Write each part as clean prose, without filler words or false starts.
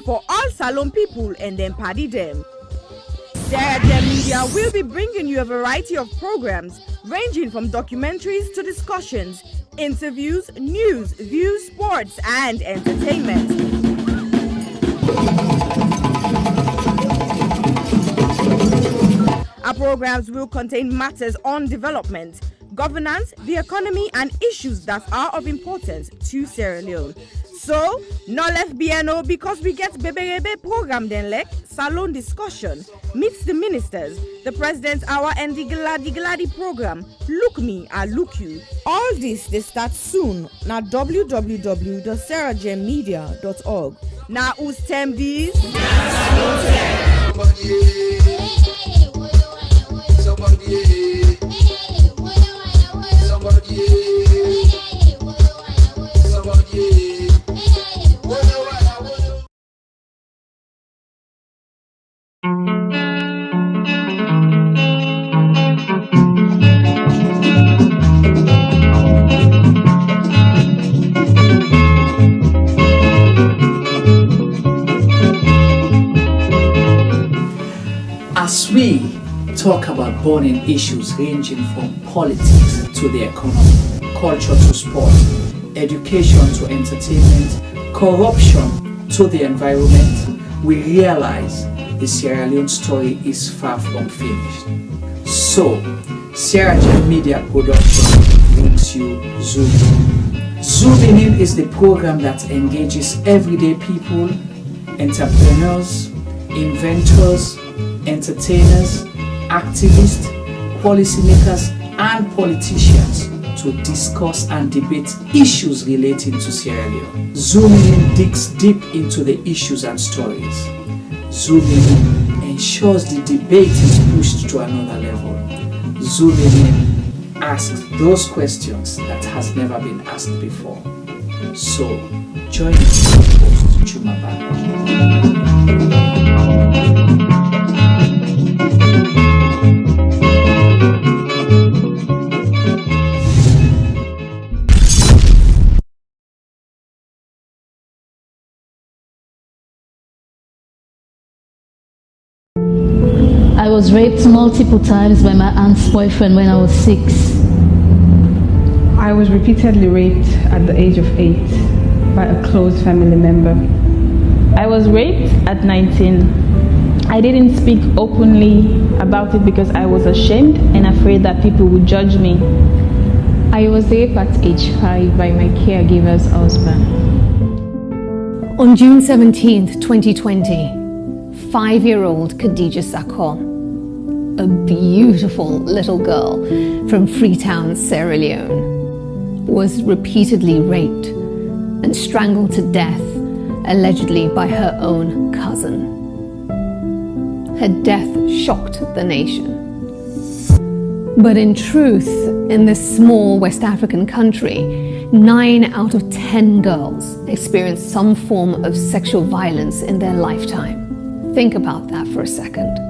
for all Salon people and them party them. Sub-Saharan Media will be bringing you a variety of programs ranging from documentaries to discussions, interviews, news, views, sports, and entertainment. Our programs will contain matters on development, governance, the economy, and issues that are of importance to Sierra Leone. So, no left BNO because we get Bebe program then like Salon discussion, meets the ministers, the president's hour, and the Gladi program. Look me, I look you. All this they start soon na www.saragemmedia.org. Now who's tem these? As we talk about burning issues ranging from politics to the economy, culture to sport, education to entertainment, corruption to the environment, we realize the Sierra Leone story is far from finished. So, Sarajem Media Production brings you Zoom In. Zoom In is the program that engages everyday people, entrepreneurs, inventors, entertainers, activists, policymakers, and politicians to discuss and debate issues relating to Sierra Leone. Zoom In digs deep into the issues and stories. Zoom In ensures the debate is pushed to another level. Zoom In asks those questions that has never been asked before. So, join us, host Chumaba. I was raped multiple times by my aunt's boyfriend when I was 6. I was repeatedly raped at the age of 8 by a close family member. I was raped at 19. I didn't speak openly about it because I was ashamed and afraid that people would judge me. I was raped at age 5 by my caregiver's husband. On June 17th, 2020, 5-year-old Khadija Sakho, a beautiful little girl from Freetown, Sierra Leone, was repeatedly raped and strangled to death, allegedly by her own cousin. Her death shocked the nation. But in truth, in this small West African country, 9 out of 10 girls experience some form of sexual violence in their lifetime. Think about that for a second.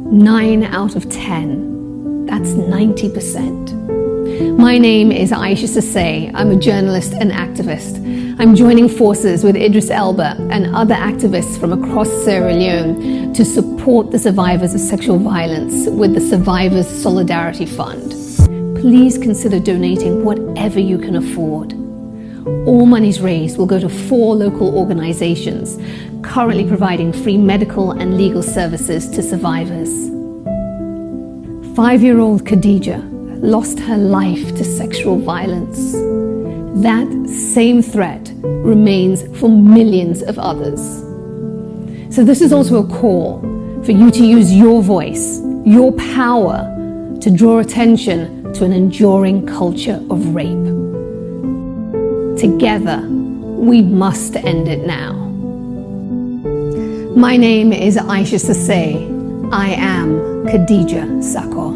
9 out of 10. That's 90%. My name is Aisha Sase. I'm a journalist and activist. I'm joining forces with Idris Elba and other activists from across Sierra Leone to support the survivors of sexual violence with the Survivors Solidarity Fund. Please consider donating whatever you can afford. All monies raised will go to 4 local organizations currently providing free medical and legal services to survivors. 5-year-old Khadija lost her life to sexual violence. That same threat remains for millions of others. So this is also a call for you to use your voice, your power, to draw attention to an enduring culture of rape. Together, we must end it now. My name is Aisha Sase. I am Khadija Sakho.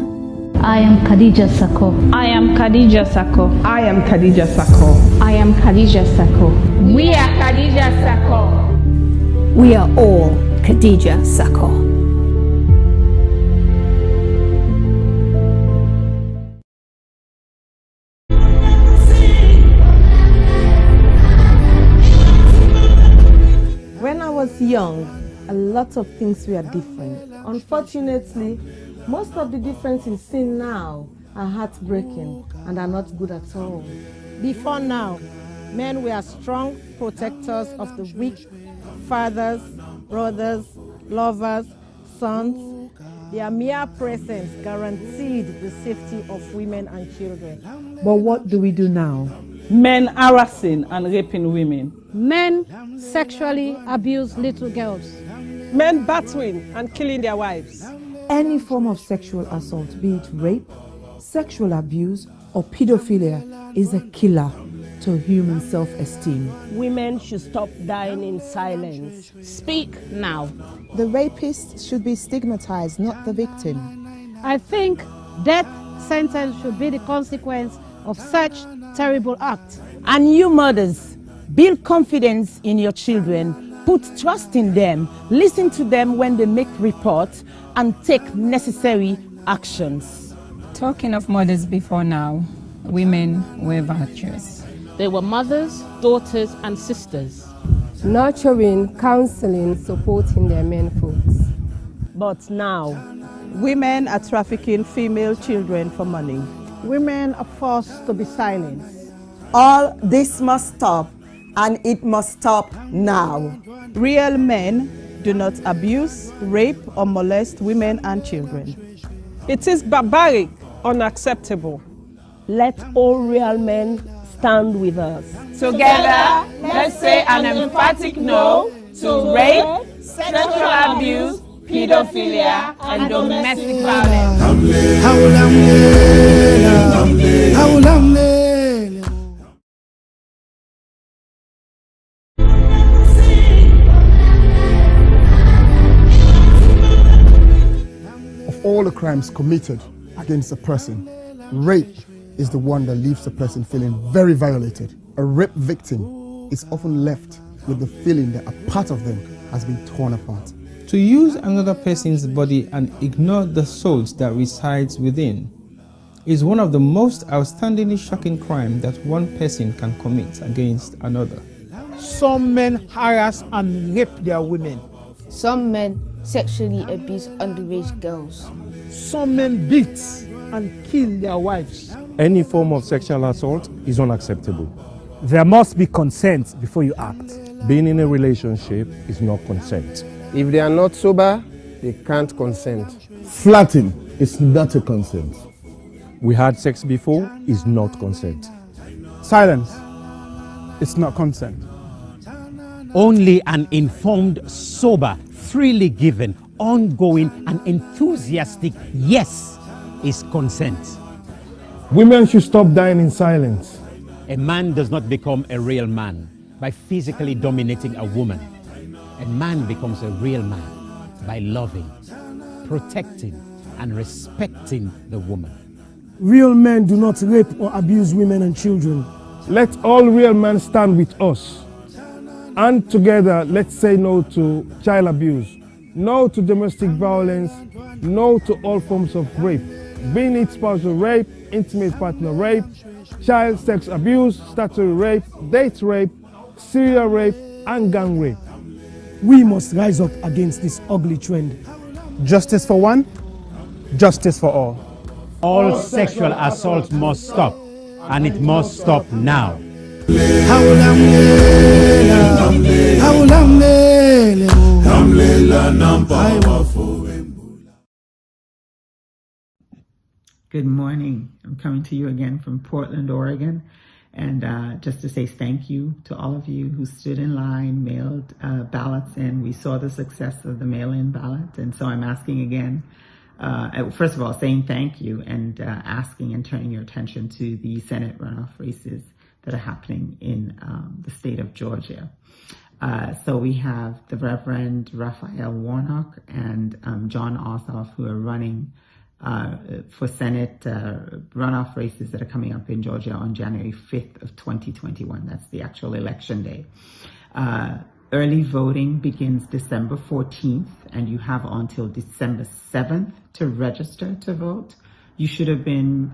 I am Khadija Sakho. I am Khadija Sakho. I am Khadija Sakho. I am Khadija Sakho. We are Khadija Sakho. We are all Khadija Sakho. was young, a lot of things were different. Unfortunately, most of the differences seen now are heartbreaking and are not good at all. Before now, men were strong protectors of the weak, fathers, brothers, lovers, sons. Their mere presence guaranteed the safety of women and children. But what do we do now? Men harassing and raping women. Men sexually abuse little girls. Men battering and killing their wives. Any form of sexual assault, be it rape, sexual abuse, or pedophilia, is a killer to human self-esteem. Women should stop dying in silence. Speak now. The rapist should be stigmatized, not the victim. I think death sentence should be the consequence of such terrible act. And you mothers, build confidence in your children, put trust in them, listen to them when they make reports, and take necessary actions. Talking of mothers before now, women were virtuous. They were mothers, daughters, and sisters. Nurturing, counseling, supporting their men folks. But now, women are trafficking female children for money. Women are forced to be silenced. All this must stop, and it must stop now. Real men do not abuse, rape, or molest women and children. It is barbaric, unacceptable. Let all real men stand with us. Together, let's say an emphatic no to rape, sexual abuse, pedophilia, and domestic violence. Of all the crimes committed against a person, rape is the one that leaves a person feeling very violated. A rape victim is often left with the feeling that a part of them has been torn apart. To use another person's body and ignore the souls that resides within is one of the most outstandingly shocking crimes that one person can commit against another. Some men harass and rape their women. Some men sexually abuse underage girls. Some men beat and kill their wives. Any form of sexual assault is unacceptable. There must be consent before you act. Being in a relationship is not consent. If they are not sober, they can't consent. Flirting is not a consent. We had sex before is not consent. Silence is not consent. Only an informed, sober, freely given, ongoing and enthusiastic yes is consent. Women should stop dying in silence. A man does not become a real man by physically dominating a woman. A man becomes a real man by loving, protecting, and respecting the woman. Real men do not rape or abuse women and children. Let all real men stand with us. And together, let's say no to child abuse, no to domestic violence, no to all forms of rape, being it spousal rape, intimate partner rape, child sex abuse, statutory rape, date rape, serial rape, and gang rape. We must rise up against this ugly trend. Justice for one, justice for all. All sexual assault must stop, and it must stop now. Good morning. I'm coming to you again from Portland, Oregon. And just to say thank you to all of you who stood in line, mailed ballots in. We saw the success of the mail-in ballot. And so I'm asking again, first of all, saying thank you and asking and turning your attention to the Senate runoff races that are happening in the state of Georgia. So we have the Reverend Raphael Warnock and John Ossoff, who are running for Senate runoff races that are coming up in Georgia on January 5th of 2021. That's the actual election day. Early voting begins December 14th, and you have until December 7th to register to vote. You should have been,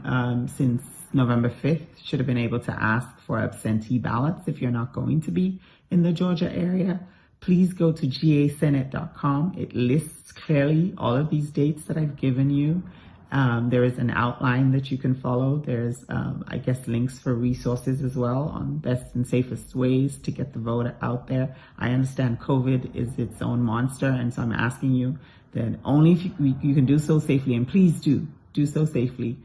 since November 5th, should have been able to ask for absentee ballots if you're not going to be in the Georgia area. please go to gasenate.com. It lists clearly all of these dates that I've given you. There is an outline that you can follow. There's, I guess, links for resources as well on best and safest ways to get the vote out there. I understand COVID is its own monster, and so I'm asking you that only if you can do so safely, and please do so safely,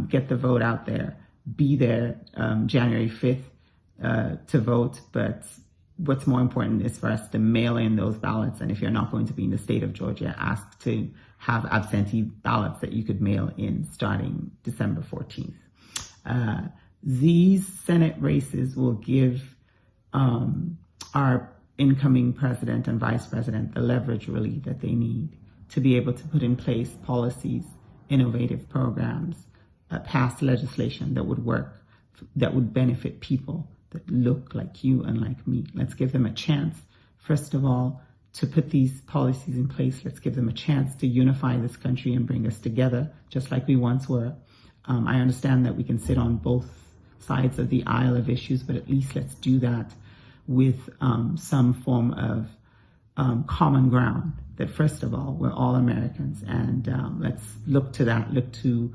get the vote out there. Be there January 5th to vote, but what's more important is for us to mail in those ballots, and if you're not going to be in the state of Georgia, ask to have absentee ballots that you could mail in starting December 14th. These Senate races will give our incoming president and vice president the leverage really that they need to be able to put in place policies, innovative programs, pass legislation that would work, that would benefit people that look like you and like me. Let's give them a chance, first of all, to put these policies in place. Let's give them a chance to unify this country and bring us together, just like we once were. I understand that we can sit on both sides of the aisle of issues, but at least let's do that with some form of common ground, that first of all, we're all Americans, and let's look to that, look to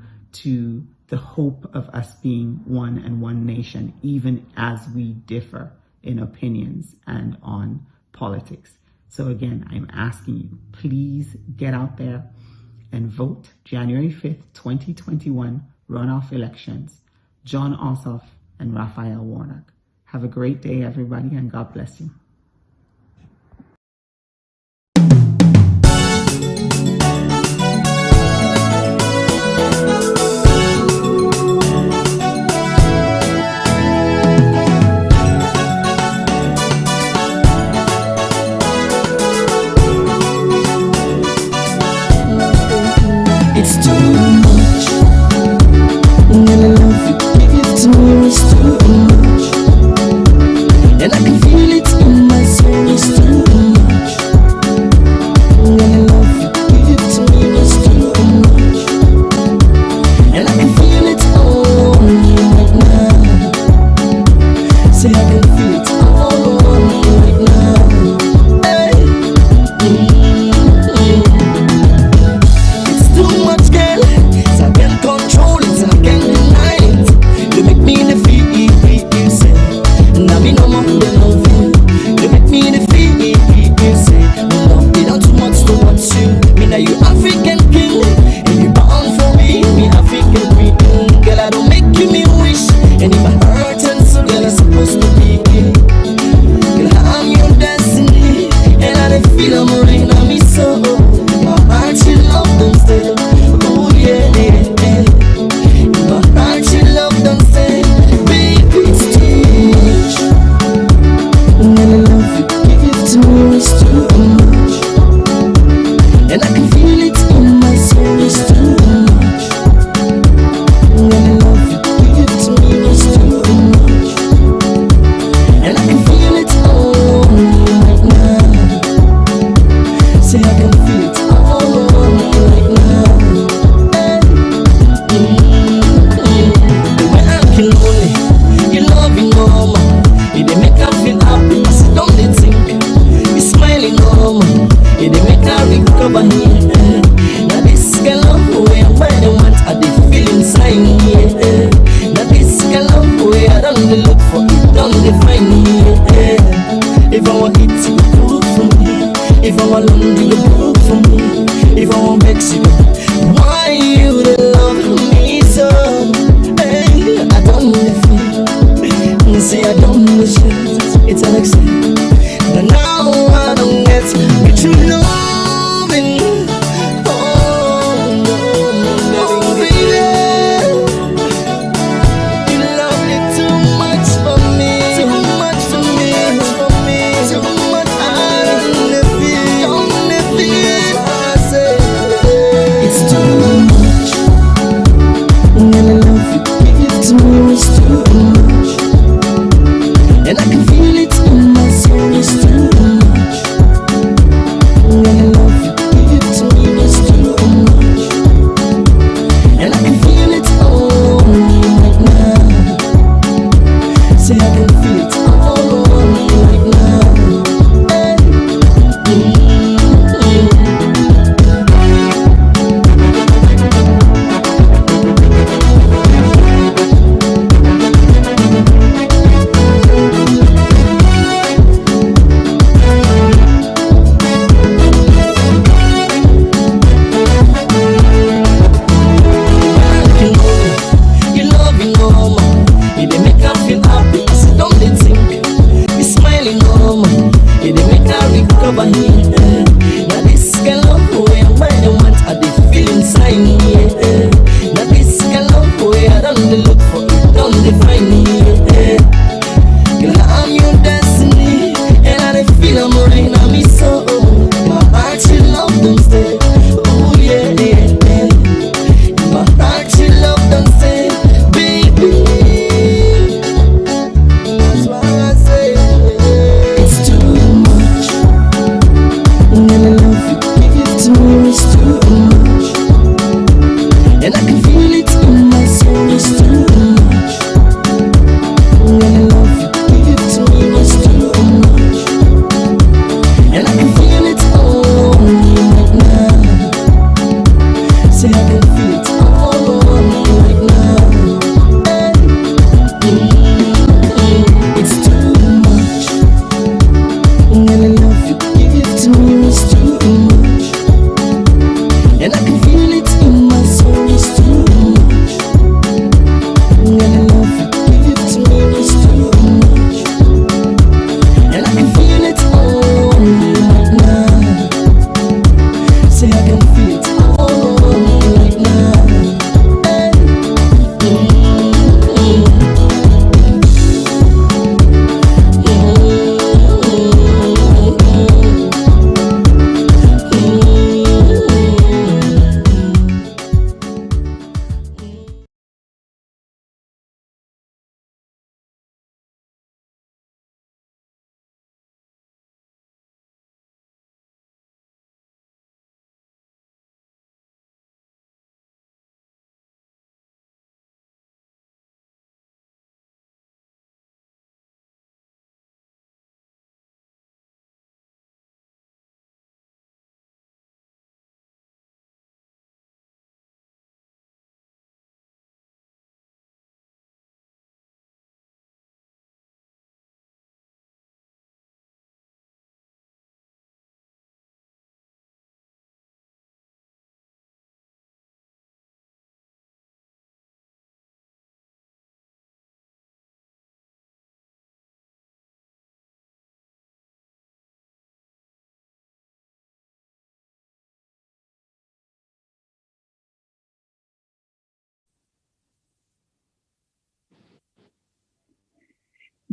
the hope of us being one and one nation, even as we differ in opinions and on politics. So again, I'm asking you, please get out there and vote January 5th, 2021, runoff elections, John Ossoff and Raphael Warnock. Have a great day, everybody, and God bless you. It's too much. And I love you, give it to me, it's too much. And I can feel it in my soul, it's too much. And I love you, give it to me, it's too much. And I can feel it all on me right now. Say I can feel it all on me right now. Hey. It's too much, girl, so I can't control it, I can't deny it. You make me feel you say, and I mean no more than love you. You make me feel you say, no, it not too much to watch you. Me now you African king, and you bound for me African queen. Girl, I don't make you me wish, and if I hurt and so girl, I'm supposed to be king. Girl, I'm your destiny, and I don't feel I'm right now me so. My heart you love them still, oh yeah, yeah, yeah. My heart you love them still, baby, it's too much. And I love you, give it to me, it's too much. And I can feel it in my soul, it's too much. And I love you, give it to me, it's too much. And I can feel it all on me right now. Say I can feel it all on me right now. When I'm feeling lonely, you love me normal. It dey make her feel happy, I sit down dey think. You smiling normal, it dey make her recover here. Now this girl love way I find the want, I dey feel inside me. Now this girl love way I don't dey look for it, don't dey find me. If I want it, you go cook for me. If I want London, you go cook for me. If I want Mexico, why you dey love me so? Hey, I don't really feel. Say I don't know shit. It's an accident. But now I don't get what you loving. Oh no, baby, you love it too much for me, too much for me, too much. I don't feel, I say.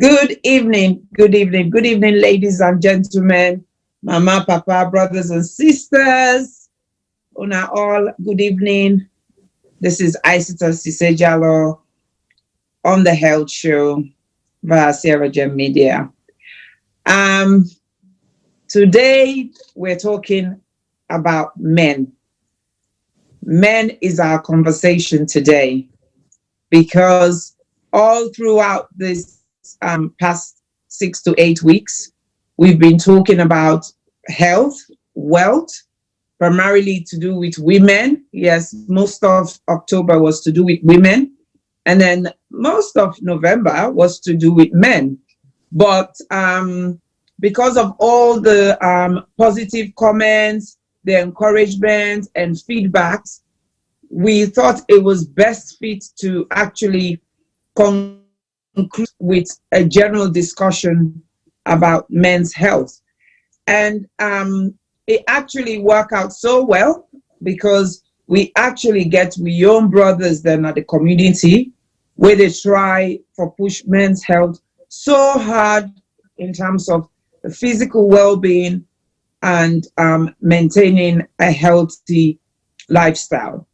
Good evening, good evening, good evening, ladies and gentlemen, mama, papa, brothers and sisters. Una all, good evening. This is Isita Sisejalo on the Health Show via Sierra Gem Media. Today we're talking about men. Men is our conversation today because all throughout this past 6 to 8 weeks, we've been talking about health, wealth, primarily to do with women. Yes, most of October was to do with women. And then most of November was to do with men. But because of all the positive comments, the encouragement and feedbacks, we thought it was best fit to actually conclude with a general discussion about men's health. And it actually worked out so well because we actually get we own brothers then at the community where they try for push men's health so hard in terms of the physical well-being and maintaining a healthy lifestyle.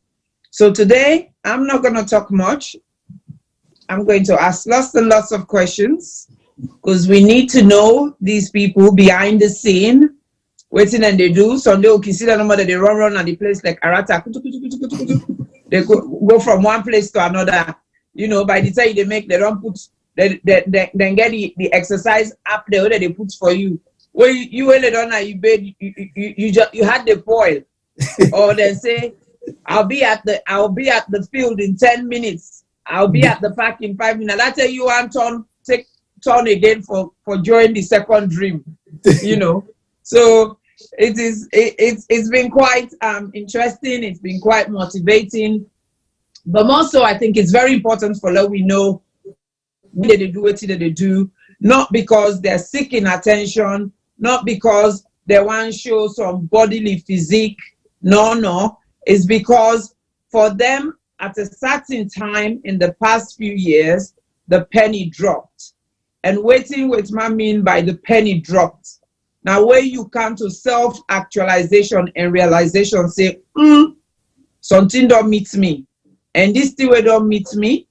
So today, I'm not going to talk much. I'm going to ask lots and lots of questions because we need to know these people behind the scene, waiting and they do. Sunday, okay, see the number that they run at the place like Arata. They go from one place to another. You know, by the time they make, they don't put, then get the exercise up there that they put for you. Well, you really don't know, you bed, you had the foil. Or they say, I'll be at the field in 10 minutes. I'll be at the park in 5 minutes. I tell you one turn again for joining the second dream. You know. So it's been quite interesting, it's been quite motivating. But also I think it's very important for let we know what they do, what they do, not because they're seeking attention, not because they want to show some bodily physique. No. It's because for them, at a certain time in the past few years, the penny dropped. And waiting what I mean by the penny dropped. Now, where you come to self-actualization and realization, say, something don't meet me. And this thing don't meet me,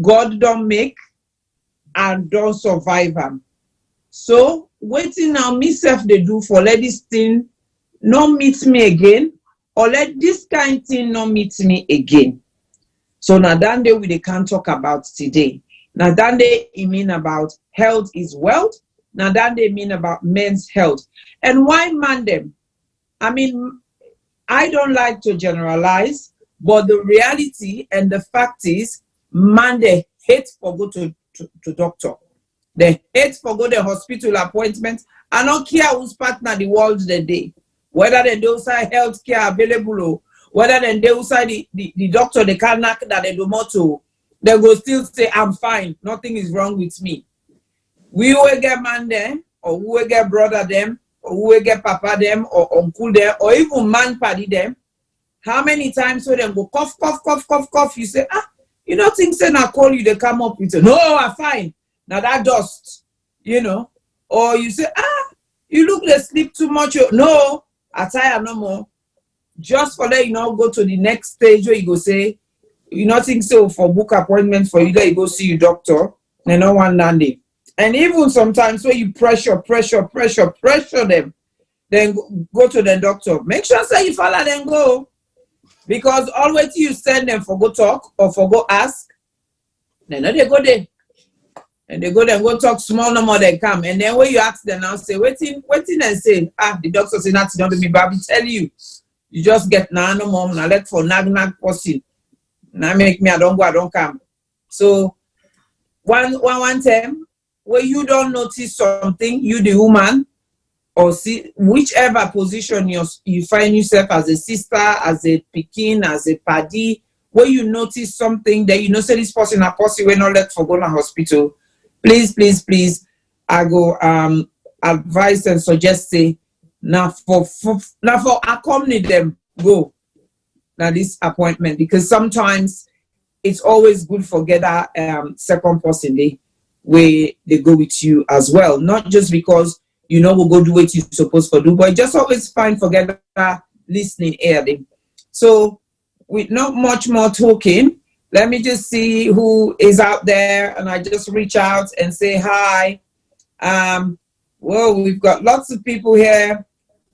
God don't make, and don't survive them. So, waiting now, myself they do for let this thing not meet me again, or let this kind of thing not meet me again. So now that day we can't talk about today. Now that day it mean about health is wealth. Now that they mean about men's health. And why man them? I mean, I don't like to generalize, but the reality and the fact is, man they hate for go to doctor. They hate for go to hospital appointments. I don't care whose partner the world the day. Whether they do side health care available or whether they do side the doctor they can't knock that they do more to, they will still say, I'm fine, nothing is wrong with me. We will get man them, or we will get brother them, or we will get papa them, or uncle them, or even man party them. How many times will them go cough, you say, you don't think say I call you, they come up with, no, I'm fine. Now that dust, you know. Or you say, you look like sleep too much. No, I tire no more. Just for that, you know, go to the next stage where you go say, you not think so for book appointment for you that you go see your doctor, and no one landing. And even sometimes when you pressure them, then go to the doctor. Make sure say you follow them go. Because always you send them for go talk or for go ask, then they go there. And they go there and go talk small no more they come. And then when you ask them now, say, waiting and say, the doctor say nothing don't me, but I tell you, you just get no more, now let for nag person. Now make me I don't come. So one time where you don't notice something, you the woman, or see whichever position you find yourself as a sister, as a pikin, as a paddy, where you notice something that you know say this person a person we not let for go to hospital. Please, I go advise and suggest say now for accompany them go now this appointment, because sometimes it's always good for get that second person where they go with you as well. Not just because you know we'll go do what you're supposed to do, but just always find forget listening early. So with not much more talking, let me just see who is out there, and I just reach out and say hi. Well, we've got lots of people here.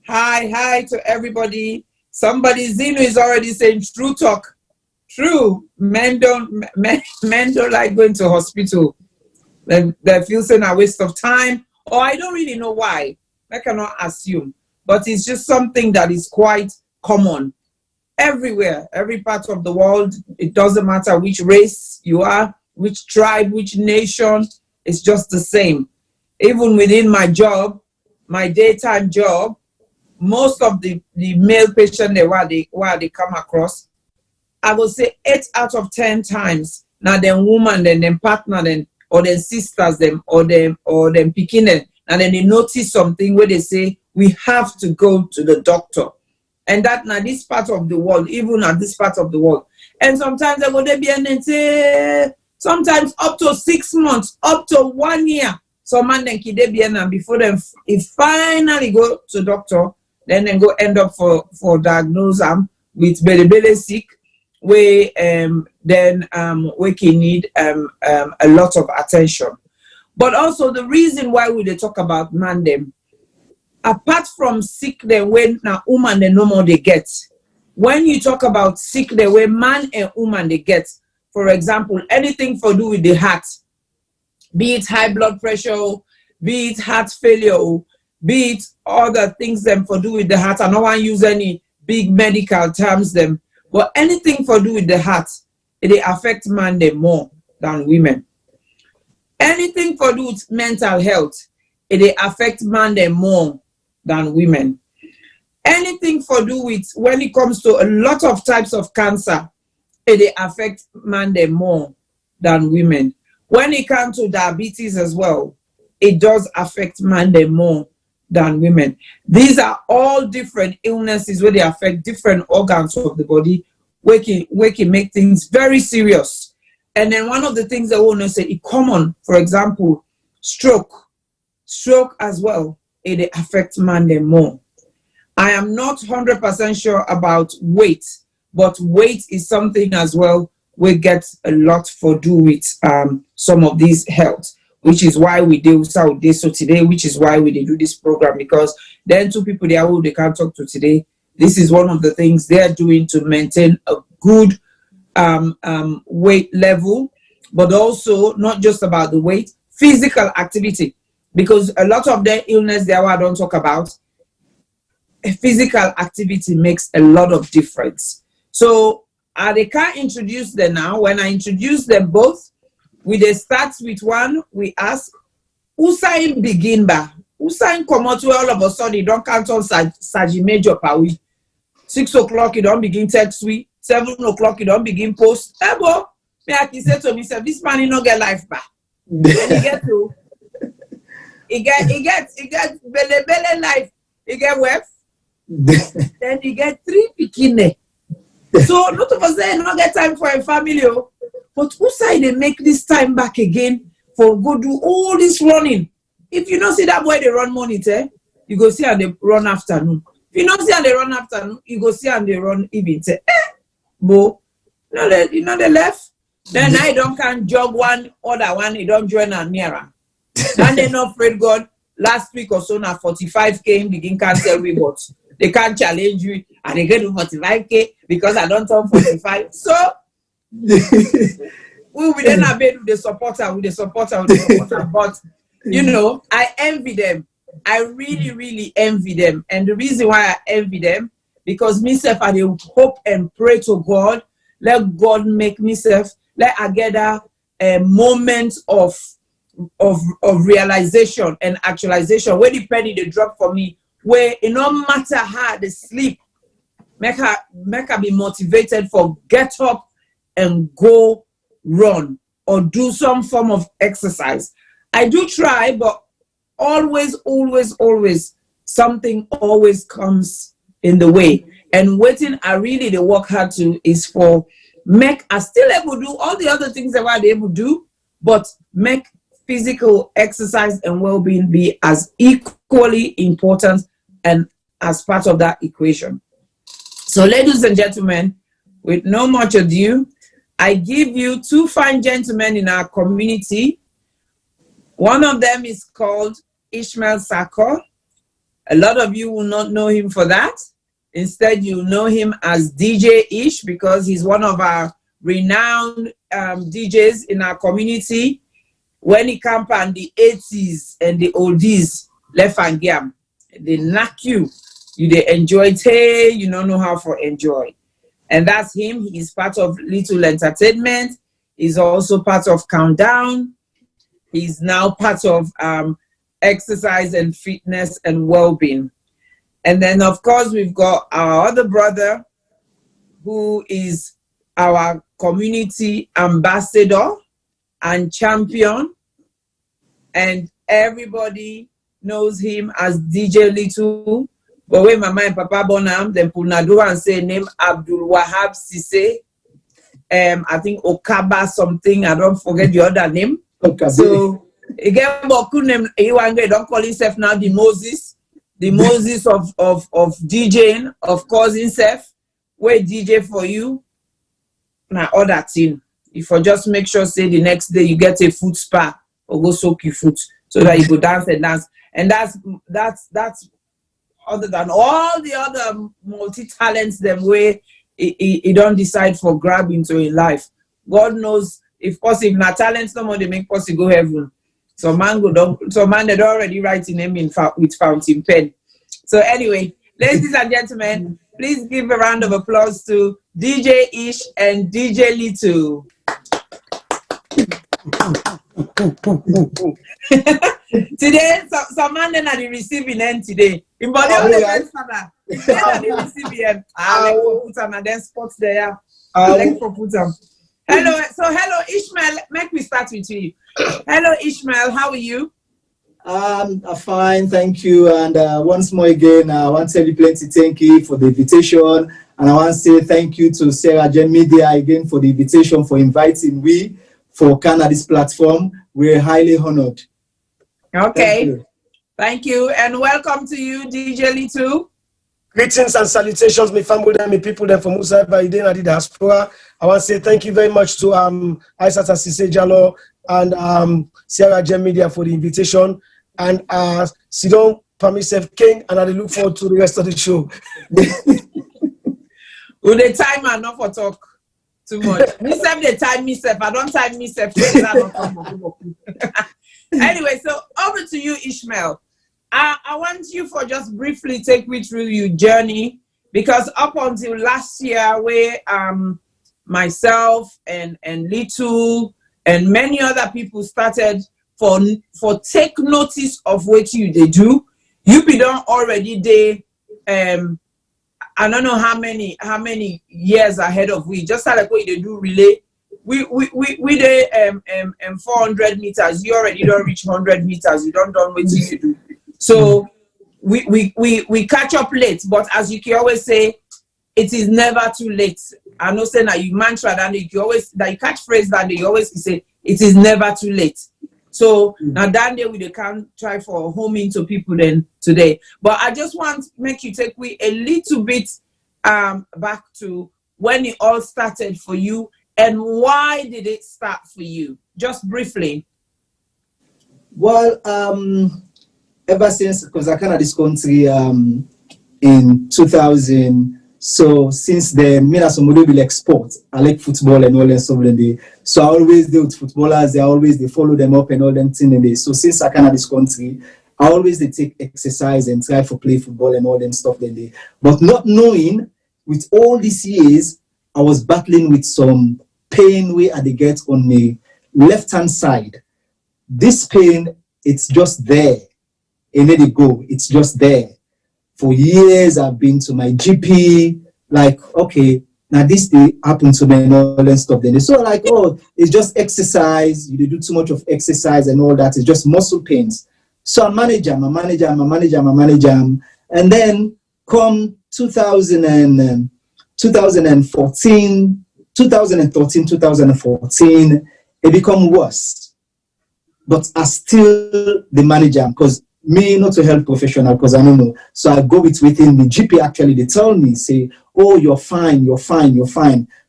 Hi to everybody. Somebody, Zeno, is already saying true talk. True. Men don't like going to hospital. They feel saying a waste of time, or I don't really know why. I cannot assume, but it's just something that is quite common everywhere, every part of the world. It doesn't matter which race you are, which tribe, which nation. It's just the same. Even within my job, my daytime job, most of the male patients they come across, I would say 8 out of 10 times now them woman, then them partner, then or them sisters, them or them picking them, and then they notice something where they say we have to go to the doctor, and that now this part of the world, even at this part of the world, and sometimes they go there be and say sometimes up to 6 months, up to 1 year. Some man then kid be and before them if finally go to doctor, then go end up for diagnose with belly sick, where then we can need a lot of attention. But also the reason why we they talk about man them, apart from sick the way now woman the no more they get. When you talk about sick the way man and woman they get, for example, anything for do with the heart, be it high blood pressure, be it heart failure, be it other things them for do with the heart. I don't want to use any big medical terms them, but anything for do with the heart, it affect man them more than women. Anything for do with mental health, it affect man them more than women. Anything for do with when it comes to a lot of types of cancer, it affect man them more than women. When it comes to diabetes as well, it does affect man them more than women. These are all different illnesses where they affect different organs of the body, where can make things very serious. And then one of the things I want to say, it common, for example, stroke as well, it affects man them more. I am not 100% sure about weight, but weight is something as well we get a lot for do with some of these health, which is why we do so today, which is why we do this program, because then two people they are who they can't talk to today. This is one of the things they are doing to maintain a good weight level, but also not just about the weight, physical activity, because a lot of their illness they are I don't talk about. Physical activity makes a lot of difference. So they can't introduce them now. When I introduce them both, we they start with one, we ask, Usain begin ba? Usain come out all of a sudden, you don't count on Saji Major Pawi. 6 o'clock, you don't begin text we. 7 o'clock, you don't begin post. Ebo, me I can say to myself, this man he no get life back. And he get to, he get bele life. He get web. Then he get 3 bikini. So not of us there not get time for a family, but who say they make this time back again for go do all this running? If you don't see that boy they run morning, you go see and they run afternoon. If you don't see and they run afternoon, you go see and they run evening. Bo, you know they left. Then I don't can jog one other one. You don't join and nearer. And they not afraid God. Last week or so now 45K begin cancel we but they can't challenge you and they get to 45K because I don't turn 45. So we will then have been with the supporter. But you know, I envy them. I really envy them. And the reason why I envy them, because myself I hope and pray to God, let God make myself, let I get a moment of realization and actualization where the penny they drop for me, where it no matter how they sleep, make her be motivated for get up and go run or do some form of exercise. I do try, but always something always comes in the way. And waiting I really they work hard to is for make I still able to do all the other things that I able to do, but make physical exercise and well-being be as equally important and as part of that equation. So, ladies and gentlemen, with no much ado, I give you two fine gentlemen in our community. One of them is called Ishmael Sako. A lot of you will not know him for that. Instead, you know him as DJ Ish because he's one of our renowned DJs in our community. When he camp on the 80s and the oldies, left and gam, they knock you. You they enjoy it, hey, you don't know how to enjoy. And that's him. He's part of Little Entertainment. He's also part of Countdown. He's now part of Exercise and Fitness and Wellbeing. And then, of course, we've got our other brother who is our community ambassador and champion. And everybody knows him as DJ Little. But when Mama and Papa Bonham, then Punadu and say name Abdul Wahab Sise. I think Okaba something. I don't forget the other name. Okay. So again, Boku name don't call himself now the Moses of DJing, of course himself. Where DJ for you now other thing. If you just make sure say the next day you get a foot spa or go soak your foot so that you go dance and dance. And that's other than all the other multi-talents them way he don't decide for grab into in life. God knows if possible na talents no more they make possible go heaven. So man they don't already write in name with fountain pen. So anyway, ladies and gentlemen, please give a round of applause to DJ Ish and DJ Little. Today, some man then at the receiving end today. In body of the grandfather, then at the receiving end. I like for put and then spots there. I like for put them. Hello, so hello Ishmael. Make me start with you. Hello Ishmael, how are you? I'm fine, thank you. And once more again, I want to tell you plenty thank you for the invitation. And I want to say thank you to Sub-Saharan Media again for the invitation, for inviting me for Canada's platform. We're highly honored. Okay. Thank you. And welcome to you, DJ Little. Greetings and salutations, my family and my people there from Musa Baiden and the diaspora. I want to say thank you very much to Aisat Asise Jalo and Sub-Saharan Media for the invitation. And Sidon Pamisef King, and I look forward to the rest of the show. With the time and not for talk too much. Myself, the time myself. I don't time myself. Anyway, so over to you, Ishmael. I want you for just briefly take me through your journey, because up until last year, where myself and Little and many other people started for take notice of what they do. You be done already there. I don't know how many years ahead of we. Just like what they do relay. We did 400 meters. You already don't reach 100 meters. You don't done what you do. So we catch up late. But as you can always say, it is never too late. I know saying that you mantra that you always that you catch phrase that you always say it is never too late. So now that day we can try for homing to people then today. But I just want to make you take me a little bit back to when it all started for you and why did it start for you? Just briefly. Well, ever since, because I came to this country in 2000. So since then, me and somebody will export. I like football and all that stuff. So I always deal with footballers. They follow them up and all them things. So since I came to this country, I always take exercise and try to play football and all them stuff. But not knowing, with all these years, I was battling with some pain where I get on the left-hand side. This pain, it's just there. And let it go. It's just there. For years, I've been to my GP, like, okay, now this thing happened to me and all that stuff. Then so like, oh, it's just exercise. You do too much of exercise and all that. It's just muscle pains. So I manage them. And then come 2013, 2014, it become worse. but I still the manager, because me not a health professional, because I don't know. So I go within the GP. Actually, they tell me, say, oh, you're fine.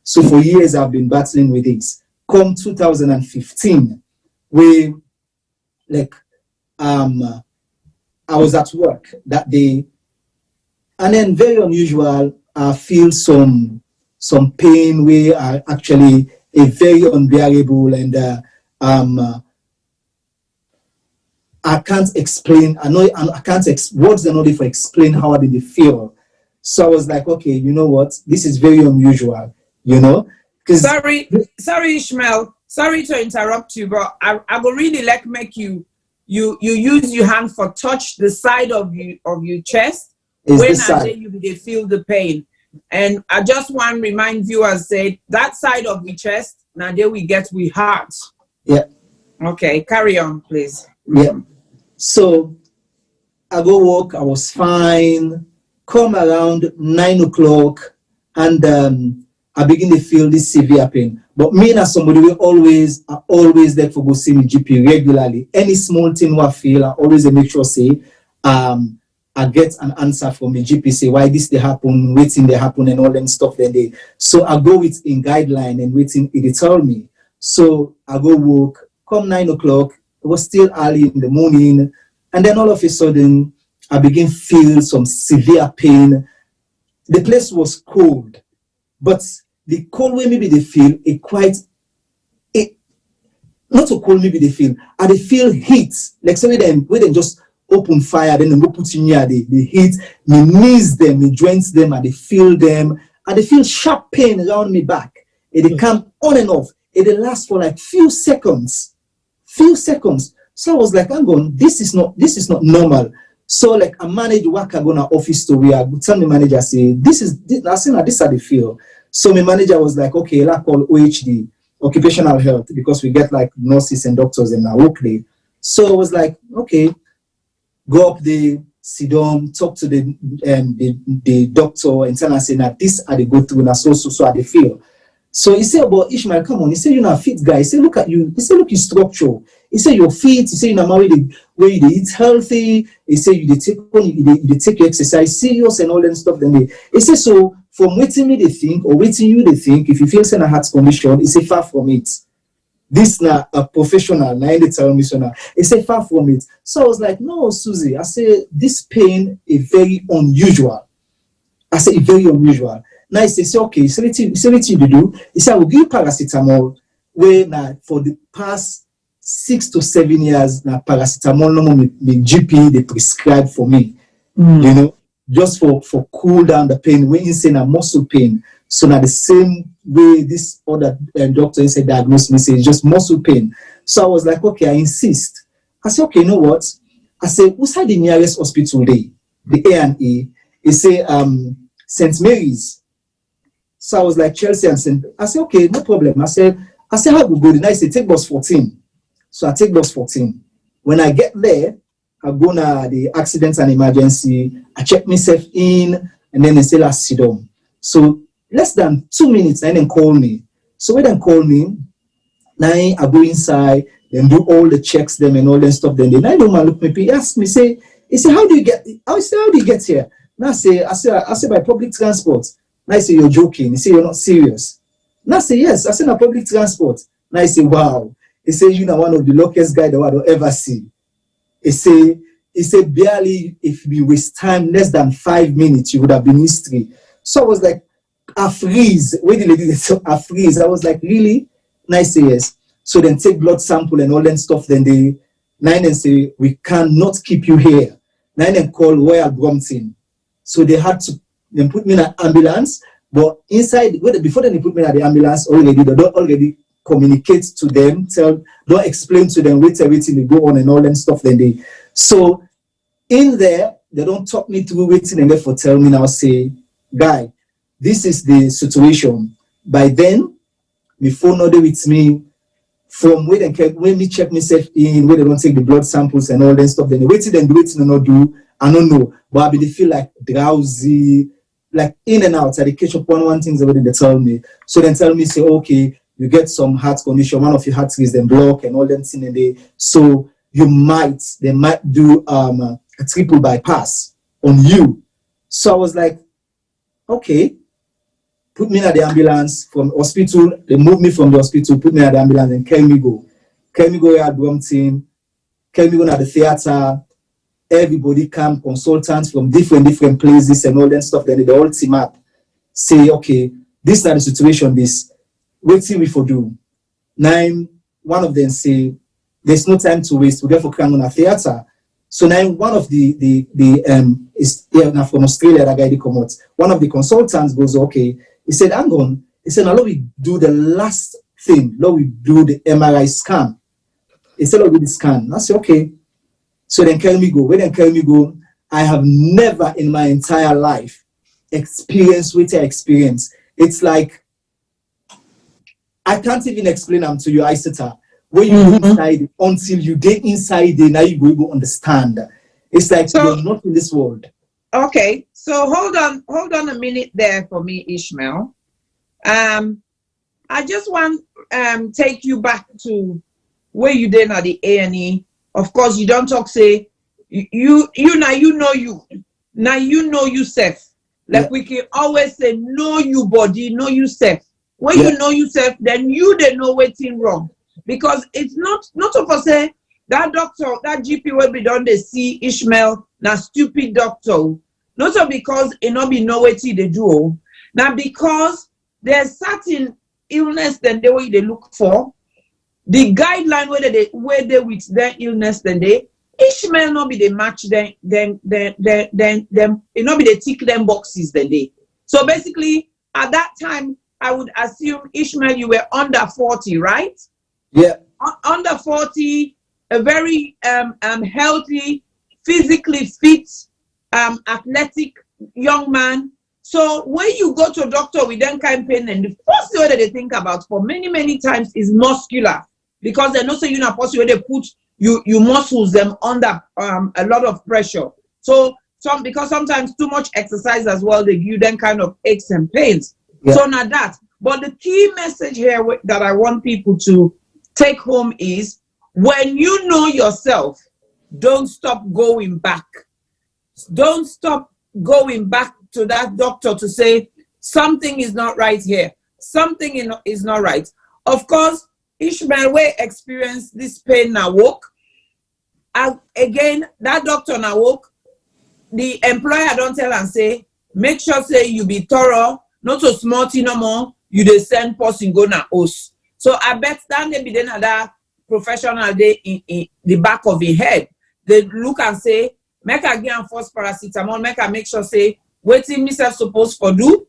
So for years I've been battling with this. Come 2015, we I was at work that day, and then very unusual, I feel some pain where are actually a very unbearable, and I can't explain. I can't. Words are not able to explain how I did feel. So I was like, okay, you know what? This is very unusual. Sorry, Ishmael. Sorry to interrupt you, but I would really like make you use your hand for touch the side of your chest when you feel the pain. And I just want to remind viewers, say that side of the chest. Now there we get we heart. Yeah. Okay, carry on, please. Yeah. So I go walk, I was fine. Come around 9 o'clock, and I begin to feel this severe pain. But me and somebody we always there for go see me GP regularly. Any small thing I feel, I always make sure say I get an answer from the GP, say why this they happen, waiting they happen, and all that stuff. So I go with in guideline and waiting it tell me. So I go walk. Come 9 o'clock, it was still early in the morning, and then all of a sudden, I begin feel some severe pain. The place was cold, but the cold way maybe they feel not so cold maybe they feel. I they feel heat, like some of them where they just open fire, then they go put in here, the heat, me knees them, me joints them, and they feel them, and they feel sharp pain around me back. They come on and off. It lasts for like few seconds. So I was like, I'm going, this is not normal. So like I manage work, I go to office to where I go tell my manager, say, this are the feel. So my manager was like, okay, I call OHD, occupational health, because we get like nurses and doctors in our work day. So I was like, okay, go up there, sit down, talk to the doctor and tell her, say, now this are they go through, now so are they feel. So he said, but Ishmael, come on. He said, you're not a fit guy. He said, look at you. He said, look, you structural. He said, you're fit. He said, you're not married where you eat healthy. He said, you take your exercise serious and all that stuff. He said, so from waiting me they think, or waiting you they think, if you feel a heart condition, he said, far from it. This now a professional, now they tell me so now. He said, far from it. So I was like, no, Susie. I said, this pain is very unusual. I said, it's very unusual. Now he says, okay, so what you do? He said, I will give you paracetamol, where now for the past 6 to 7 years, now paracetamol, no more the GP, they prescribe for me, just for cool down the pain, when you say a muscle pain. So now the same way this other doctor said diagnosed me, say it's just muscle pain. So I was like, okay, I insist. I said, okay, you know what? I said, what's the nearest hospital there? The A&E. He said, St. Mary's. So I was like, Chelsea and St. I said, okay, no problem. I said, how we go? And I said, take bus 14. So I take bus 14. When I get there, I go to the accident and emergency. I check myself in, and then they say, let's sit down. So less than 2 minutes, and then call me. So when they call me, now I go inside, then do all the checks, them and all that stuff. Then I don't look me. He asked me, he said, how do you get here? Now I say by public transport. Now I say, you're joking. He say, you're not serious. Now I say, yes. I say, no public transport. Now I say, wow. He say, you're one of the luckiest guys that I will ever see. He say, barely, if we waste time, less than 5 minutes, you would have been history. So I was like, I freeze. When the lady said, I freeze. I was like, really? Now I say, yes. So then take blood sample and all that stuff. Then they say, we cannot keep you here. Then call Royal Brompton. So they had to then put me in an ambulance, but inside, before they put me in the ambulance, they don't already communicate to them, don't explain to them, wait everything they go on and all that stuff. So in there, they don't talk me through waiting and therefore tell me now, say, guy, this is the situation. By then, my phone order with me from when me check myself in, where they don't take the blood samples and all that stuff. Then they waiting and not do. I don't know, but they feel like drowsy, like in and out. I catch up on one thing they tell me. So then tell me, say, okay, you get some heart condition, one of your heart is then block and all them things in there. So they might do a triple bypass on you. So I was like, okay, put me in the ambulance from hospital. They moved me from the hospital, put me in the ambulance and carry me go here do something, carry me go to the theater. Everybody come, consultants from different places and all that stuff. Then the whole team up say, okay, this is the situation, this, what we for do? Now, one of them say, there's no time to waste, we get for crying on a theater. So now one of the is here now from Australia, that guy they come out. One of the consultants goes, okay, he said, hang on, he said, now let we do the last thing, let we do the MRI scan. He said, let we do the scan. I said, okay. So then carry me go. When they carry me go, I have never in my entire life experienced what I experienced. It's like, I can't even explain them to you, Isata. When you go inside, until you get inside there, now you go understand. It's like you're not in this world. Okay, so hold on a minute there for me, Ishmael. I just want take you back to where you did at the A&E. Of course, you don't talk, say, you now you know yourself. Like we can always say, know you body, know yourself. When you know yourself, then you don't know what's wrong. Because it's not of us say, that doctor, that GP will be done, they see Ishmael, na stupid doctor. Not so because it not be know what they do. Now because there's certain illness then the way they look for. The guideline where they with their illness then they Ishmael not be the match then it not be the tick them boxes then they. So basically at that time I would assume Ishmael you were under 40, right? Yeah. Under 40, a very healthy, physically fit, athletic young man. So when you go to a doctor with that kind of pain, and the first thing that they think about for many times is muscular. Because they know so you're not possible they put you muscles them under a lot of pressure. So because sometimes too much exercise as well, they give you them kind of aches and pains. Yeah. So not that. But the key message here that I want people to take home is when you know yourself, don't stop going back. Don't stop going back to that doctor to say something is not right here. Something is not right. Of course, Ishmael will experience this pain now work. Again, that doctor now work. The employer don't tell and say, make sure say you be thorough, not so smart no more. You the send person go na us. So I bet that they be then another professional day in the back of the head. They look and say, make a give first paracetamol, make sure say, waiting myself supposed for do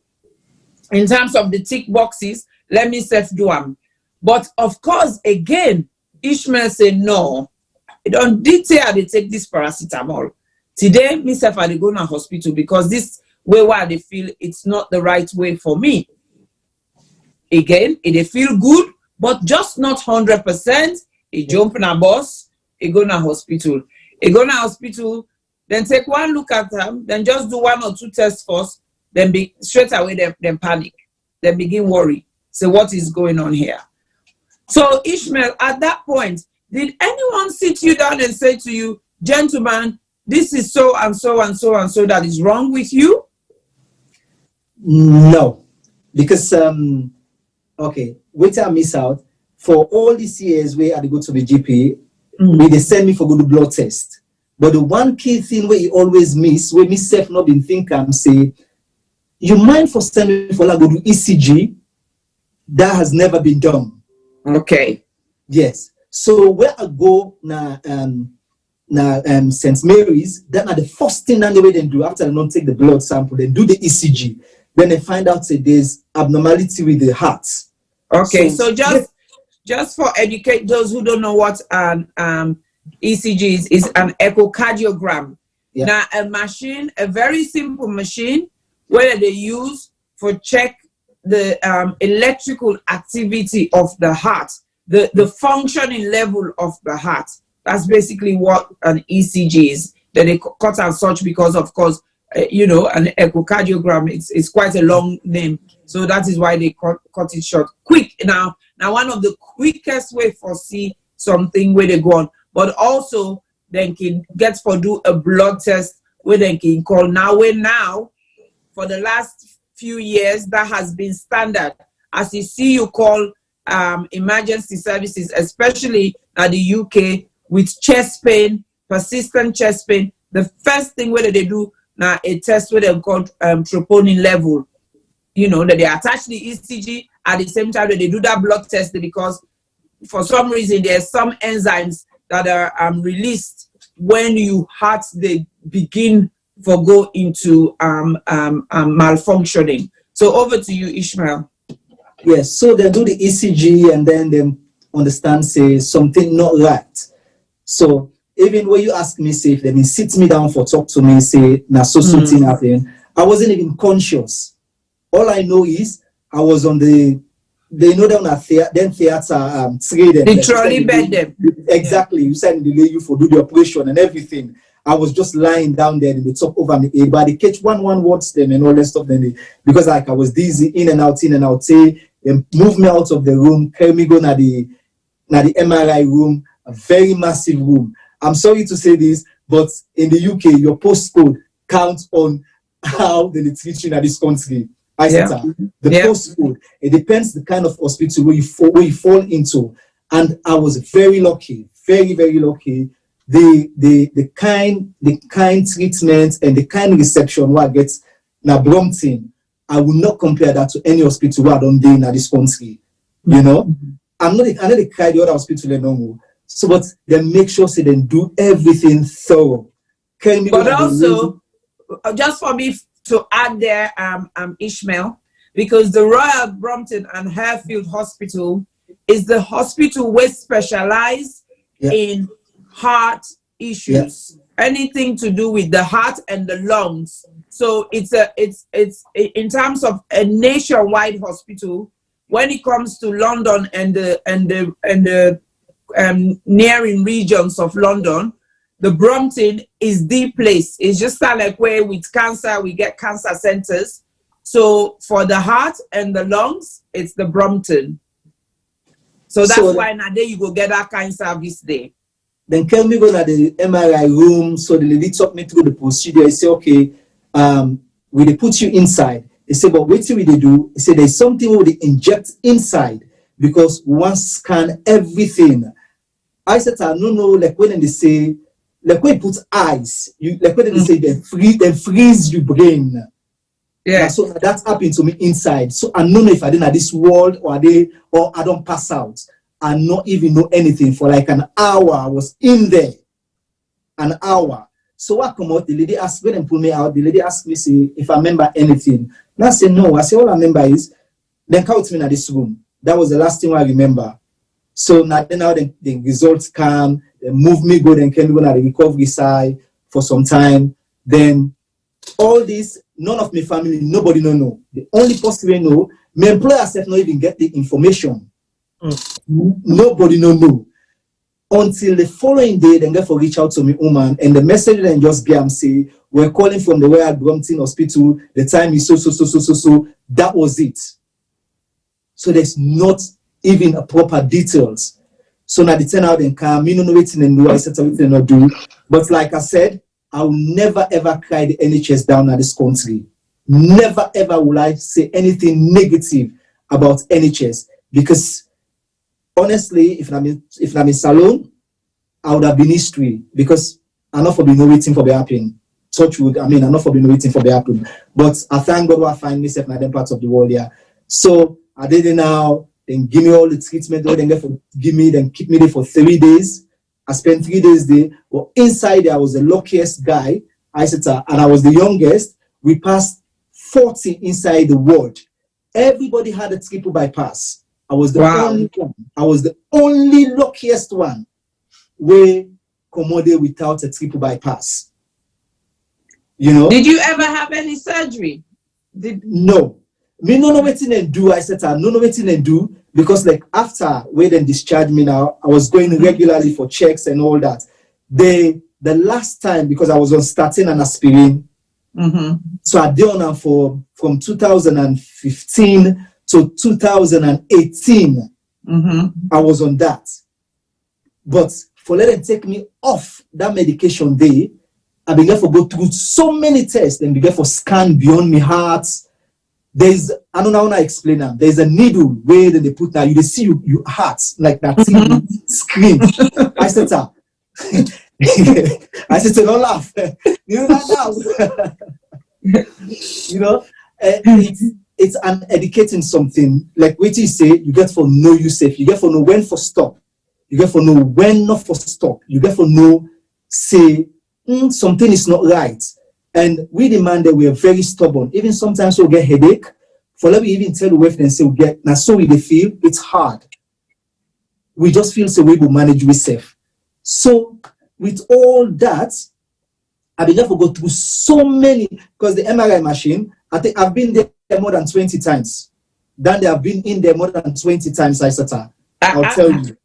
in terms of the tick boxes, let me self do them. But of course, again, Ishmael say no. I don't detail they take this paracetamol. Today, myself I go to hospital because this way where they feel it's not the right way for me. Again, they feel good, but just not 100%. He jump in a bus, he go to hospital. He go to hospital, then take one look at them, then just do 1 or 2 tests first, then be straight away then panic, then begin worry. Say what is going on here? So Ishmael, at that point, did anyone sit you down and say to you, gentleman, this is so and so and so and so that is wrong with you? No, because okay, wait I miss out for all these years where I go to the GP, where they send me for go to blood test. But the one key thing where you always miss, where me self not been think and say, you mind for sending me for like go to ECG? That has never been done. Okay. Yes. So where I go now St. Mary's, that are the first thing that they do after they don't take the blood sample, they do the ECG. Then they find out that there's abnormality with the heart. Okay, so just for educate those who don't know what an ECG is an echocardiogram. Yeah. Now a machine, a very simple machine where they use for check the electrical activity of the heart, the functioning level of the heart. That's basically what an ECG is. That they cut out such because, of course, an echocardiogram. It's quite a long name. So that is why they cut it short. Quick. Now one of the quickest way for see something where they go on, but also then can get for do a blood test where they can call now for the last few years that has been standard. As you see, you call emergency services, especially at the UK with chest pain, persistent chest pain. The first thing where they do now a test where they call troponin level. That they attach the ECG at the same time that they do that blood test, because for some reason there's some enzymes that are released when you heart they begin for go into malfunctioning. So over to you, Ishmael. Yes, so they do the ECG and then they understand, say, something not right. So even when you ask me, say, if they sit me down for talk to me, say, na something happened, I wasn't even conscious. All I know is I was on they know them on theater trade. The trolley bed them. Exactly. You said they lay you for do the operation and everything. I was just lying down there in the top over my head, but they catch one words them and all that stuff. Then because like I was dizzy in and out, say, they move me out of the room, carry me go na the MRI room, a very massive room. I'm sorry to say this, but in the UK, your postcode counts on how they treat you in this country. The postcode, it depends the kind of hospital where you fall into. And I was very lucky, very, very lucky. The kind treatment and the kind reception where I get na Brompton, I will not compare that to any hospital where I don't do in this country. I'm not the cry the other hospital anymore. So, but they make sure they do everything thorough. But also, just for me to add there, Ishmael, because the Royal Brompton and Harefield Hospital is the hospital where specialized in heart issues, anything to do with the heart and the lungs. So it's in terms of a nationwide hospital. When it comes to London and the nearing regions of London, the Brompton is the place. It's just like where with cancer, we get cancer centers. So for the heart and the lungs, it's the Brompton. So that's why now there you go get that kind of service there. Then can we go to the MRI room? So the lady talk me through the procedure. They say, okay, will they put you inside? They say, but wait till we do. They say there's something where they inject inside because one scan everything. I said, I don't know, like when they say, like when you put eyes, like when they say they freeze your brain. Yeah. So that happened to me inside. So I don't know if I didn't at this world or I don't pass out. I not even know anything for like an hour. I was in there. An hour. So I come out, the lady asked, when they pull me out, the lady asked me, say, if I remember anything. And I said, no. I said, all I remember is, then come with me in this room. That was the last thing I remember. So now the results come, they move me, go, then can go to the recovery side for some time. Then all this, none of my family, nobody know. The only person we know, my employer self not even get the information. Nobody know. Until the following day, then therefore reach out to me, woman, and the message then just be say, we're calling from the Royal Brompton Hospital, the time is so. That was it. So there's not even a proper details. So now the 10 out and come, me no know waiting and do, I said everything not do. But like I said, I will never ever cry the NHS down at this country. Never ever will I say anything negative about NHS, because honestly, if I'm in salon, I would have been history, because I'm not for being waiting for the happen. Touch wood, I'm not for being waiting for the happen. But I thank God I find myself in other parts of the world here. So I did it now, then give me all the treatment, then keep me there for 3 days. I spent 3 days there. But inside there, I was the luckiest guy, and I was the youngest. We passed 40 inside the ward. Everybody had a triple bypass. I was the only one. I was the only luckiest one where commodity without a triple bypass. Did you ever have any surgery? No. Me no know what and do. I said I no know what and do, because like after when they discharged me now, I was going regularly for checks and all that. The last time, because I was on statin and aspirin, So I did on her from 2015 to 2018. I was on that. But for letting take me off that medication day, I began to go through so many tests and began to scan beyond my heart. There's, I don't know how to explain that. There's a needle where they put that, you see your heart, like that scream. I said, I said, don't laugh. You know that now. You know, it's an educating something. Like what you say, you get for know yourself. You get for know when for stop. You get for know when not for stop. You get for know, say, something is not right. And we demand that we are very stubborn. Even sometimes we'll get headache. For let me even tell the wife and say, we get, now so we feel it's hard. We just feel so we will manage with safe. So with all that, I began to go through so many, because the MRI machine, I think I've been there more than 20 times. Then they have been in there more than 20 times, I'll tell you.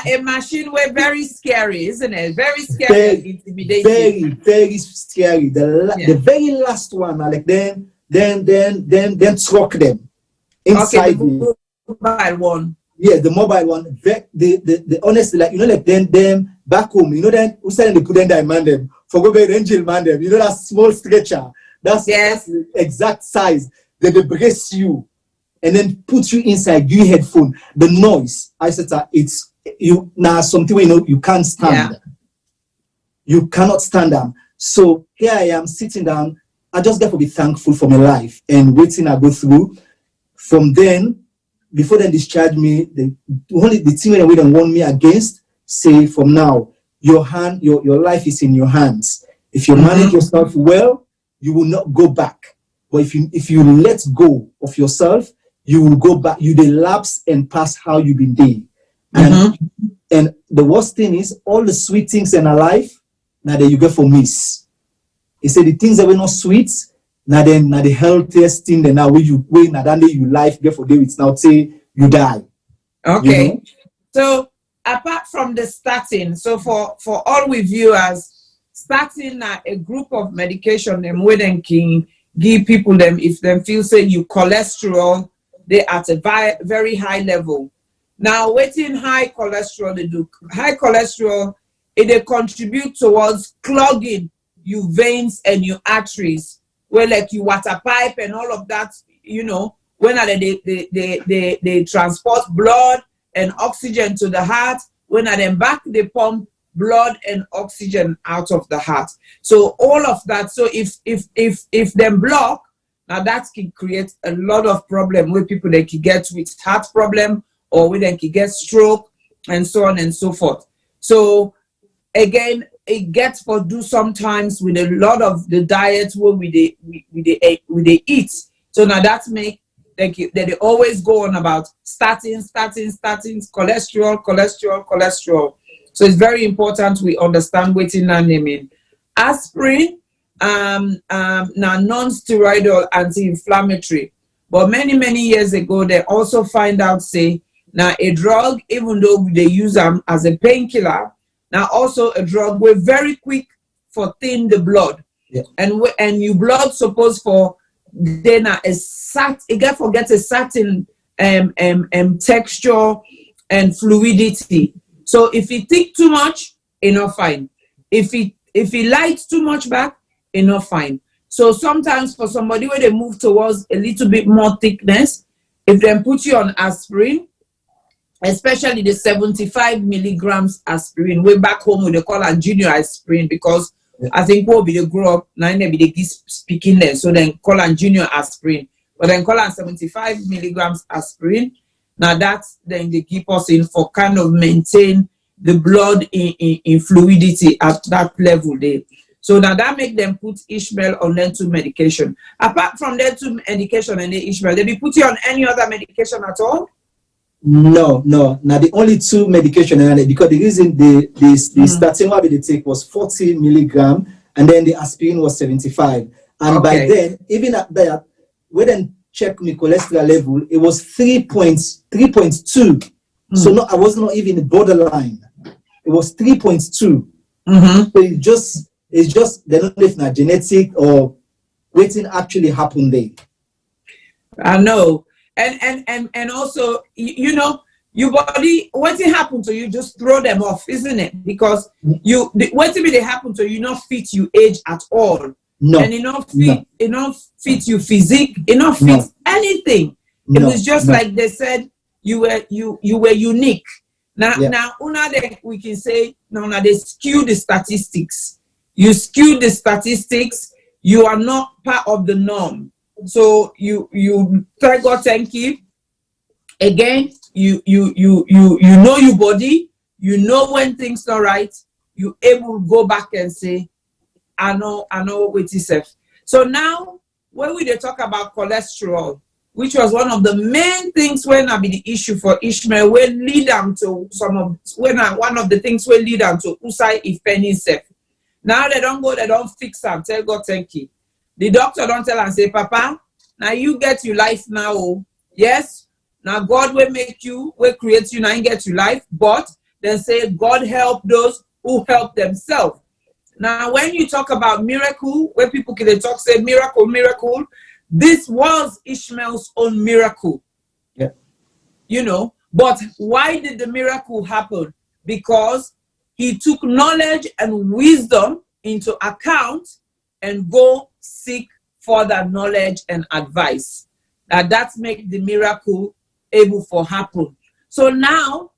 A machine were very scary, isn't it? Very scary. Very, very scary. The very last one, like then truck them inside the mobile one. Yeah, the mobile one. The honestly, like, you know, like them back home, you know, then who said they put them there, man them for go get angel man them. You know that small stretcher. That's the exact size. They brace you and then put you inside your headphone. The noise, I said, it's you now something you know you can't stand. Yeah. You cannot stand them. So here I am sitting down. I just got to be thankful for my life and waiting I go through. From then, before they discharge me, the team that we don't want me against say from now your life is in your hands. If you manage yourself well, you will not go back. But if you let go of yourself, you will go back. You will lapse and pass how you've been doing. And the worst thing is all the sweet things in our life, now that you get for miss. He said the things that were not sweet, now the healthiest thing that now you life get for day it's now say you die. Okay. You know? So apart from the statin, so for all we viewers, statin a group of medication them where they can give people them if them feel say you cholesterol, they at a very high level. Now, waiting high cholesterol, they do high cholesterol, it contribute towards clogging your veins and your arteries, where like you water pipe and all of that, you know, when they transport blood and oxygen to the heart, when at them back they pump blood and oxygen out of the heart. So all of that. So if them block, now that can create a lot of problem with people that can get with heart problem, or when they can get stroke and so on and so forth. So again, it gets for do sometimes with a lot of the diet where we eat. So now that make that they always go on about statins, cholesterol. So it's very important we understand what in our naming. Aspirin, now non-steroidal anti-inflammatory. But many years ago, they also find out say now a drug, even though they use them as a painkiller, now also a drug we're very quick for thin the blood. Yeah. And your blood supposed for then a certain texture and fluidity. So if it thick too much, it not fine. If it lights too much back, it not fine. So sometimes for somebody where they move towards a little bit more thickness, if they put you on aspirin, especially the 75 milligrams aspirin, way back home we they call a junior aspirin, because I think we'll be the grow up now they be the speaking there, so then call a junior aspirin, but then call on 75 milligrams aspirin. Now that's then they keep us in for kind of maintain the blood in fluidity at that level there. So now that make them put Ishmael on them two medication. Apart from them two medication and the Ishmael, they be put you on any other medication at all? No. Now the only two medication, because the reason the statin what they take was 40 milligram, and then the aspirin was 75. And by then, even at that, when they check my cholesterol level, it was 3.2. So I was not even borderline. It was 3.2. So It's just they don't know if it's genetic or waiting actually happened there. I know. And also, you know, your body, what it happen to you, just throw them off, isn't it? Because what if they happen to you, not fit you age at all. No. And it not fit you physique, it not fit anything. It was just like they said you were unique. Now we can say now they skew the statistics. You skew the statistics, you are not part of the norm. So you thank God, thank you. Again, you know your body, you know when things not right, you able to go back and say, I know what is safe. So now when we talk about cholesterol, which was one of the main things when I be the issue for Ishmael, will lead them to one of the things will lead them to Usai if penny safe. Now they don't go, they don't fix them. Tell God thank you. The doctor don't tell and say, Papa, now you get your life now. Oh. Yes, now God will make you, will create you, now you get your life. But then say, God help those who help themselves. Now, when you talk about miracle, where people can talk, say miracle, this was Ishmael's own miracle. Yeah. You know, but why did the miracle happen? Because he took knowledge and wisdom into account and go seek further knowledge and advice. That make the miracle able for happen. So now,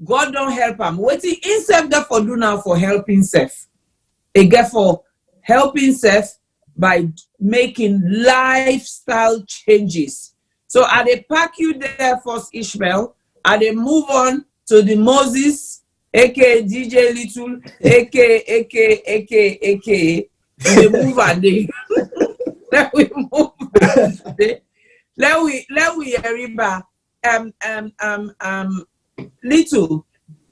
God don't help him. What he himself therefore do now for helping himself? Again, for helping self by making lifestyle changes. So I they pack you there first, Ishmael, and they move on to the Moses, aka DJ Little, aka. They move and they let we move. Let we remember Little.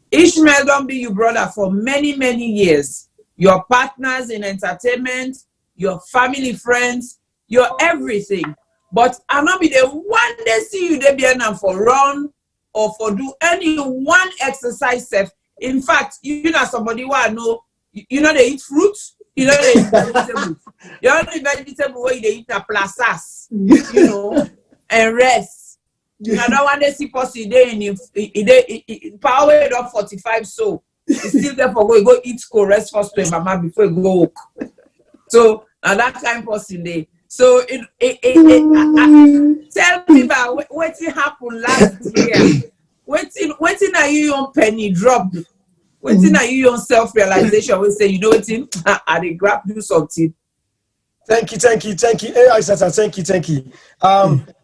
Ishmael don't be your brother for many years. Your partners in entertainment, your family, friends, your everything. But I not be the one they see you they be enough for run or for do any one exercise self. In fact, you know somebody who I know, you know they eat fruits, you know they eat vegetables. You know the vegetable where they eat a plasas, you know, and rest. I don't want to see possible in power it up 45 so. It's still there for go eat rest first to mama before you go work. So and that kind of person there. So tell me about what happened last year. Waiting are you on penny drop? Waiting are you on self-realization? We say, you know what, I dey grab do something. Thank you. Hey, Aisata, thank you.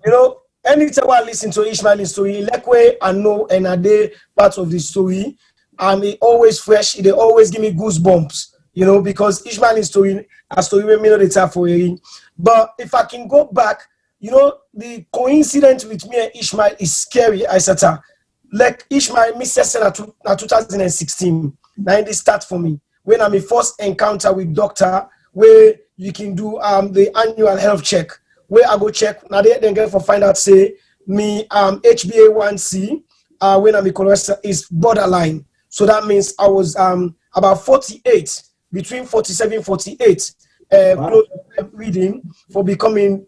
You know, anytime I listen to Ishmael's story, like way I know and a day part of the story. It always fresh. They always give me goosebumps, you know, because Ishmael's story, a story we know the time for hearing. But if I can go back, you know, the coincidence with me and Ishmael is scary, Aisata. Like Ishmael, me said in 2016. Now this start for me when I'm first encounter with doctor where you can do the annual health check. Where I go check now they then get for find out say me HbA1c when I'm cholesterol is borderline. So that means I was about 48, between 47 and 48, close reading for becoming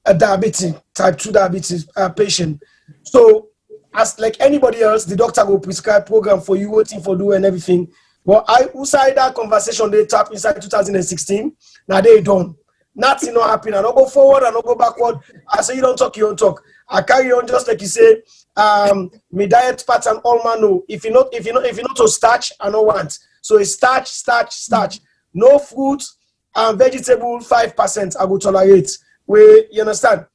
a diabetic, type 2 diabetes patient. So as like anybody else, the doctor will prescribe program for you, waiting for do and everything. But I inside that conversation, they tap inside 2016. Now they done. Nothing not happen. I don't go forward, I don't go backward. I say you don't talk. I carry on just like you say. My diet pattern all man know. If you not to starch, I don't want. So it's starch. No fruit and vegetable 5% I will tolerate. You understand?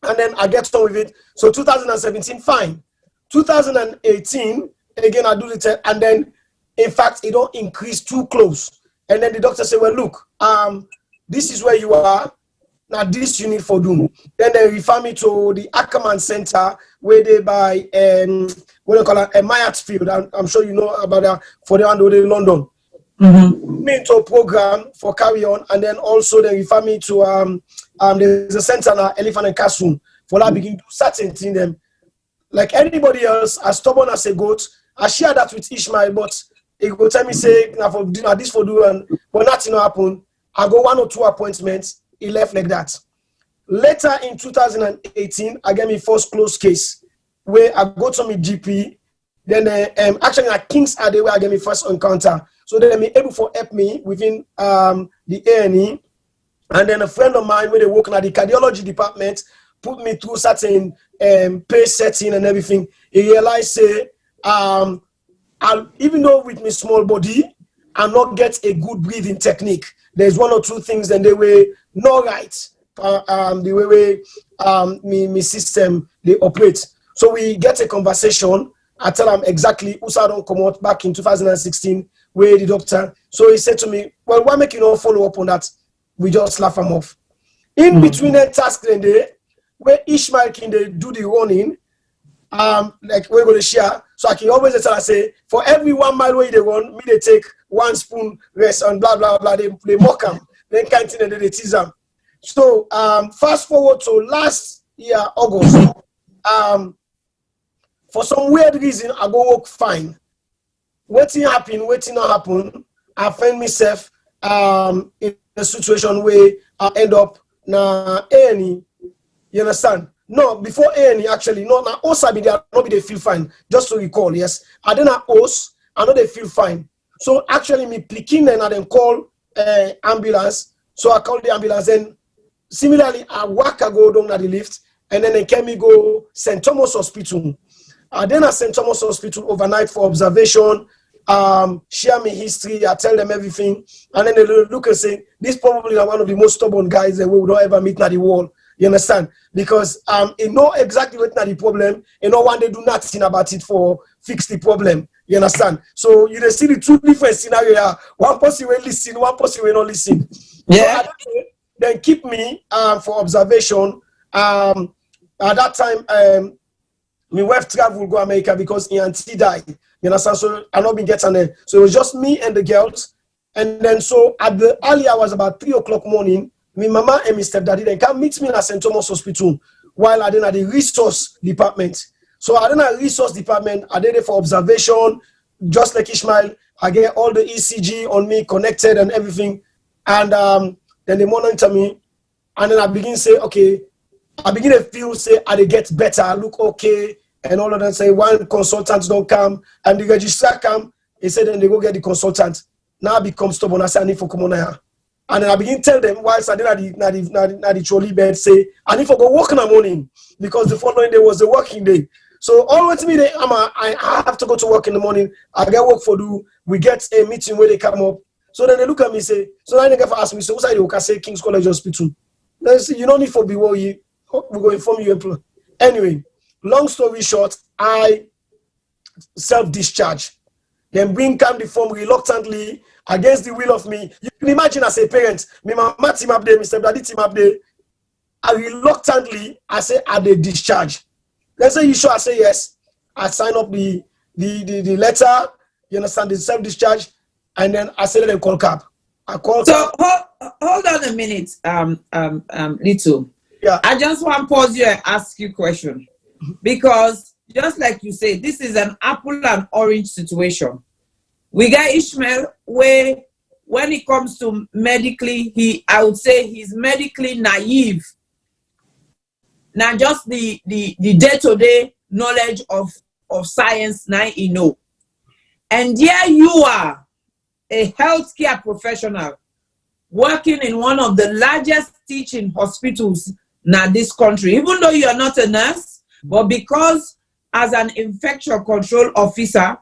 And then I get on with it. So 2017, fine. 2018, again I do the test, and then in fact it don't increase too close. And then the doctor say, well, look, this is where you are. Now this you need for doom. Then they refer me to the Ackerman Center where they buy what they call a Myatt Field. I'm sure you know about that for the one in London. Me to a program for carry on, and then also they refer me to there's a center now, Elephant and Castle, for that begin to certain thing them. Like anybody else, as stubborn as a goat, I share that with Ishmael, but he go tell me say na for do this for do and but nothing happen. I go 1 or 2 appointments. He left like that. Later in 2018, I get my first close case where I go to my GP. Then actually at King's Ade where I get my first encounter. So then they able to help me within the A&E. And then a friend of mine where they work at the cardiology department put me through certain pace setting and everything. He realized say even though with my small body, I not get a good breathing technique. There's 1 or 2 things and they were not right. The way my system they operate. So we get a conversation. I tell him exactly who I don't come out back in 2016 where the doctor. So he said to me, well, why make you not follow up on that? We just laugh him off. In between the task and day where Ishmael can they do the running, like we're going to share. So I can always tell I say for every 1 mile where they run, me they take 1 spoon rest and blah blah blah. They mock them, then canteen and they tease them. So fast forward to last year August. For some weird reason, I go work fine. Waiting not happen. I find myself in a situation where I end up na A&E. You understand? No, before A&E actually, no, na OS I be there, not be they feel fine. Just to recall, yes. I then na OS, I know they feel fine. So actually, me picking and I then call ambulance. So I call the ambulance. Then similarly, I go down at the lift, and then they can me go St. Thomas Hospital. Then at St. Thomas Hospital overnight for observation, share me history, I tell them everything, and then they look and say, this probably one of the most stubborn guys that we would not ever meet at the wall. You understand? Because you know exactly what's the problem, you know when they do nothing about it for fix the problem. You understand? So you see the 2 different scenarios. One person will listen, one person will not listen. Yeah. So then keep me for observation. At that time, my wife traveled go America because he auntie died. You understand? So I not been getting there. So it was just me and the girls. And then so at the early hours, about 3 o'clock morning, my mama and my stepdaddy then come meet me at St. Thomas Hospital while I did at the resource department. So I did at the resource department, I did it for observation, just like Ishmael. I get all the ECG on me connected and everything. And then they monitor me. And then I begin to say, okay, I begin to feel, say, I get better, I look okay. And all of them say, one consultant don't come. And the registrar come, he said, then they go get the consultant. Now I become stubborn, I say, I need to come on here. And then I begin to tell them, whilst I did at the trolley bed, say, I need to go work in the morning. Because the following day was the working day. So always me, I have to go to work in the morning. I get work for do. We get a meeting where they come up. So then they look at me, say, so then they get to ask me, so what's I say King's College Hospital? They say, you don't need for be worried. We're going to inform you. Anyway, long story short, I self-discharge. Then bring come the form reluctantly against the will of me. You can imagine as a parent, my mama team up there, Mr. Daddy team up there. I reluctantly, I say, I they discharge. They say, you sure? I say, yes. I sign up the letter, you understand, the self-discharge, and then I say, let them call cab. I call. So hold on a minute, Little. Yeah. I just want to pause you and ask you a question. Because just like you say, this is an apple and orange situation. We got Ishmael where when it comes to medically, I would say he's medically naive. Now just the day-to-day knowledge of science now you know. And here you are, a healthcare professional working in one of the largest teaching hospitals in this country, even though you are not a nurse, but because as an infection control officer,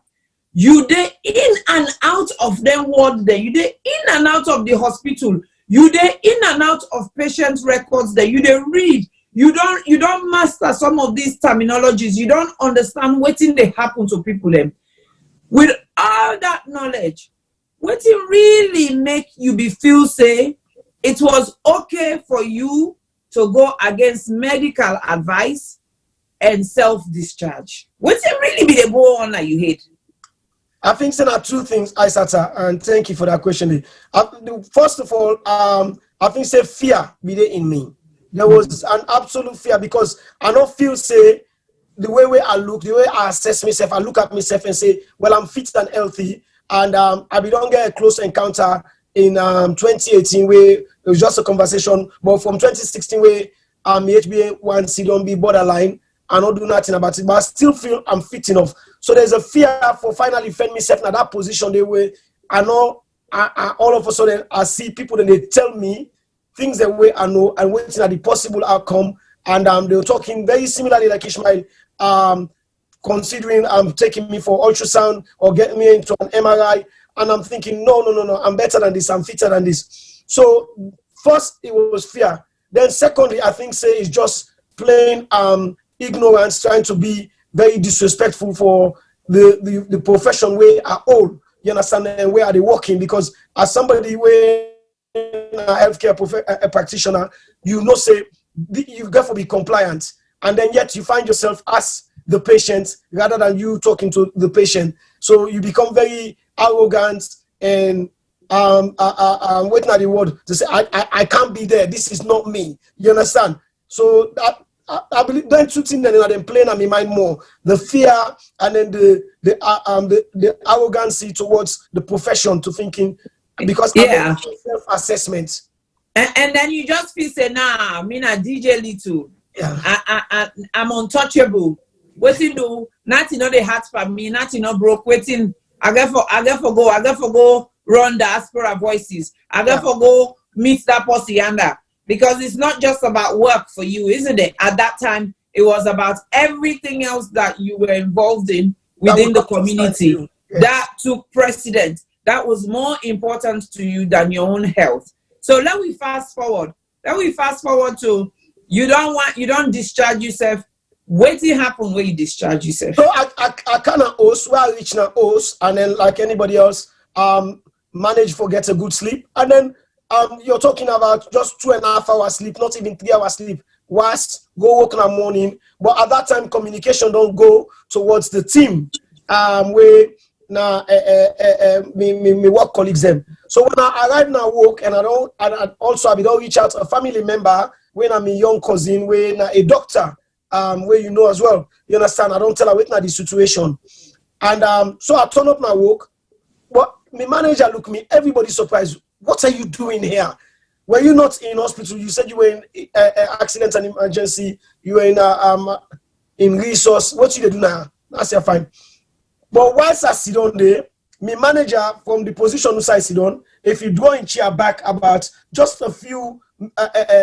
you dey in and out of them ward there, you dey in and out of the hospital, you dey in and out of patient records there, you dey read, you don't master some of these terminologies, you don't understand what they happen to people them. With all that knowledge, what it really make you be feel say it was okay for you to go against medical advice and self-discharge? What's it really be the go on that you hate? I think there are 2 things, Aisata, and thank you for that question. First of all, I think say fear be there in me. There was an absolute fear because I don't feel say the way I look, the way I assess myself, I look at myself and say, well, I'm fit and healthy. And I don't get a close encounter in 2018 where it was just a conversation, but from 2016 where HbA1c don't be borderline, I don't do nothing about it, but I still feel I'm fit enough. So there's a fear for finally find myself in that position the way I know I all of a sudden I see people and they tell me things the way I know and waiting at the possible outcome. And they were talking very similarly like Ishmael, considering taking me for ultrasound or getting me into an MRI. And I'm thinking, no, I'm better than this, I'm fitter than this. So first it was fear. Then secondly, I think say it's just plain ignorance, trying to be very disrespectful for the profession where I own. You understand? And where are they working? Because as somebody where a healthcare practitioner, you know, say you've got to be compliant, and then yet you find yourself as the patient rather than you talking to the patient. So you become very arrogant and I'm waiting at the word to say I can't be there. This is not me. You understand? So that I believe then two things that are playing on my mind more: the fear and then the arrogancy towards the profession, to thinking because I'm self-assessment. And then you just feel say, nah, me na DJ Little. Yeah. I'm untouchable. Waiting do nothing no the heart for me, nothing no broke. Waiting, I get for go run diaspora voices. I get for go meet that posse yonder. Because it's not just about work for you, isn't it? At that time, it was about everything else that you were involved in within the community. Yes. That took precedence. That was more important to you than your own health. So let me fast forward. To you don't discharge yourself. Waiting happen when you discharge yourself. So I kind of host where I reach now host, and then like anybody else, manage for get a good sleep, and then you're talking about just 2.5 hours sleep, not even 3 hours sleep. Was go work in the morning, but at that time communication don't go towards the team. Where now me work colleagues them. So when I arrive now work and I don't reach out to a family member when I'm a young cousin, when a doctor where you know as well. You understand? I don't tell her wait now the situation, and so I turn up my work, but my manager look me. Everybody surprised. What are you doing here? Were you not in hospital? You said you were in accident and emergency. You were in resource. What you do now? I said fine. But whilst I sit on there, my manager from the position where I sit on, if you draw in chair back about just a few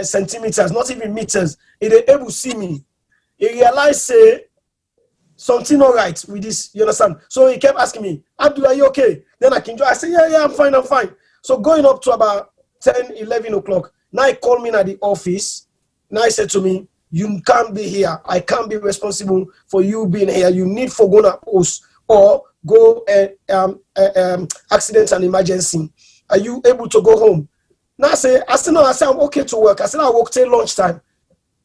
centimeters, not even meters, he able to see me. He realized say something all right with this. You understand? So he kept asking me, Abdul, are you okay? Then I said, yeah, I'm fine. So going up to about 10, 11 o'clock, now he called me at the office. Now he said to me, you can't be here. I can't be responsible for you being here. You need for go to host or go accident and emergency. Are you able to go home? Now I said, no, I'm okay to work. I said, I work till lunchtime.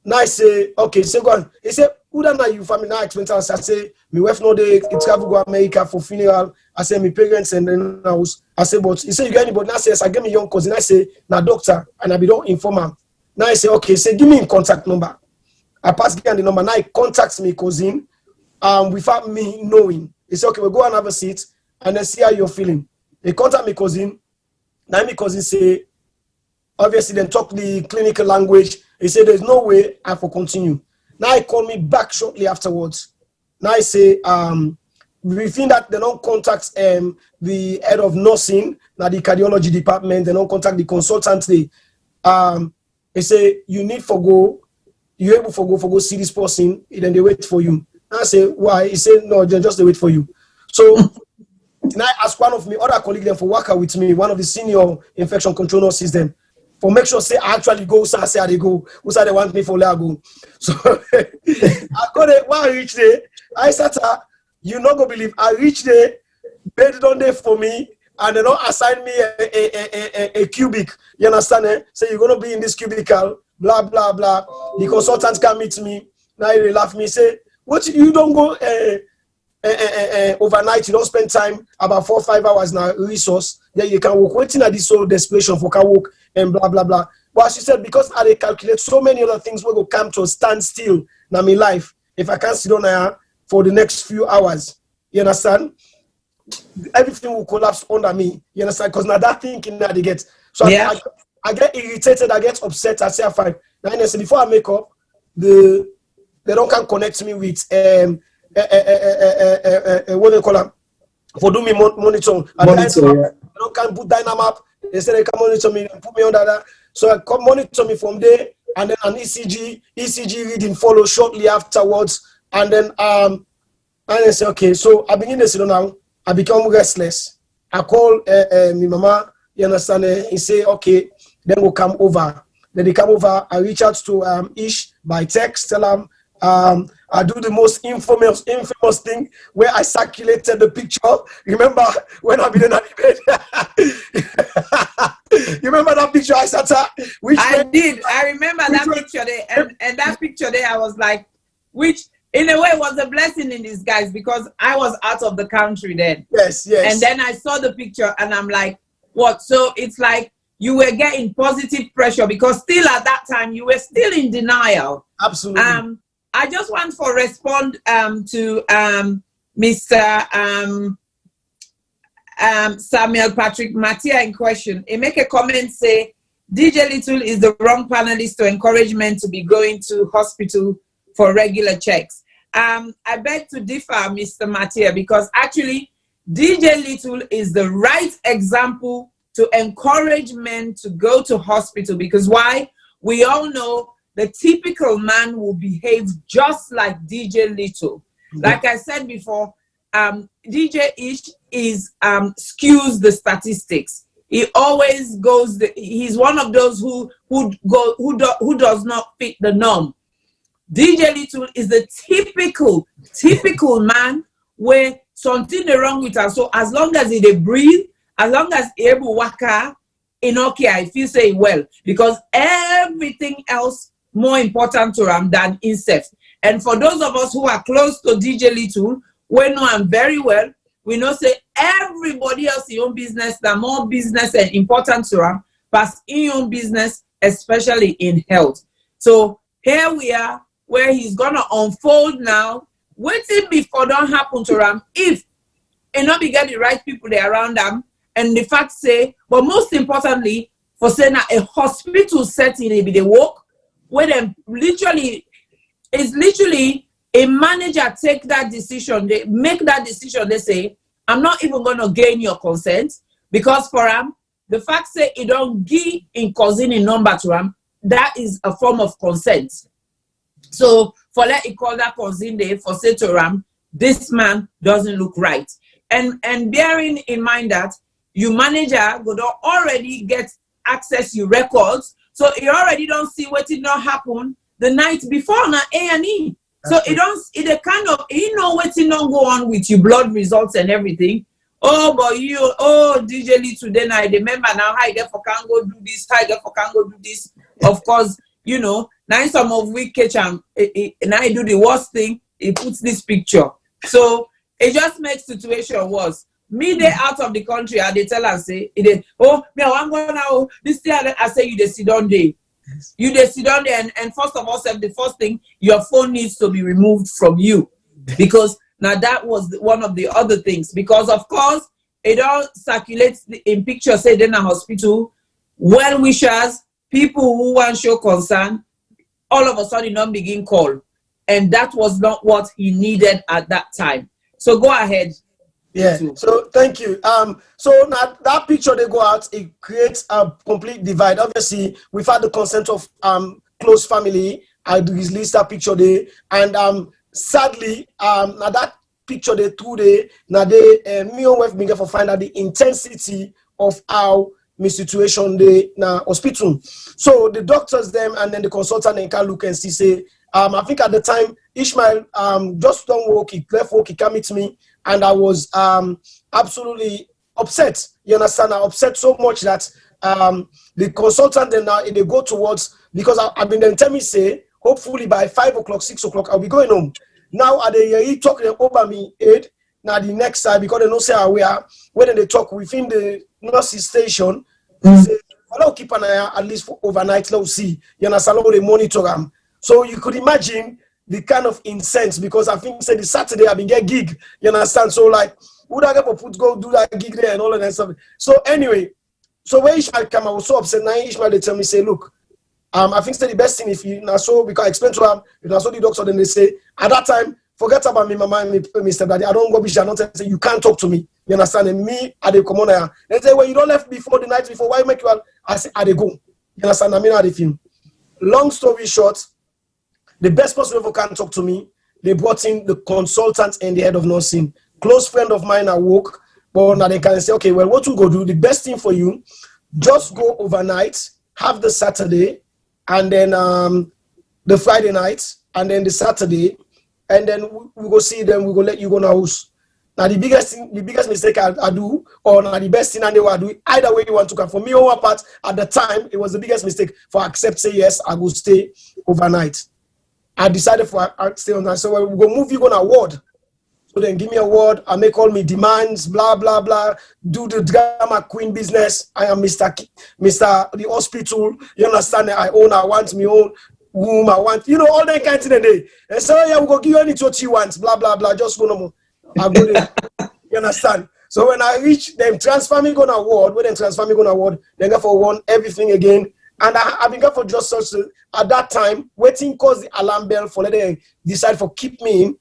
Now I say, okay, so go on. He said, who don't know you family now expense? I say, my wife no day travel go America for funeral. I say, my parents and then house. I say, but he said, you got anybody? Now I say, yes, I get me young cousin. I say, now doctor, and I be don't inform him. Now I say, okay, say, give me a contact number. I pass the number. Now he contacts me cousin, without me knowing. He said, okay, we'll go and have a seat and then see how you're feeling. He contact me cousin. Now my cousin say, obviously then talk the clinical language. He said, there's no way I will continue. Now he called me back shortly afterwards. Now I say, we think that they don't contact the head of nursing, now the cardiology department, they don't contact the consultant. They say, you need for go, you're able for go see this person, then they wait for you. I say, why? He said, no, they just they wait for you. So now I ask one of my other colleagues them for worker with me, one of the senior infection control nurses them, for make sure say I actually go, so I say they go, who say they want me for let go. So I got it when I reach there, I said, you not gonna believe I reached there, bed on there for me, and they don't assign me a cubic. You understand? Eh? So you're gonna be in this cubicle, blah blah blah. The consultant can meet me. Now he laugh me, say, what you don't go overnight, you don't spend time about 4 or 5 hours now, resource, then you can work. Waiting at this whole desperation for can work and blah blah blah. But she said, because I calculate so many other things will go come to a standstill in my life if I can't sit on here for the next few hours. You understand? everything will collapse under me. You understand? Because now that thinking that they get. So I get irritated, I get upset, I say fine. Now before I make up, they don't can connect me with what they call them for doing me monitor. They don't can put Dynamap. They say they can monitor me and put me under that. So I come monitor me from there, and then an ECG reading follow shortly afterwards, and then I say okay. So I begin to sit down. I become restless. I call my mama. You understand? He say okay. Then we'll come over. Then they come over. I reach out to Ish by text. Tell him I do the most infamous thing where I circulated the picture. Remember when I been in the bed? You remember that picture I sat at? I did. I remember that picture there, and that picture there. I was like, which in a way was a blessing in disguise because I was out of the country then. Yes. And then I saw the picture, and I'm like, what? So it's like you were getting positive pressure because still at that time you were still in denial. Absolutely. I just want to respond to Mr. Samuel Patrick Matia in question. He make a comment say, DJ Little is the wrong panelist to encourage men to be going to hospital for regular checks. I beg to differ, Mr. Matia, because actually DJ Little is the right example to encourage men to go to hospital, because why? We all know the typical man will behave just like DJ Little. Like I said before, DJ Ish is skews the statistics. He always goes. He's one of those who does not fit the norm. DJ Little is the typical man where something is wrong with her. So as long as he breathe, as long as he able waka, in okay, I feel say well, because everything else more important to him than incest. And for those of us who are close to DJ Little, we know him very well. We know say everybody else in your business, that more business and important to him, but in your business, especially in health. So here we are, where he's gonna unfold now. Waiting before don't happen to him if he not be get the right people there around him. And the fact say, but most importantly, for saying a hospital setting, they be the work where them literally a manager take that decision. They make that decision. They say, I'm not even going to gain your consent, because for him, the fact say he don't give in cousin in number to him, that is a form of consent. So for let it call that cousin day for say to him, this man doesn't look right. And bearing in mind that your manager would already get access your records, so he already don't see what did not happen the night before na A&E. So he know what did not go on with your blood results and everything. Oh, but DJ Little, then I remember now how therefore can go do this, how therefore can go do this. Of course, you know, now some of we catch him, and I do the worst thing, he puts this picture. So it just makes situation worse. Me they out of the country, and they tell us say, me I want go now. This thing I say you dey sit down there. You dey sit down there, and first of all, the first thing, your phone needs to be removed from you, because now that was one of the other things. Because of course, it all circulates in pictures. Say in a hospital, well wishers, people who want show concern, all of a sudden don't begin call, and that was not what he needed at that time. So go ahead. Yeah, so thank you. So now that picture they go out, it creates a complete divide. Obviously, we've had the consent of close family. I released that picture there, and sadly, now that picture they threw there, now they me and wife begin for find out the intensity of how my situation they now hospital. So the doctors them and then the consultant they can look and see say, I think at the time Ishmael just don't work, he left work, he came meet me. And I was absolutely upset. You understand? I upset so much that the consultant then now they go towards, because I've been then tell me say hopefully by 5 o'clock, 6 o'clock I'll be going home. Now are they talking over me aid? Now the next side, because they know say we are when they talk within the nurses station, say, I'll keep an eye at least for overnight. Let's see. You understand? They monitor them. So you could imagine the kind of incense, because I think say the Saturday I've been get gig, you understand? So like Who that get put go do that gig there and all of that stuff. So anyway, so when Ishmael came, I was so upset. Now Ishmael they tell me, say, look, I think the best thing if you now so because I explain to him, if I saw the doctor, then they say at that time, forget about me, mama, me, Mr. Daddy. I don't go be not say you can't talk to me. You understand? And me, I they come on there. They say, well, you don't left before the night before. Why make you? I say, I they go. You understand? I mean, how they feel. Long story short, the best person ever can talk to me. They brought in the consultant and the head of nursing. Close friend of mine at work. But now they can say, okay, well, what you go do? The best thing for you, just go overnight, have the Saturday, and then the Friday night, and then the Saturday, and then we go see them. We go let you go in the house. Now the biggest mistake I do, or now the best thing I do, either way you want to come. For me, on one part at the time, it was the biggest mistake for accept say yes, I will stay overnight. I decided for I stay overnight. So we go move you on a ward. So then give me a word, I make all my demands, blah, blah, blah, do the drama queen business. I am Mr. The hospital. You understand that I want my own womb, I want, all that kind of thing. And so, yeah, we go give you any what you want, blah, blah, blah, just go no more. I go there. You understand? So when I reach them, transfer me go to ward, then go for one, everything again. And I've been going for just such, at that time, waiting cause the alarm bell for let them decide for keep me in.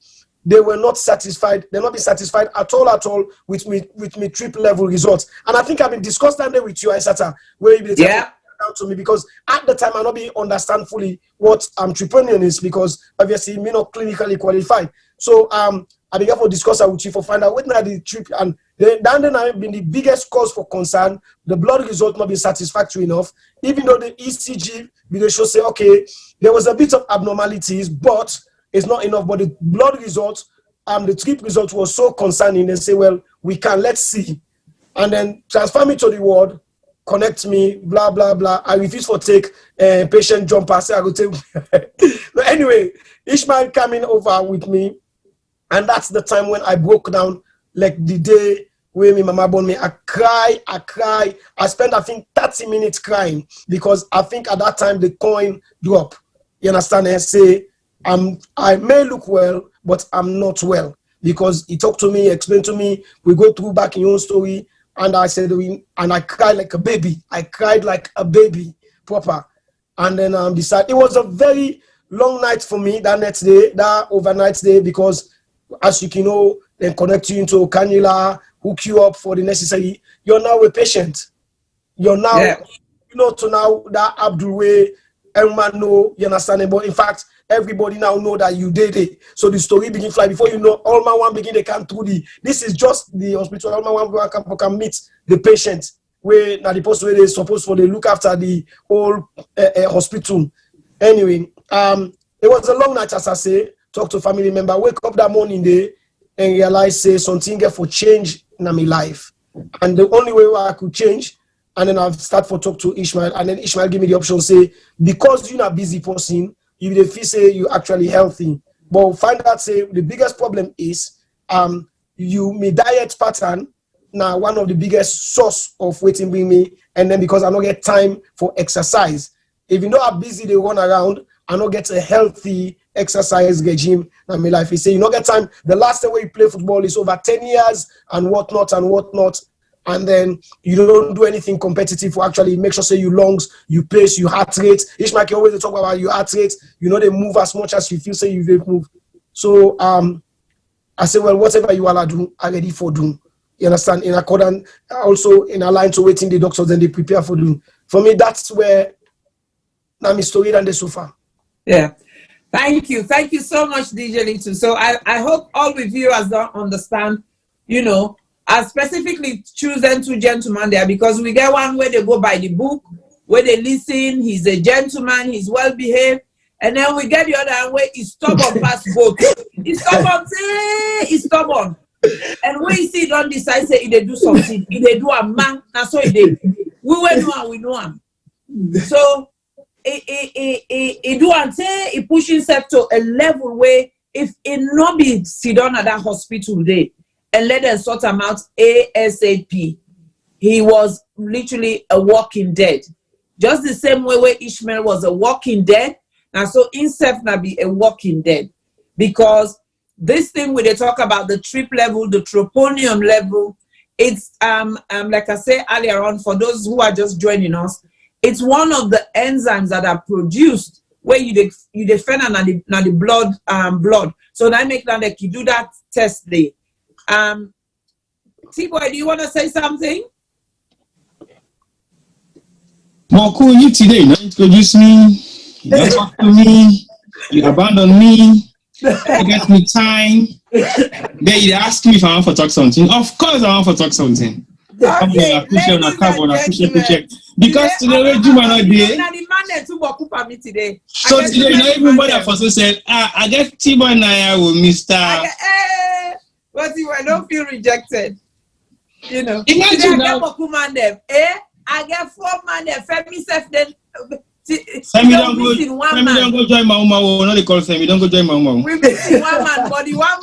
They were not satisfied. They're not be satisfied at all with me triple level results. And I think I've been discussing that with you, Aisata, where you down to me because at the time I not be understand fully what entrepreneur is because obviously me not clinically qualified. So I began to discuss that with you for find out what the trip and then I've been the biggest cause for concern. The blood result not be satisfactory enough, even though the ECG video show say okay there was a bit of abnormalities, but it's not enough, but the blood results, the trip result was so concerning. They say, well, let's see. And then transfer me to the ward, connect me, blah, blah, blah. I refuse to take patient jumper. Say I go take. But anyway, Ishmael coming over with me. And that's the time when I broke down, like the day where my mama born me. I cry. I spent, I think, 30 minutes crying because I think at that time the coin dropped. You understand? And say, I may look well, but I'm not well because he talked to me, explained to me. We go through back in your own story, and I said, and I cried like a baby. Proper. And then decided it was a very long night for me that next day, that overnight day, because as you can know, then connect you into cannula, hook you up for the necessary. You're now a patient. You're now, to now that Abdul way, everyone know, you understand? But in fact, everybody now know that you did it. So the story begin fly before you know. All my one begin they come through this is just the hospital. All my one can meet the patient where now the post where they supposed for they look after the whole hospital. Anyway, it was a long night as I say. Talk to family member. Wake up that morning day and realize say something get for change in my life. And the only way I could change. And then I've start for talk to Ishmael, and then Ishmael give me the option say because you're not busy person. If they feel say you're actually healthy, but find out say the biggest problem is my diet pattern now one of the biggest source of waiting bring me, and then because I don't get time for exercise, even though I'm busy they run around, I don't get a healthy exercise regime in my life. He say you don't get time. The last time you play football is over 10 years and whatnot. And then you don't do anything competitive for actually make sure say you lungs, you pace, you heart rate. Ishmael can always talk about your heart rate. They move as much as you feel say you will move. So I say, well, whatever you are do, I ready for do. You understand? In accordance, also in a line to waiting the doctors, then they prepare for do. For me, that's where I'm story than the sofa. Yeah. Thank you so much, DJ Litu. So I hope all the viewers don't understand, I specifically choose them two gentlemen there because we get one where they go by the book, where they listen, he's a gentleman, he's well behaved, and then we get the other where he's stubborn past both. He's stubborn. And when you see don't decide say if they do something, if they do a man, that's so he did. We will do and we know him. So he do and say he push himself to a level where if it not be sit down at that hospital day and let them sort him out ASAP. He was literally a walking dead. Just the same way where Ishmael was a walking dead. And so himself now be a walking dead. Because this thing where they talk about the trip level, the troponium level, it's like I said earlier on, for those who are just joining us, it's one of the enzymes that are produced where you defend the blood. So that make that like you do that test there. T-Boy, do you want to say something? More cool, you today. You introduce me, you don't talk to me, you abandon me, you get me time. Then you ask me if I want to talk something. Of course I want to talk something. Okay, because today Juma not there. So today you know even mother for so said, I get T-Boy Naya with Mr. But you don't feel rejected. You know. Imagine I get 4 man there. Femi self then. Femi don't go join my Uma. No, they call Femi. Don't go join my Uma. We missing one man, but the one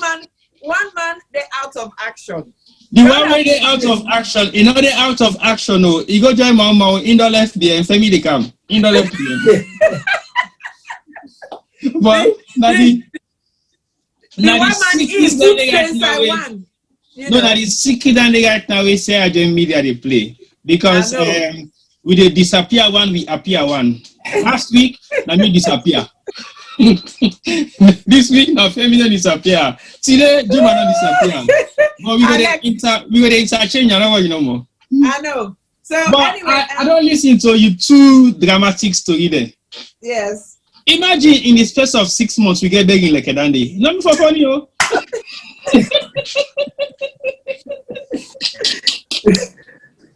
man, they out of action. The one way they out of action, you know they out of action. No, you go join my Uma. In the left there, and Femi they come. In the left there. But now the one man is two face I won. No, that is sicker than they got now. We say I join media they play. Because we they disappear one, we appear one. Last week, let me disappear. This week, now Femi disappear. Today, Juma not disappear. But we were interchange. I don't want you no more. I know. So but anyway, I don't listen to you too dramatic story there. Yes. Imagine in the space of 6 months we get begging like a dandy. Not for funny, oh.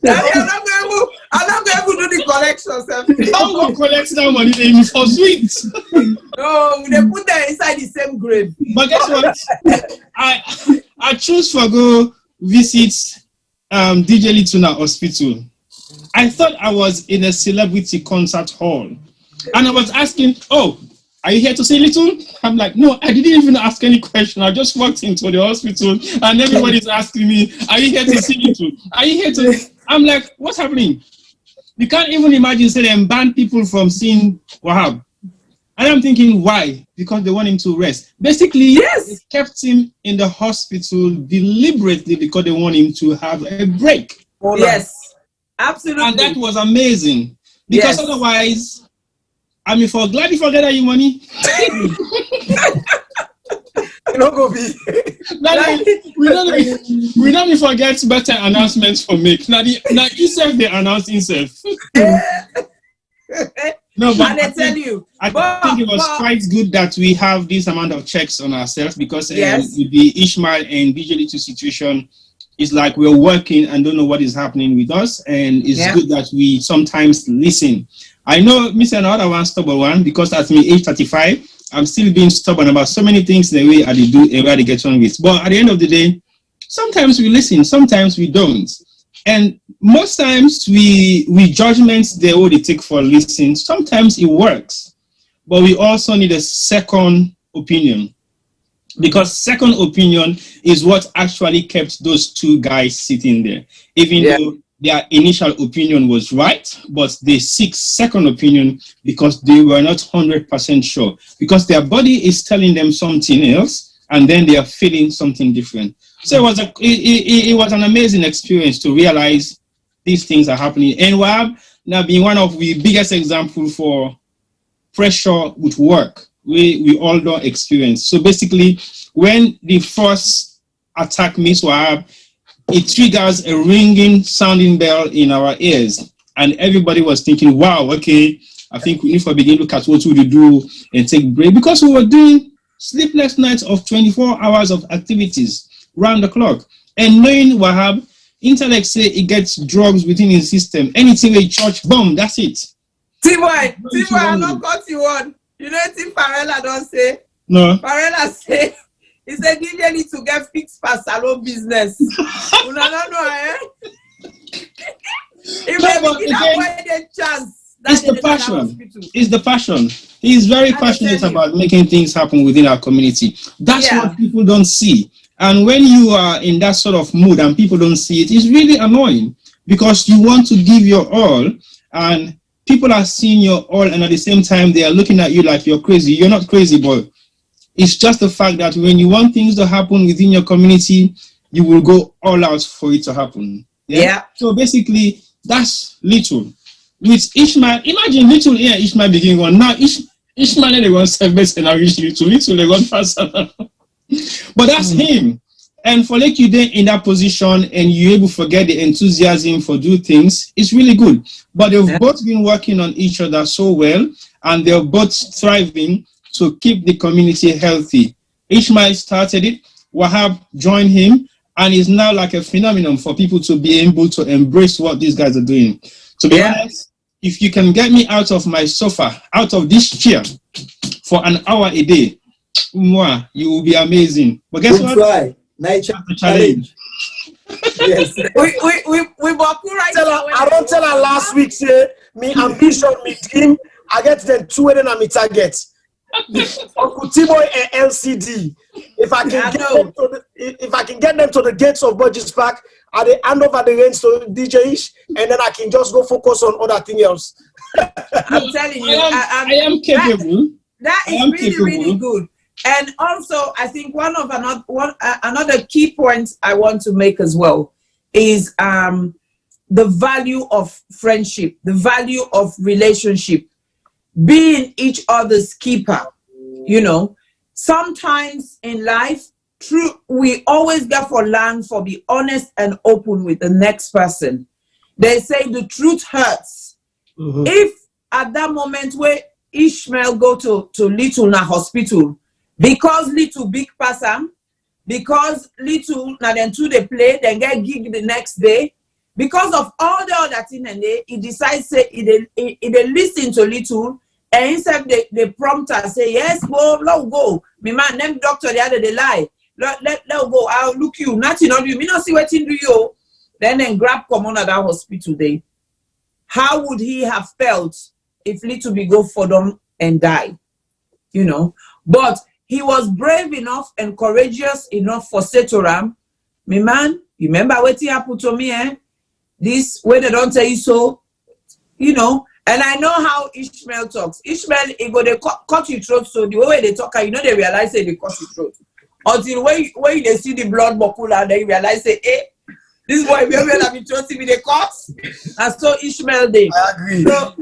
I'm not going to do the collections. How will collect that money for sweets? No, they put them inside the same grave. But guess what? I choose for go visit DJ Lituna Hospital. I thought I was in a celebrity concert hall. And I was asking, oh, are you here to see Little? I'm like, no, I didn't even ask any question. I just walked into the hospital and everybody's asking me, are you here to see Little? Are you here to... I'm like, what's happening? You can't even imagine say them ban people from seeing Wahab. And I'm thinking, why? Because they want him to rest. Basically, yes, they kept him in the hospital deliberately because they want him to have a break. Yes, absolutely. And that was amazing. Because otherwise, I mean, glad you forget that you money. You don't go be. We don't forget better announcements for make. Now himself they announce himself. No, but I think it was quite good that we have this amount of checks on ourselves because with the Ishmael and DJ Little situation, it's like we're working and don't know what is happening with us, and it's good that we sometimes listen. I know Mr. Another one stubborn one because at me age 35. I'm still being stubborn about so many things the way I do and where they get on with. But at the end of the day, sometimes we listen, sometimes we don't. And most times we judgment the way they take for listening. Sometimes it works. But we also need a second opinion. Because second opinion is what actually kept those two guys sitting there. Even though their initial opinion was right, but they seek second opinion because they were not 100% sure. Because their body is telling them something else, and then they are feeling something different. So it was an amazing experience to realize these things are happening. And Wahab now being one of the biggest examples for pressure with work, we all don't experience. So basically, when the first attack meets Wahab, it triggers a ringing, sounding bell in our ears. And everybody was thinking, wow, okay, I think we need to begin to look at what we do and take break. Because we were doing sleepless nights of 24 hours of activities round the clock. And knowing Wahab, intellect say it gets drugs within his system. Anything a church, boom, that's it. T-Boy, I don't cut you on. You know what Farella don't say? No. Farella say, he said, DJ need to get fixed for salon business. You don't know, eh? If they begin to avoid the chance, it's the passion. It's the passion. He's very passionate about making things happen within our community. That's what people don't see. And when you are in that sort of mood and people don't see it, it's really annoying because you want to give your all and people are seeing your all, and at the same time they are looking at you like you're crazy. You're not crazy, boy. It's just the fact that when you want things to happen within your community, you will go all out for it to happen. Yeah. So basically, that's Little. With Ishmael, imagine Little here, Ishmael beginning one. Now Ishmael they want service and I reach Little they want faster. But that's him. And for like you there in that position and you able to forget the enthusiasm for do things, it's really good. But they've both been working on each other so well, and they're both thriving to keep the community healthy. Ishmael started it, Wahab joined him, and it's now like a phenomenon for people to be able to embrace what these guys are doing. To be honest, if you can get me out of my sofa, out of this chair for an hour a day, you will be amazing. But guess what? Try. Night challenge. Yes. we both right now. I don't tell her last week, say, me ambition, me dream, I get them 2 and I'm target. Uncle T-Boy and LCD. If I can get them to the gates of Burgess Park, I hand over the reins to DJ Ish, and then I can just go focus on other thing else. I'm telling you, I am capable. That is really good. And also, I think another key point I want to make as well is the value of friendship, the value of relationship, being each other's keeper. You know, sometimes in life, we always get for learn for be honest and open with the next person. They say the truth hurts. If at that moment where Ishmael go to Little na hospital, because Little big person, because Little now then to the play, then get gig the next day, because of all the other thing and he decides say he listen to Little, and instead the prompter say yes, go, let go. Me man, them doctor the other day lie. Let go. I'll look you. Nothing on you. Me not see what in do you. Then grab come on at that hospital day. How would he have felt if Little be go for them and die? You know, but he was brave enough and courageous enough for Sub-Saharan. Me man, remember what he happened to me, eh? This, when they don't tell you so, you know, and I know how Ishmael talks. Ishmael, he go, they cut your throat, so the way they talk, you know, they realize they cut your throat. Until when they see the blood buckle and they realize, say, hey, this boy, we have been trusting me the cuts. And so Ishmael did. I agree. So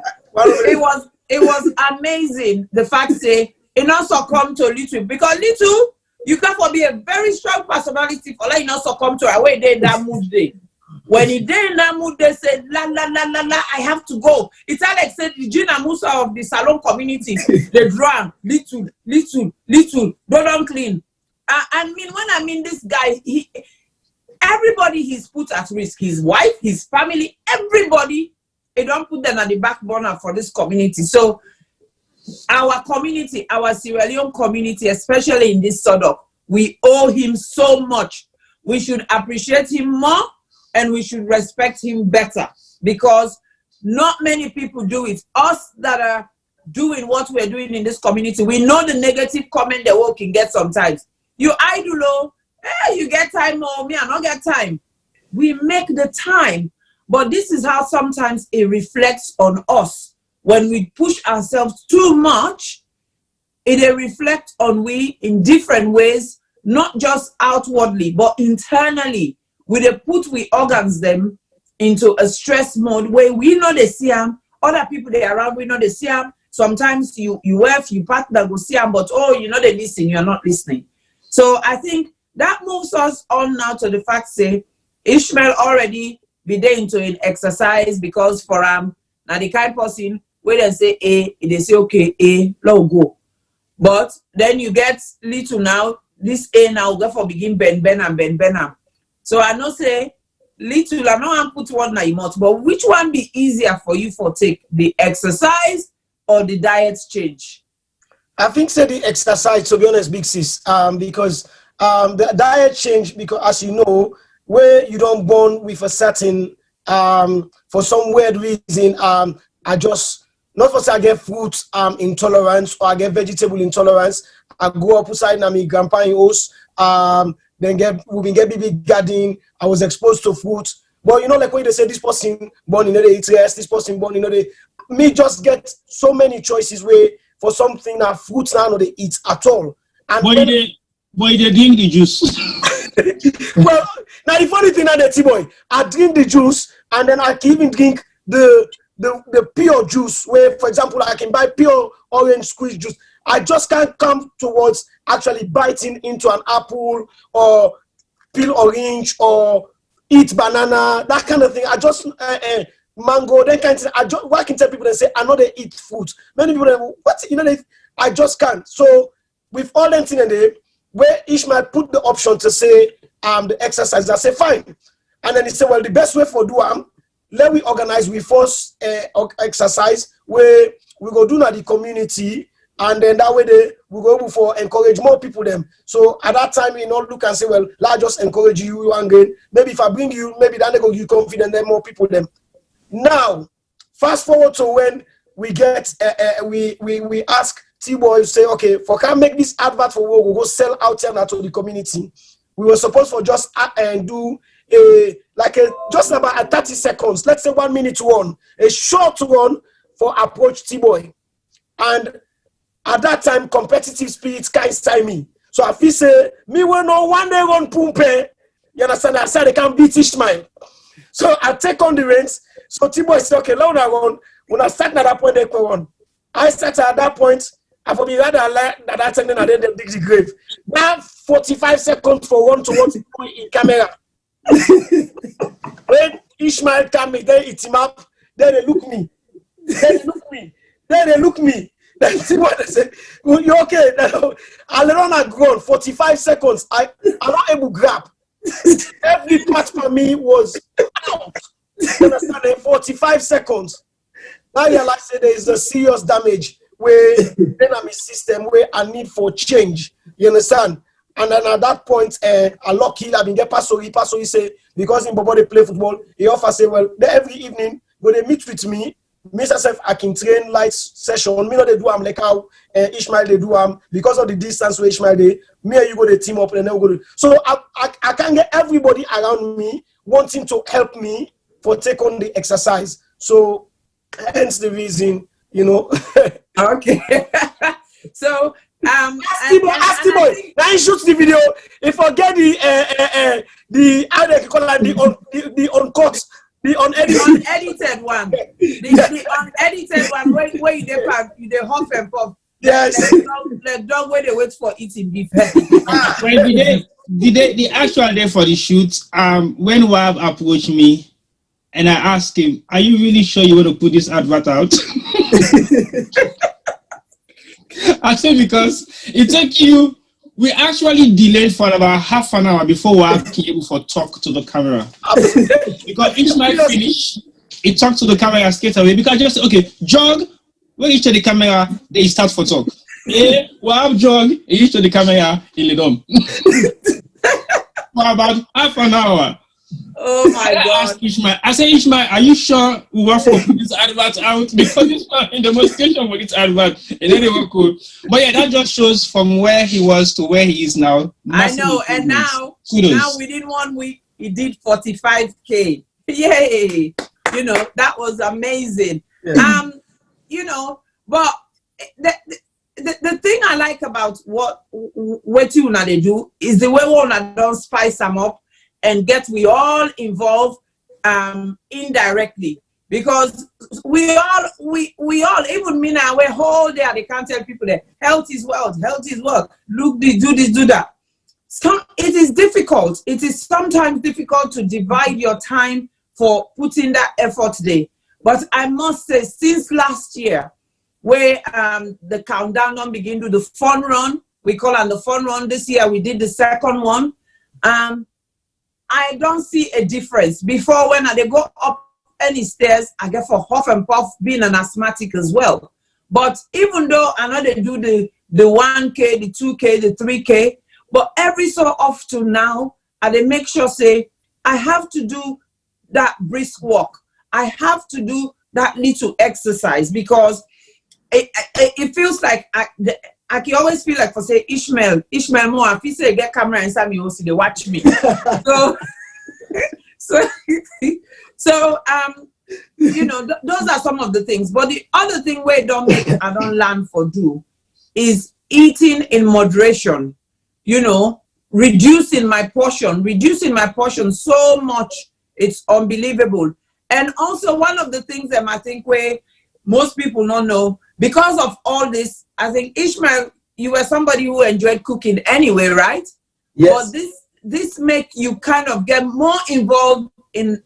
it was amazing, the fact, say, it not succumb to Little, because Little, you can be a very strong personality for like not succumb to away day that mood day. When he did in that mood, they said, la la la la la, I have to go. It's like said the Gina Musa of the Salon community, they drown, Little, don't clean. I mean this guy, everybody he's put at risk, his wife, his family, everybody, they don't put them on the back burner for this community. So our community, our Sierra Leone community, especially in this Sodok, we owe him so much. We should appreciate him more and we should respect him better, because not many people do it. Us that are doing what we're doing in this community, we know the negative comment the world can get sometimes. You idol, you get time, or me, I don't get time. We make the time, but this is how sometimes it reflects on us. When we push ourselves too much, it reflects on we in different ways, not just outwardly, but internally. We put we organs them into a stress mode where we know they see them, other people they around, we know they see them. Sometimes you partner go see them, but you know they listen, you're not listening. So I think that moves us on now to the fact, say, Ishmael already be there into an exercise, because for now the kind person where they say A, they say okay, A, let go. But then you get Little now, this A now go for begin Ben. So I know say Little, I know I'm put one na mouth, but which one be easier for you for take, the exercise or the diet change? I think say the exercise, to be honest, big sis, because the diet change, because as you know, where you don't born with a certain for some weird reason, I just not for say I get fruit intolerance or I get vegetable intolerance. I go up beside my grandpa in house, then we get baby garden. I was exposed to fruit. But you know, like when they say this person born in the eat rest, this person born in the me just get so many choices where for something that fruits now no they eat at all. And boy, they drink the juice. Well, now the funny thing that T-boy, I drink the juice and then I can even drink the pure juice. Where, for example, I can buy pure orange squeeze juice. I just can't come towards actually biting into an apple or peel orange or eat banana, that kind of thing. I just mango, that kind of thing. I can tell people and say I know they eat fruit. Many people say, what? You know, I just can't. So with all them things in there, where Ishmael put the option to say the exercise, I say fine. And then he said, well, the best way for do let we organize we first exercise where we go do now the community, and then that way we go able for encourage more people them. So at that time, you know, look and say, well, I just encourage you and gain. Maybe if I bring you, maybe that go you confident, then more people them. Now, fast forward to when we get we ask T-Boy, say, okay, for can make this advert for we'll go sell out here now to the community. We were supposed to just do just about a 30 seconds, let's say 1 minute one, a short one for approach T-Boy. And at that time, competitive spirits can't style me. So I feel say, me will know one day run Pumpe. You understand? I said they can beat Ishmael. So I take on the reins. So T-Boy said, okay, now I run. When I start at that point, they go on. I start at that point. I for me rather that time then I didn't dig the grave. Now 45 seconds for one to one in camera. When Ishmael come, they eat him up. Then they look me. Then they look me. Then see what they say. Well, you okay? I'll run a grown 45 seconds. I'm not able to grab. Every part for me was out. You understand? 45 seconds. Now you realize there is a serious damage where then I'm a system where I need for change. You understand? And then at that point, I'm lucky. I've been get Pasori say, because in Bobo they play football, he offers say, well, every evening, when they meet with me myself, I can train light session. Me know they do like how Ishmael they do because of the distance where Ishmael they, me and you go the team up and then we go to, so I can get everybody around me wanting to help me for take on the exercise. So hence the reason, you know. Okay. So ask T-Boy. Now he shoots the video. He forget the how they call it, the uncut, the unedited one. The unedited one where you they huff and puff. Yes. The dog where they wait for eating beef. Well, the actual day for the shoot, when Wab approached me and I asked him, are you really sure you want to put this advert out? I said, because it took you, we actually delayed for about half an hour before we came able to talk to the camera. Because each night finish, it talked to the camera straight away. Because just, okay, jog, when you to the camera, they start for talk. Yeah, we have jog, you to the camera, in the dome. For about half an hour. Oh my God. I said, Ishmael, are you sure we want to put this advert out? Because Ishmael in demonstration for this advert, and then they were cool. But yeah, that just shows from where he was to where he is now. I know, and now within 1 week, he did 45K. Yay! You know, that was amazing. Yeah. You know, but the thing I like about what you wanna do is the way we wanna don't spice them up and get we all involved indirectly, because we all even me now we whole day they can't tell people that health is wealth, look this, do this, do that. So it is difficult. It is sometimes difficult to divide your time for putting that effort there. But I must say, since last year, where the countdown on begin to the fun run, we call it the fun run. This year we did the second one. I don't see a difference. Before, when they go up any stairs, I get for huff and puff, being an asthmatic as well. But even though I know they do the 1K, the 2K, the 3K, but every so often now, they make sure say, I have to do that brisk walk. I have to do that little exercise, because it feels like I can always feel like for say Ishmael more. If he say get camera inside me, also they watch me. so you know, those are some of the things. But the other thing where I don't learn for do is eating in moderation, you know, reducing my portion so much, it's unbelievable. And also one of the things that I think where most people don't know, because of all this, I think Ishmael, you were somebody who enjoyed cooking anyway, right? Yes. But this make you kind of get more involved in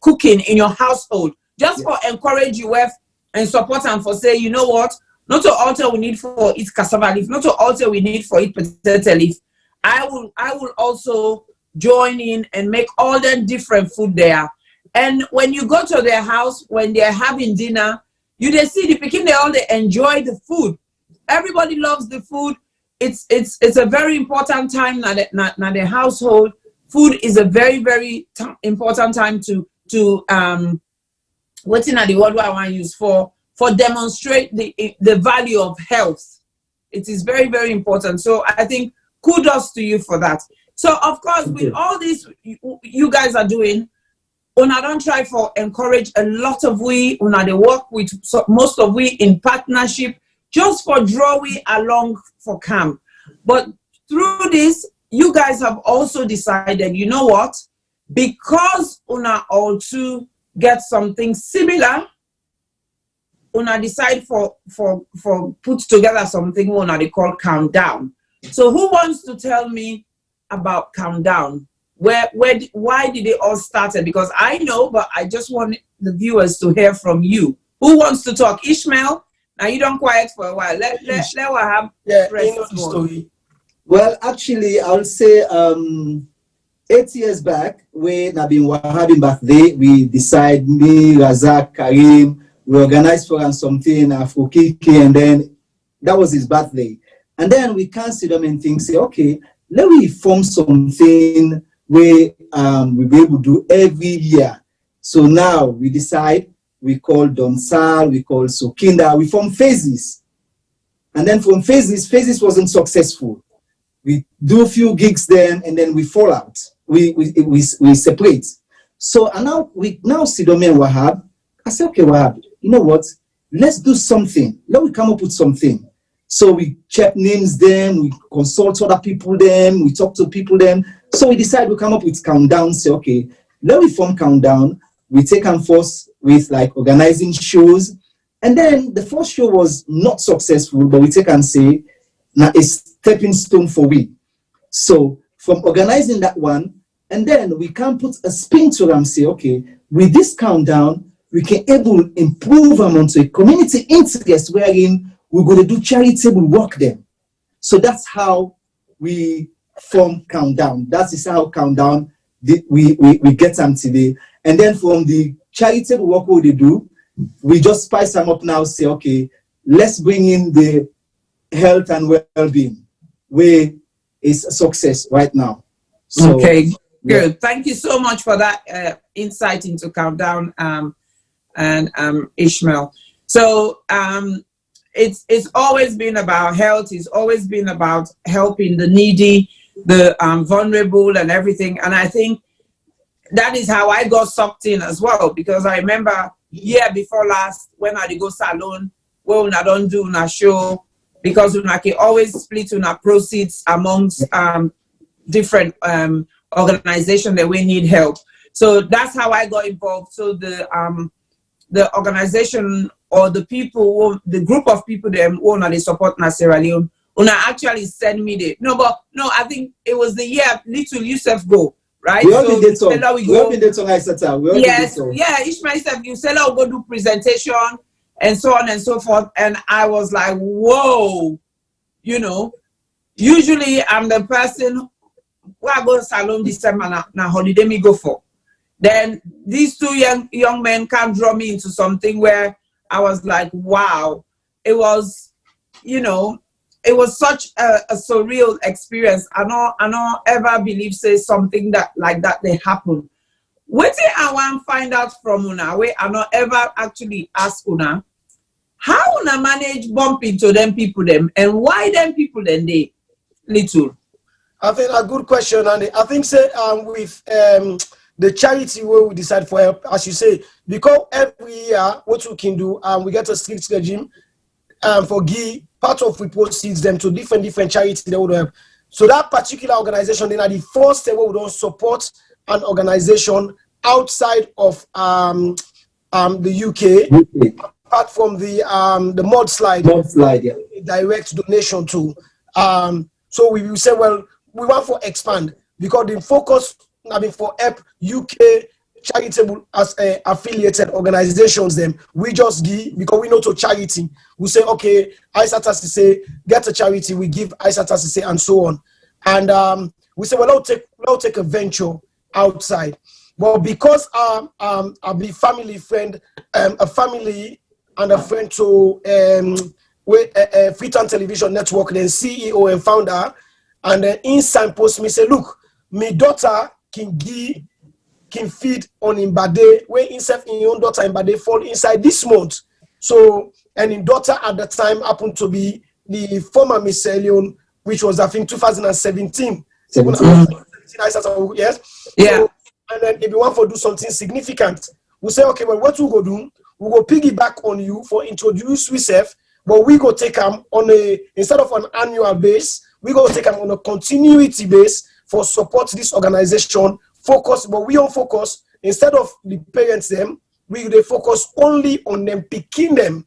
cooking in your household, just for encourage you with and support and for say, you know what, not to alter we need for eat cassava leaf, not to alter we need for eat potato leaf. I will also join in and make all the different food there. And when you go to their house, when they're having dinner, you they see the pikin, they enjoy the food. Everybody loves the food. It's a very important time na the household. Food is a very, very important time to what's in the word I want to use for demonstrate the value of health. It is very, very important. So I think kudos to you for that. So of course, with all this you guys are doing, una don't try for encourage a lot of we, una they work with most of we in partnership just for draw we along for camp. But through this, you guys have also decided, you know what, because una all two get something similar, una decide for put together something una they call Countdown. So who wants to tell me about Countdown? Why did it all started? Because I know, but I just want the viewers to hear from you. Who wants to talk? Ishmael, now you don't quiet for a while. Let have the story. Well, actually, I'll say 8 years back, when Nabin Wahabin birthday, we decide, me, Razak, Karim, we organized for something for Kiki, and then that was his birthday. And then we consider and think, say, okay, let me form something where we'll be able to do every year. So now we decide, we call Donsal, we call Sokinda, we form phases. And then from phases wasn't successful. We do a few gigs then, and then we fall out. We separate. So and now Sidomi and Wahab, I said, okay, Wahab, you know what? Let's do something. Let me come up with something. So we check names them, we consult other people them, we talk to people them. So we decide we come up with Countdown, say, okay, let me form Countdown. We take and force with like organizing shows. And then the first show was not successful, but we take and say, now a stepping stone for we. So from organizing that one, and then we can put a spin to them, say, okay, with this Countdown, we can able improve them onto a community interest wherein we're going to do charitable work then. So that's how we form Countdown. That is how Countdown we get them today. And then from the charitable work what they do, we just spice them up now, say, okay, let's bring in the health and well-being, where is a success right now. So, okay, good. Yeah. Thank you so much for that insight into Countdown, and Ishmael. So it's always been about health. It's always been about helping the needy, the vulnerable, and everything. And I think that is how I got sucked in as well, because I remember year before last when I did go salon, well, I don't do a show, because we can always split on our proceeds amongst different organizations that we need help. So that's how I got involved. So the organization or the people, the group of people that they support in Sierra Leone, actually send me I think it was the year Little Yusuf go, right? We all did it. Yeah, Ishmael said, you said I'll go do presentation and so on and so forth. And I was like, whoa, usually I'm the person who I go to salon December na holiday me go for. Then these two young men can draw me into something where I was like, wow, it was, it was such a surreal experience. I don't ever believe something like that they happen. What I want to find out from Una, where I not ever actually ask Una, how Una manage bump into them people them, and why them people then they little? I think a good question, and I think with the charity where we decide for help, as you say, because every year what we can do, we get a strict regime. for Guy, part of we proceeds them to different charities they would have. So that particular organization, then are the first step we don't support an organization outside of the UK, apart from the mudslide, yeah. Direct donation to. So we will say, well, we want to expand because the focus, for help UK charitable as affiliated organizations, them we just give because we know to charity. We say, okay, ISATAS say get a charity, we give ISATAS say and so on. And we say, well, I'll take a venture outside. Well, because I'll be family friend, a family and a friend to with Freetown Television Network, then CEO and founder, and then inside post me say, look, my daughter can feed on Imbade, where inside in your own daughter Imbade fall inside this month. So, and in daughter at the time happened to be the former Miss Leon, which was I think 2017. 17. Yes. Yeah. So, and then if you want to do something significant, we say, okay, well, what we go do? We go piggyback on you for introduce yourself, but we go take them on instead of an annual base, we go take them on a continuity base for support this organization. Focus, but we don't focus instead of the parents them, they focus only on them picking them.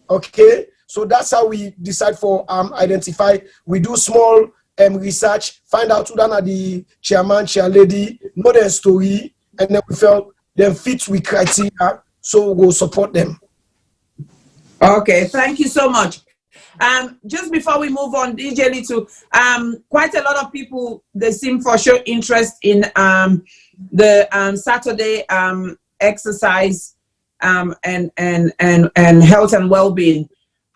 Okay, so that's how we decide for identify. We do small research, find out who are the chairman, chair lady, know their story, and then we felt them fit with criteria, so we'll support them. Okay, thank you so much. Just before we move on, DJ Little, quite a lot of people, they seem for sure interest in the Saturday exercise and health and well-being.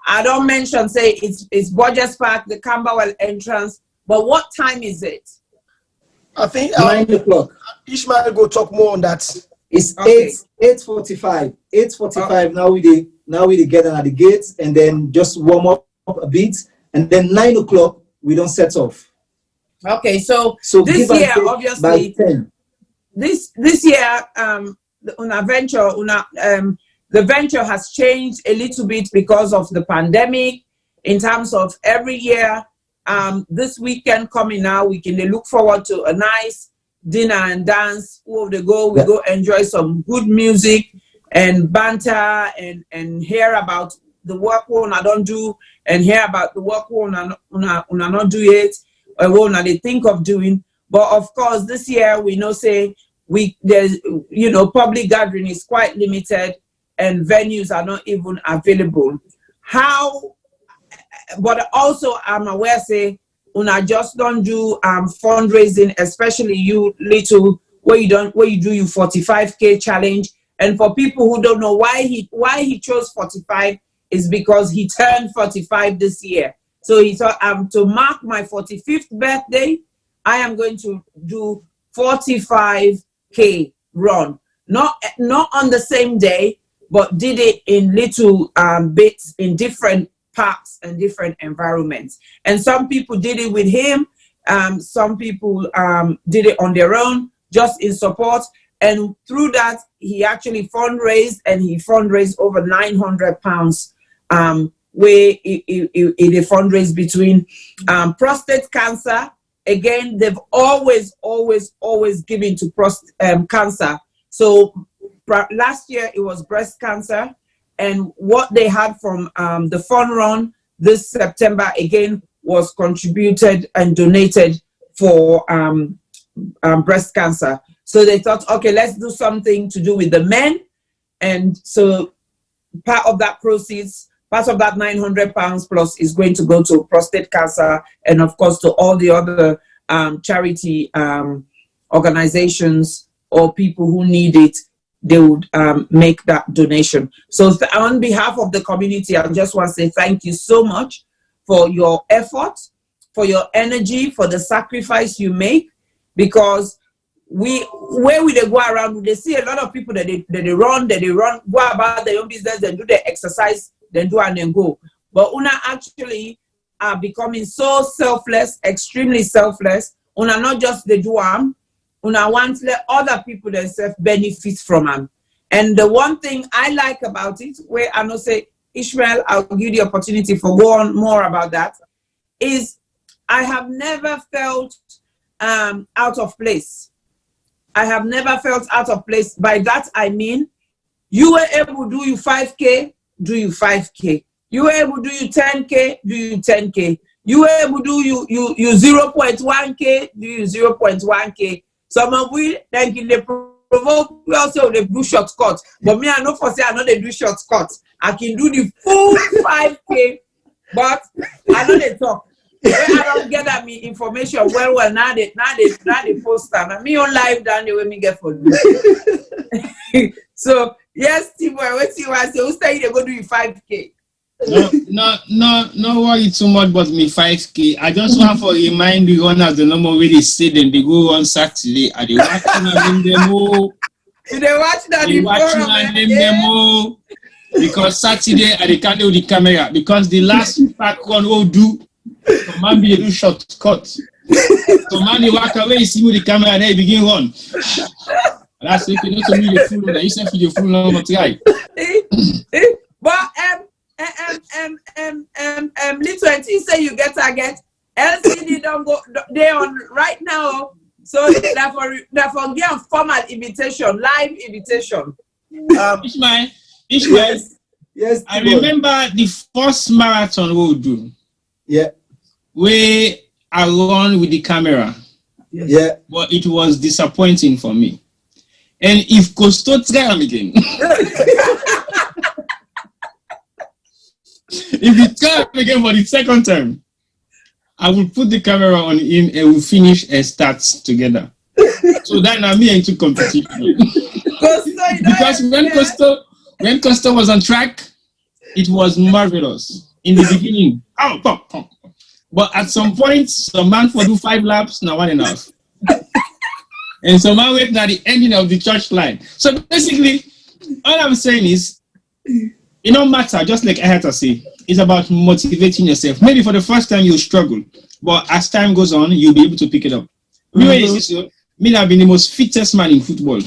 I don't mention, say, it's Borges Park, the Camberwell entrance, but what time is it? I think 9 o'clock. Ishmael go talk more on that. It's okay. 8:45. 8:45. Okay. Now we get at the gates and then just warm up a bit, and then 9 o'clock we don't set off. Okay, so this year, obviously, this year, the venture has changed a little bit because of the pandemic. In terms of every year, this weekend coming now, we can look forward to a nice dinner and dance. We go enjoy some good music and banter and hear about the work we don't do and hear about the work we not do it or what they think of doing. But of course, this year we know there's public gathering is quite limited and venues are not even available. But also I'm aware una just don't do fundraising, especially you Little, where you do your 45K challenge. And for people who don't know why he chose 45 is because he turned 45 this year. So he thought, to mark my 45th birthday, I am going to do 45K run. Not on the same day, but did it in little bits in different parks and different environments. And some people did it with him. Some people did it on their own, just in support. And through that, he actually fundraised, and he fundraised over £900, where he fundraised between prostate cancer. Again, they've always given to prostate cancer. So last year it was breast cancer, and what they had from the fun run this September again was contributed and donated for breast cancer. So they thought, okay, let's do something to do with the men. And so part of that proceeds, part of that £900 plus is going to go to prostate cancer, and of course to all the other charity organizations or people who need it. They would make that donation. So on behalf of the community, I just want to say thank you so much for your effort, for your energy, for the sacrifice you make, because where we go around, they see a lot of people that they run, go about their own business, they do their exercise, then do and then go. But Una actually are becoming so selfless, extremely selfless. Una not just the do Una want to let other people themselves benefit from them. And the one thing I like about it, where I know say Ishmael, I'll give you the opportunity for go on more about that, is I have never felt out of place. I have never felt out of place. By that, I mean, you were able to do you 5K, do you 5K. You were able to do you 10K, do you 10K. You were able to do you 0.1K, do you 0.1K. Some of we, thank you, they provoke, we also they do shortcut. But me, I know for say I know they do shortcut. I can do the full 5K, but I know they talk. When I don't get that me information well now they post them. And me on live down the way me get for do. So yes, T-boy, wait till I say who's saying they go do 5K. No worry too much about me 5K. I just want to remind the runners the number where they say them they go on Saturday and they watching them demo. They watching them demo. Because Saturday I they can't do the camera because the last pack run will do. So man be do shortcut. So man they walk away, you see with the camera and they begin run. That's if you know to me the full number. You say for the full number try. But little until say you get target. LCD don't go they on right now. So that for get formal invitation, live invitation. Ishmael, yes. I remember the first marathon we'll do. Yeah. Where I run with the camera. Yeah. But it was disappointing for me. And if Costo try him again. If you try him again for the second time, I will put the camera on him and we'll finish and start together. So that now me into competition. Because when Costa was on track, it was marvelous in the beginning. But at some point, some man for do 5 laps, now one enough. And some man wait at the ending of the church line. So basically, all I'm saying is, it don't matter, just like I had to say, it's about motivating yourself. Maybe for the first time you'll struggle, but as time goes on, you'll be able to pick it up. Me have been the most fittest man in football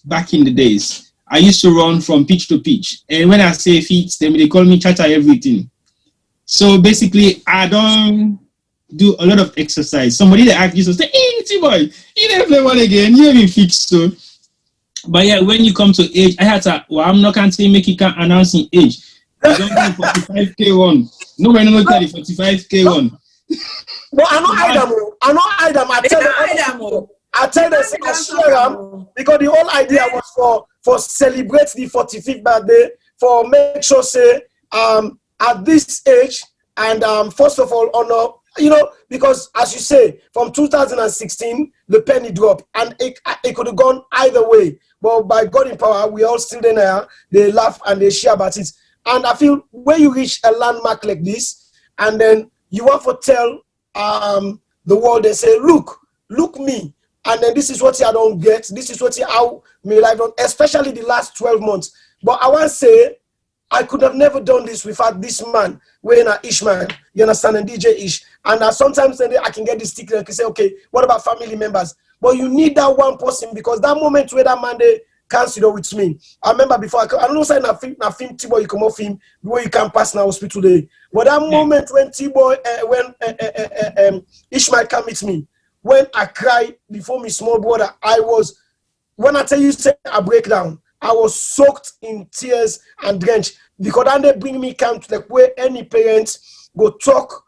back in the days. I used to run from pitch to pitch. And when I say fit, they call me Chacha everything. So basically, I don't do a lot of exercise. Somebody that asked you to say, hey, T-boy, you never play one again. You ain't fit, so. But yeah, when you come to age, I had to, I'm not going to say make it announcing age. I don't do 45K one. Nobody knows that 45K one. But I know Idam. I tell them, I share them, because the whole idea was for celebrate the 45th birthday, for make sure say at this age and first of all honor, because as you say, from 2016 the penny dropped and it could have gone either way, but by God in power we all still there. They laugh and they share about it, and I feel when you reach a landmark like this and then you want to tell the world, they say look me. And then this is what I don't get. This is what how my life done, especially the last 12 months. But I want to say, I could have never done this without this man, when Ishmael, you understand, and DJ Ish. And sometimes then I can get this stick and can say, okay, what about family members? But you need that one person, because that moment where that man they consider with me. I remember before, I don't know say na film T-boy you come off him where you can pass now hospital today. But that moment when T-boy Ishmael come meet me. When I cried before my small brother, when I tell you say a breakdown, I was soaked in tears and drenched, because then they bring me camp to like where any parents go talk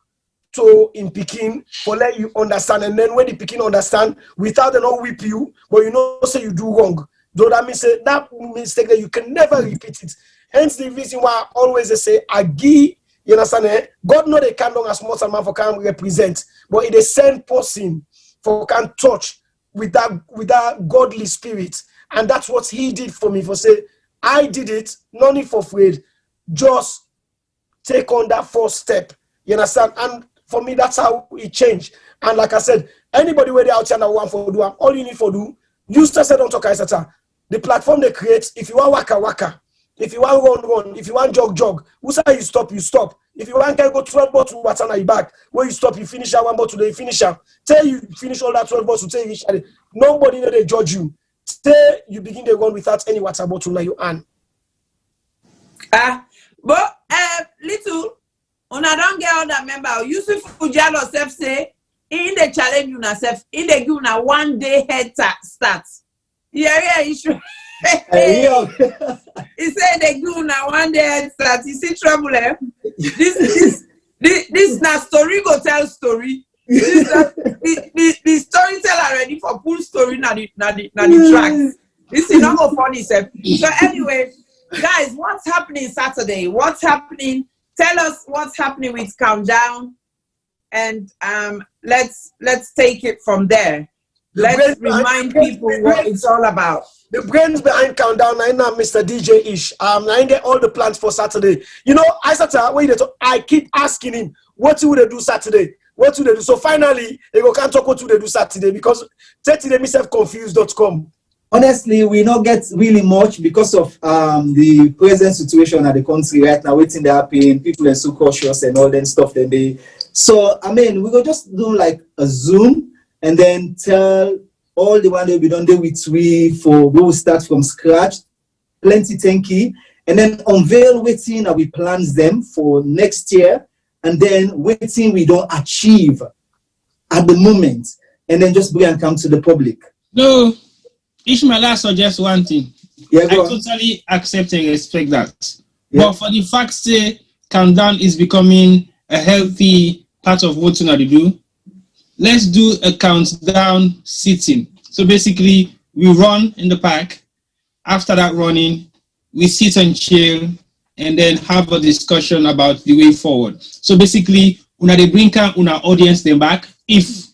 to in Peking for let you understand, and then when the Peking understand, without them not whip you, but say you do wrong. Though that means that mistake that you can never repeat it. Hence the reason why I always say Agi, you understand? God know they can't do as much as man for can represent, but it is send person for can touch with that godly spirit, and that's what he did for me. For say I did it, no need for afraid, just take on that first step. You understand? And for me, that's how it changed. And like I said, anybody where they out there that want for do, all you need for do, use just don't talk Isata. The platform they create. If you want waka, if you want run, if you want jog. Who say you stop? If you want to go 12 bottles, what's on your back? Where you stop, you finish that one bottle, you finish out. Till you finish all that 12 bottles, till you reach. Nobody know they judge you. Till you begin to run without any water bottle in your hand. But little, when I don't get all that member, Yusuf Ujalo self say, in the challenge you self, in the give una 1 day head start. Yeah, issue. He said they give una 1 day head start. You see trouble, eh? This na story go tell story. The storyteller ready for full story na the tracks. This is not go funny, sir. So anyway, guys, what's happening Saturday? What's happening? Tell us what's happening with Countdown, and let's take it from there. Let's remind people what it's all about. The brains behind Countdown, I know Mr. DJ Ish. I get all the plans for Saturday. You know, I keep asking him, what would they do Saturday? What would they do? So finally, he can't talk what they do Saturday because Saturday myself confused.com. Honestly, we not get really much because of the present situation at the country right now, waiting to happen. People are so cautious and all that stuff. So, I mean, we go just do like a Zoom and then tell all the one that we done there with we will start from scratch, plenty tanky, and then unveil waiting and we plans them for next year, and then waiting we don't achieve at the moment, and then just bring and come to the public. No. Ishmael, I suggest one thing. Yeah, I totally accept and respect that. Yeah. But for the fact that Countdown is becoming a healthy part of what we do, let's do a countdown sitting. So basically, we run in the park. After that running, we sit and chill and then have a discussion about the way forward. So basically, they bring una audience them back. If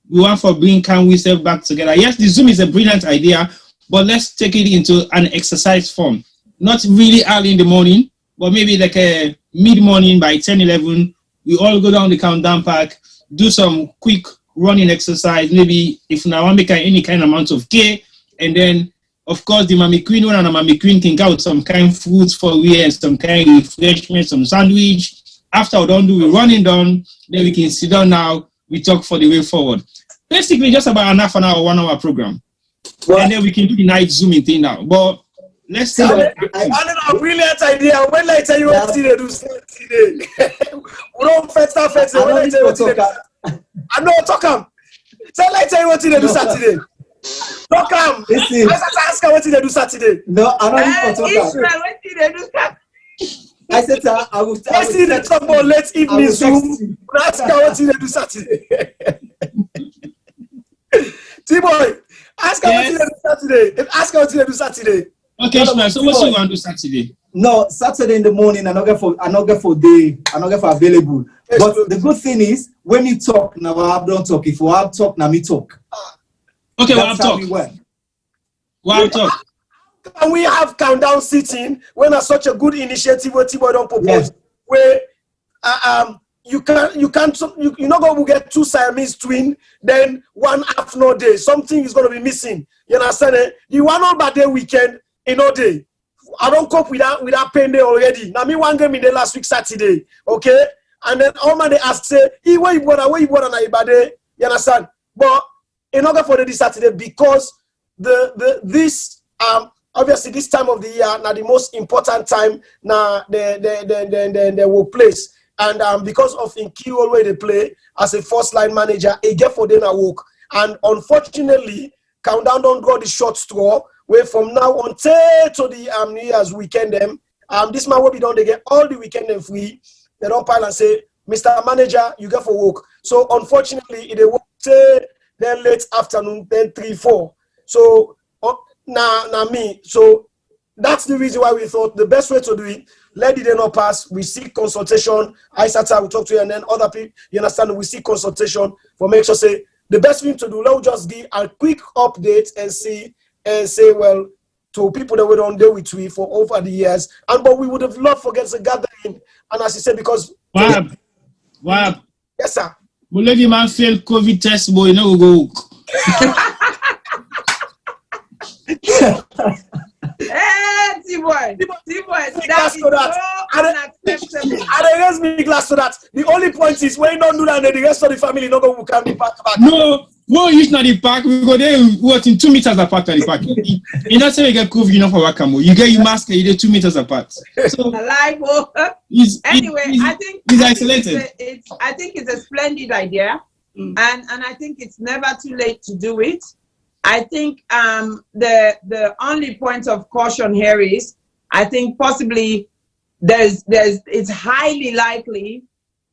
we want for bring we self back together. Yes, the Zoom is a brilliant idea, but let's take it into an exercise form. Not really early in the morning, but maybe like a mid-morning by 10, 11, we all go down the Countdown park, do some quick running exercise, maybe if now want to make any kind of amount of care, and then, of course, the Mommy Queen one and the Mommy Queen can get some kind of foods for we and some kind of refreshment, some sandwich. After we don't do, we running down, then we can sit down now, we talk for the way forward. Basically, just about an half an hour, 1 hour program. Well, and then we can do the night Zooming thing now. But let's see. I don't know, brilliant idea. When I tell you what they do Saturday, we don't first. When I tell you what they do, I know talk them. So let's tell you what they do Saturday. Talk them. Ask her what they do Saturday. No, I don't talk them. I said, I will. Let's see the talk about late evening Zoom. Ask her what they do Saturday. T-boy, ask her what you do Saturday. Ask her what you do Saturday. Okay, Ishmael, so what you want to do Saturday? No, Saturday in the morning, I not get for available. Yes, but the good thing is, when you talk, now I don't talk. If you have talk, now me talk. Okay, we'll have talk. We'll talk. And we have Countdown sitting when there's such a good initiative where T-boy don't propose. Where you're not going to get 2 Siamese twin, then 1 half no day. Something is going to be missing. You understand it? You want all bad day weekend in all day. I don't cope with that pain day already. Now me one game in the last week Saturday, okay? And then all man they ask say, where you born na ibade? You understand? But in order for this Saturday, because this obviously this time of the year now the most important time now they will place. And because of in key role where they play as a first line manager, he get for them a work. And unfortunately, Countdown don't go the short straw. Where from now until to the New Year's weekend, this man will be done. They get all the weekend them free. They don't pile and say, Mr. Manager, you get for work. So unfortunately, they work then late afternoon, then 3, 4. So now me. So that's the reason why we thought the best way to do it. Let the day not pass. We seek consultation. I sat we talk to you, and then other people, you understand, we seek consultation for make sure say the best thing to do. Let's just give a quick update and say, well, to people that we don't deal with we for over the years. But we would have loved for get the gathering. And as you said, because wow. Yes, sir. But lady man failed COVID test, boy, no go. Hey, T-boy, that is so unacceptable. I raise me glass to that. The only point is when you don't do that, then the rest of the family not going to come back to back. No, Well, you not the park. We go there. What in 2 meters apart on the park. You not say we get COVID enough for Wakamo. You get your mask. You do 2 meters apart. So anyway, I think he's isolated. I think it's a splendid idea, and I think it's never too late to do it. I think the only point of caution here is I think possibly it's highly likely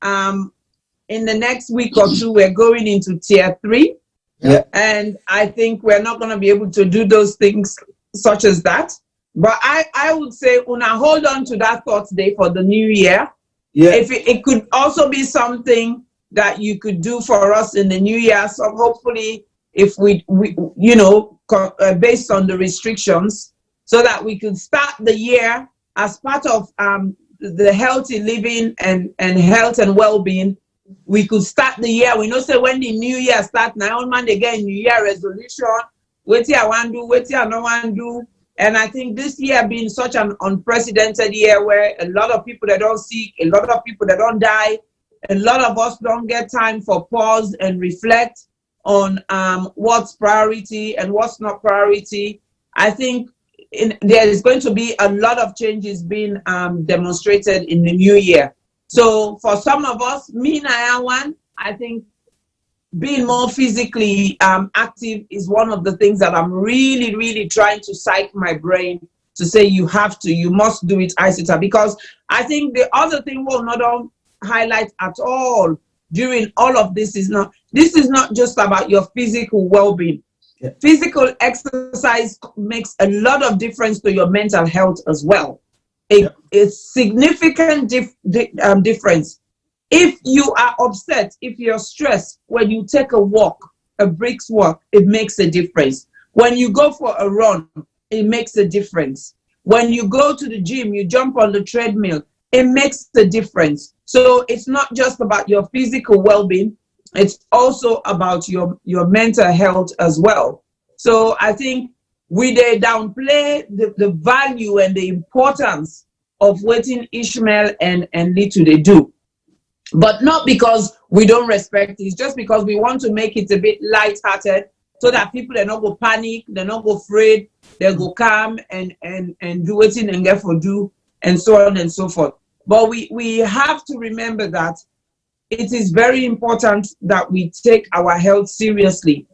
in the next week or two we're going into tier 3. Yeah. And I think we're not going to be able to do those things such as that. But I would say, Una, hold on to that thought day for the new year. Yeah. If it could also be something that you could do for us in the new year. So hopefully, if we based on the restrictions, so that we could start the year as part of the healthy living and health and well-being. We could start the year. We know say when the new year starts, now on Monday again, New Year resolution. What I want to do, what I don't want to do. And I think this year being such an unprecedented year where a lot of people that don't sick, a lot of people that don't die, a lot of us don't get time for pause and reflect on what's priority and what's not priority. I think there is going to be a lot of changes being demonstrated in the new year. So for some of us, me and I am one, I think being more physically active is one of the things that I'm really, really trying to psych my brain to say you must do it, Isita, because I think the other thing we'll not highlight at all during all of this is not just about your physical well-being. Yeah. Physical exercise makes a lot of difference to your mental health as well. A significant difference. If you are upset, if you're stressed, when you take a walk, a brisk walk, it makes a difference. When you go for a run, it makes a difference. When you go to the gym, you jump on the treadmill, it makes a difference. So it's not just about your physical well-being, it's also about your mental health as well. So I think we downplay the value and the importance of what Ishmael and Litu they do. But not because we don't respect it, it's just because we want to make it a bit light-hearted so that people they not go panic, they not go afraid, they go calm and do it and get for do and so on and so forth. But we have to remember that it is very important that we take our health seriously.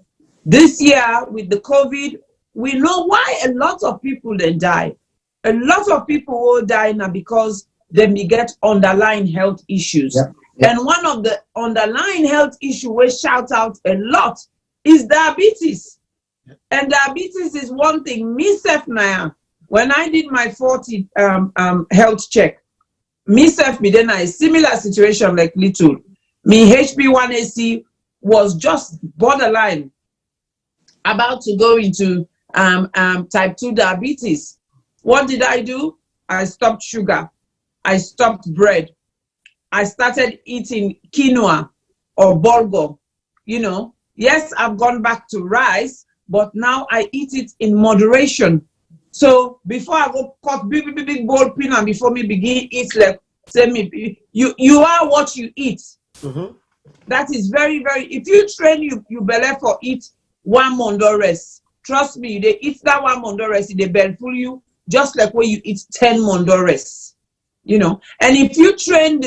This year with the COVID, we know why a lot of people then die. A lot of people will die now because they may get underlying health issues. Yeah. Yeah. And one of the underlying health issues we shout out a lot is diabetes. Yeah. And diabetes is one thing. Myself now, when I did my 40 health check, myself be then a similar situation like Little. Me HB1AC was just borderline about to go into type 2 diabetes. What did I do? I stopped sugar. I stopped bread. I started eating quinoa or bulgur. Yes, I've gone back to rice, but now I eat it in moderation. So before I go cut big bowl peanut before me begin eat, like say me, you are what you eat. Mm-hmm. That is very, very. If you train you belly for eat 1 month or rest. Trust me, they eat that 1 month or rest, they belly full you just like when you eat 10 month or rest. And if you train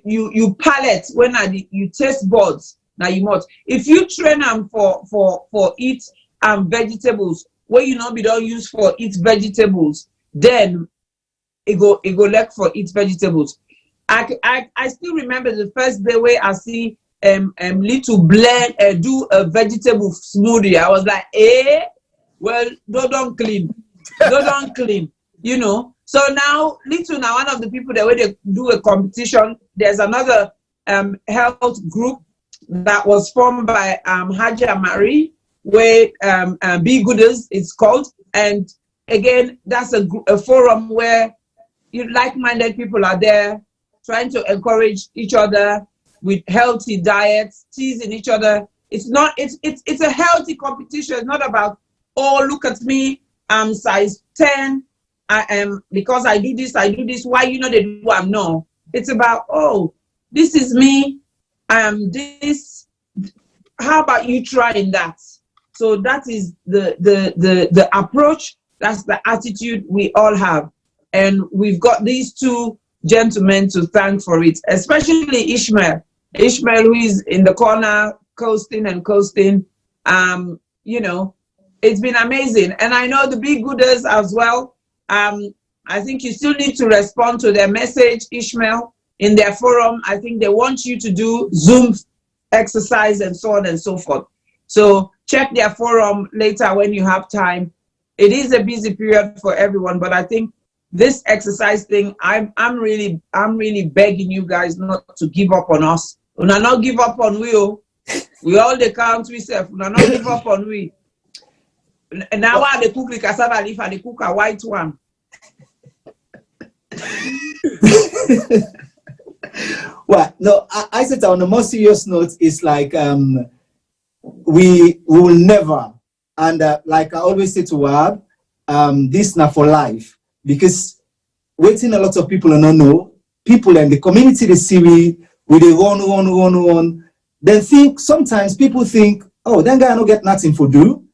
you palate when you taste buds, now you must. If you train them for eat vegetables, where you not be don't use for eat vegetables, then it go like for eat vegetables. I still remember the first day where I see Little blend do a vegetable smoothie. I was like, well, don't clean. Don't clean, So now Little now one of the people that when they do a competition, there's another health group that was formed by Haja Marie, where Be Gooders it's called. And again, that's a forum where like-minded people are there trying to encourage each other with healthy diets, teasing each other. It's a healthy competition. It's not about, oh, look at me, I'm size 10. I am, because I do this, why they do I'm no. It's about, oh, this is me, I am this. how about you trying that? So that is the approach. That's the attitude we all have. And we've got these two gentlemen to thank for it, especially Ishmael. Ishmael, who is in the corner, coasting. You know, it's been amazing. And I know the big gooders as well. I think you still need to respond to their message, Ishmael, in their forum. I think they want you to do Zoom exercise and so on and so forth. So check their forum later when you have time. It is a busy period for everyone, but I think this exercise thing, I'm really begging you guys not to give up on us. We are not give up on we. We all the country self. We are not give up on we. Now I the cook the cassava leaf and the cook a white one. Well, no, I said on a more serious note, it's like we will never, and like I always say to Wab, this now for life, because waiting a lot of people and don't know, people in the community they see we they run. Then sometimes people think, oh, that guy don't get nothing for do,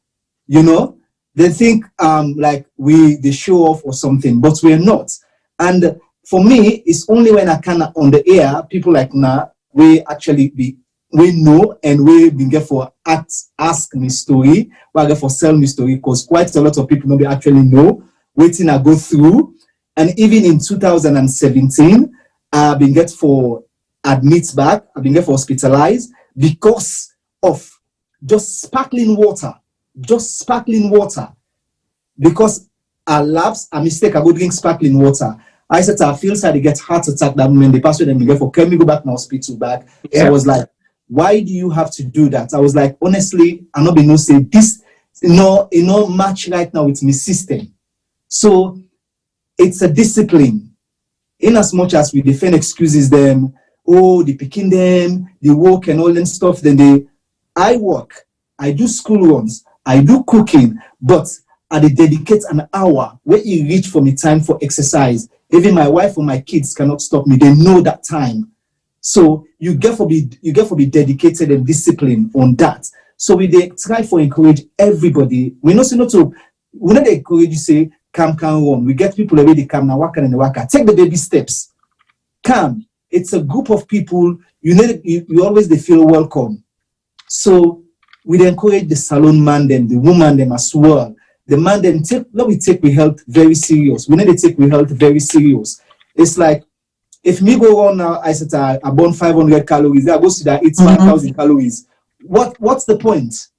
you know. They think like they show off or something, but we're not. And for me, it's only when I can on the air, people like we actually we know and we been get for ask me story, we get for sell me story, because quite a lot of people nobody actually know waiting I go through. And even in 2017, I've been get for admit back, I've been get for hospitalized because of just sparkling water. Because I lapse, a mistake, I go drink sparkling water. I said I feel sad, they get heart attack that moment. The person then go for, can we go back now, hospital back? Yeah. So I was like, why do you have to do that? I was like, honestly, I'm not being no say this, match right now with my system. So it's a discipline. In as much as we defend excuses them, they picking them, they work and all that stuff, then I work, I do school runs, I do cooking, but I dedicate an hour where you reach for me time for exercise. Even my wife or my kids cannot stop me. They know that time. So you get for be dedicated and disciplined on that. So we try for encourage everybody. We not to we not encourage you say come run. We get people already come now waka and waka. Take the baby steps. Come. It's a group of people. You always they feel welcome. So we encourage the salon man them, the woman them as well. The man then we take we health very serious. We need to take we health very serious. It's like if me go on now, I said I burn 500 calories, I go to that eat 1,000 calories. What's the point?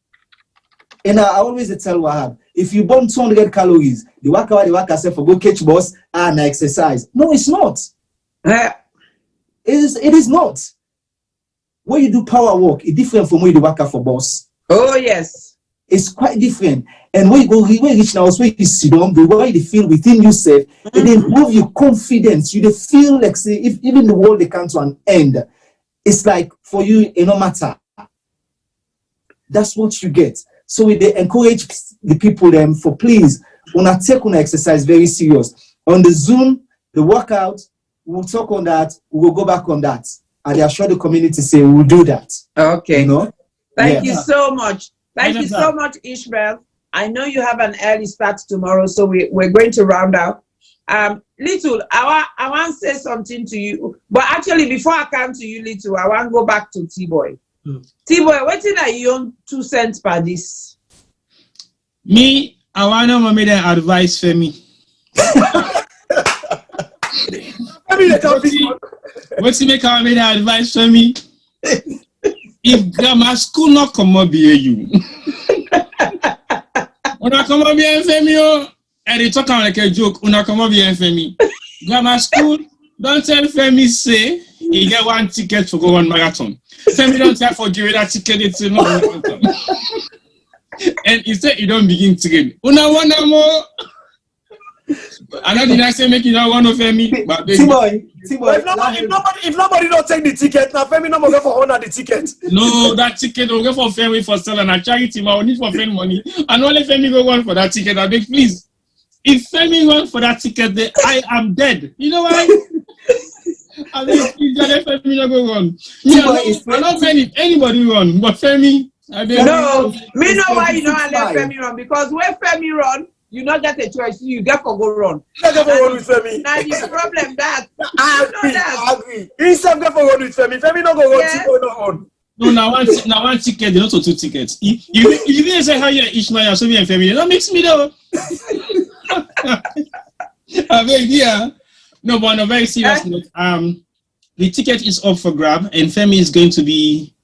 And I always tell Wahab, if you burn 200 calories, the waka say for go catch boss and exercise. No, it's not. It is not. When you do power work, it's different from when you do waka for boss. Oh yes. It's quite different. And when you reach now, when you sit down, the way you feel within yourself, it improve your confidence. You feel like say if even the world they come to an end, it's like for you, it no matter. That's what you get. So they encourage the people them for please, when I take on exercise very serious. On the Zoom, the workout, we'll talk on that, we'll go back on that. And they assure the community say we'll do that. Okay. You know? Thank you so much. Thank you so much, Ishmael. I know you have an early start tomorrow, so we're going to round out. Little, I want to say something to you. But actually, before I come to you, Little, I want to go back to T-Boy. T-Boy, what are you on 2 cents per this? Me, I want to make an advice for me. What's he make an advice for me? If grammar school not come up here, you. Una come up here for me, and they talk like a joke. Una come up here for me. Grammar school, don't tell Femi say he get 1 ticket to go 1 marathon. Femi don't tell for give that ticket it's no marathon. And he said you don't begin train. Una want more. I know did I say make you not want to Femi, but T-Boy. If nobody don't take the ticket, now Femi no more go for honor the ticket. No, that ticket will go for Femi for selling a charity. I will need for Femi money. And only Femi go one for that ticket. I beg, please. If Femi run for that ticket, then I am dead. You know why? I mean, if Femi not go run. Yeah, I don't mind if anybody run, but Femi No, me know why you know I let Femi run, because when Femi run, you not get a choice. You get for go run. Let them run with Femi. Now the problem that I agree. He said get for run with Femi. Femi not go run. Chico not run. No, now one ticket, not two tickets. If you didn't say how you're Ishmael, so me and Femi, that makes me though. Yeah. No, but on a very serious note, the ticket is up for grab, and Femi is going to be,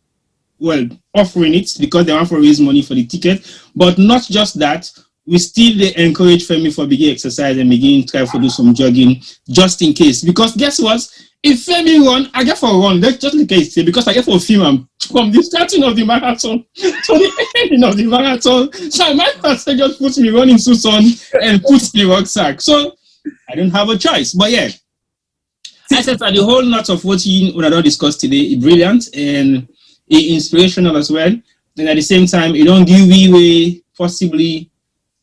well, offering it because they want to raise money for the ticket. But not just that, we still encourage Femi for begin exercise and begin try to do some jogging just in case. Because guess what? If Femi run, I get for a run. That's just in case, because I get for a film from the starting of the marathon to the ending of the marathon. So my pastor just puts me running suits on and puts the rucksack. So I don't have a choice. But yeah, I said that the whole lot of what you discussed today is brilliant and inspirational as well. And at the same time, you don't give away, possibly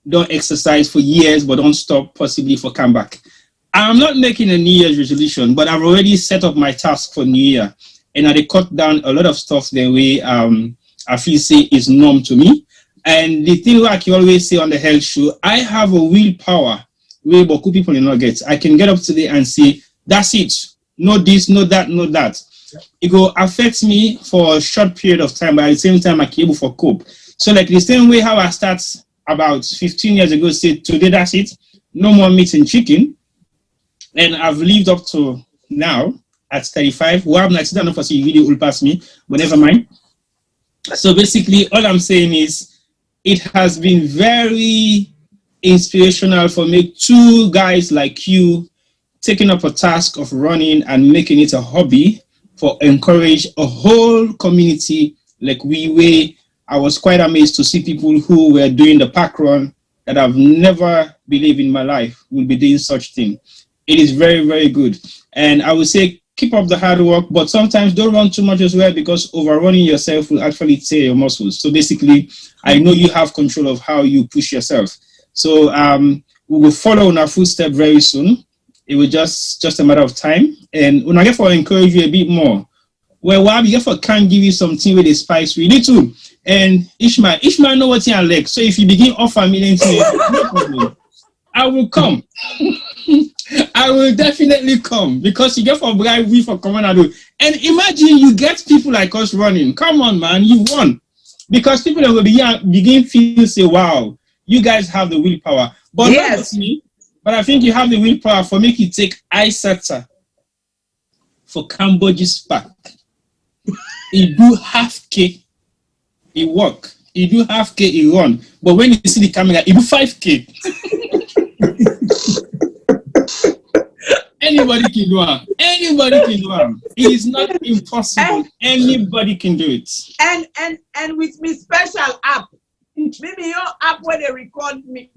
don't exercise for years, but don't stop, possibly for comeback. I'm not making a New Year's resolution, but I've already set up my task for New Year. And I cut down a lot of stuff the way I feel say is norm to me. And the thing like you always say on the health show, I have a willpower where Boku people do not get. I can get up today and say, that's it. No this, no that, no that. It will affect me for a short period of time, but at the same time, I can able for cope. So like the same way how I start about 15 years ago, say today, that's it. No more meat and chicken. And I've lived up to now at 35. Well, I'm not enough for you really will pass me, but never mind. So basically, all I'm saying is it has been very inspirational for me, two guys like you taking up a task of running and making it a hobby for encourage a whole community like we. I was quite amazed to see people who were doing the park run that I've never believed in my life will be doing such thing. It is very, very good. And I would say keep up the hard work, but sometimes don't run too much as well, because overrunning yourself will actually tear your muscles. So basically, I know you have control of how you push yourself. So we will follow on our footstep very soon. It will just a matter of time. And when I get for encourage you a bit more, well, why we get for can give you something with a spice we need to. And Ishmael know what you like. So if you begin offer me anything, no problem. I will come. I will definitely come, because you get for bribery for coming out. And imagine you get people like us running. Come on, man, you won. Because people will begin feel say, wow, you guys have the willpower. But yes, not just me, but I think you have the willpower for make you take Isata for Cambodia's back. It do half K, it walk. It do half K, it run. But when you see the camera, it do 5K. Anybody can do it. Anybody can do it. It is not impossible. Anybody can do it. And with me special app, maybe your app where they record me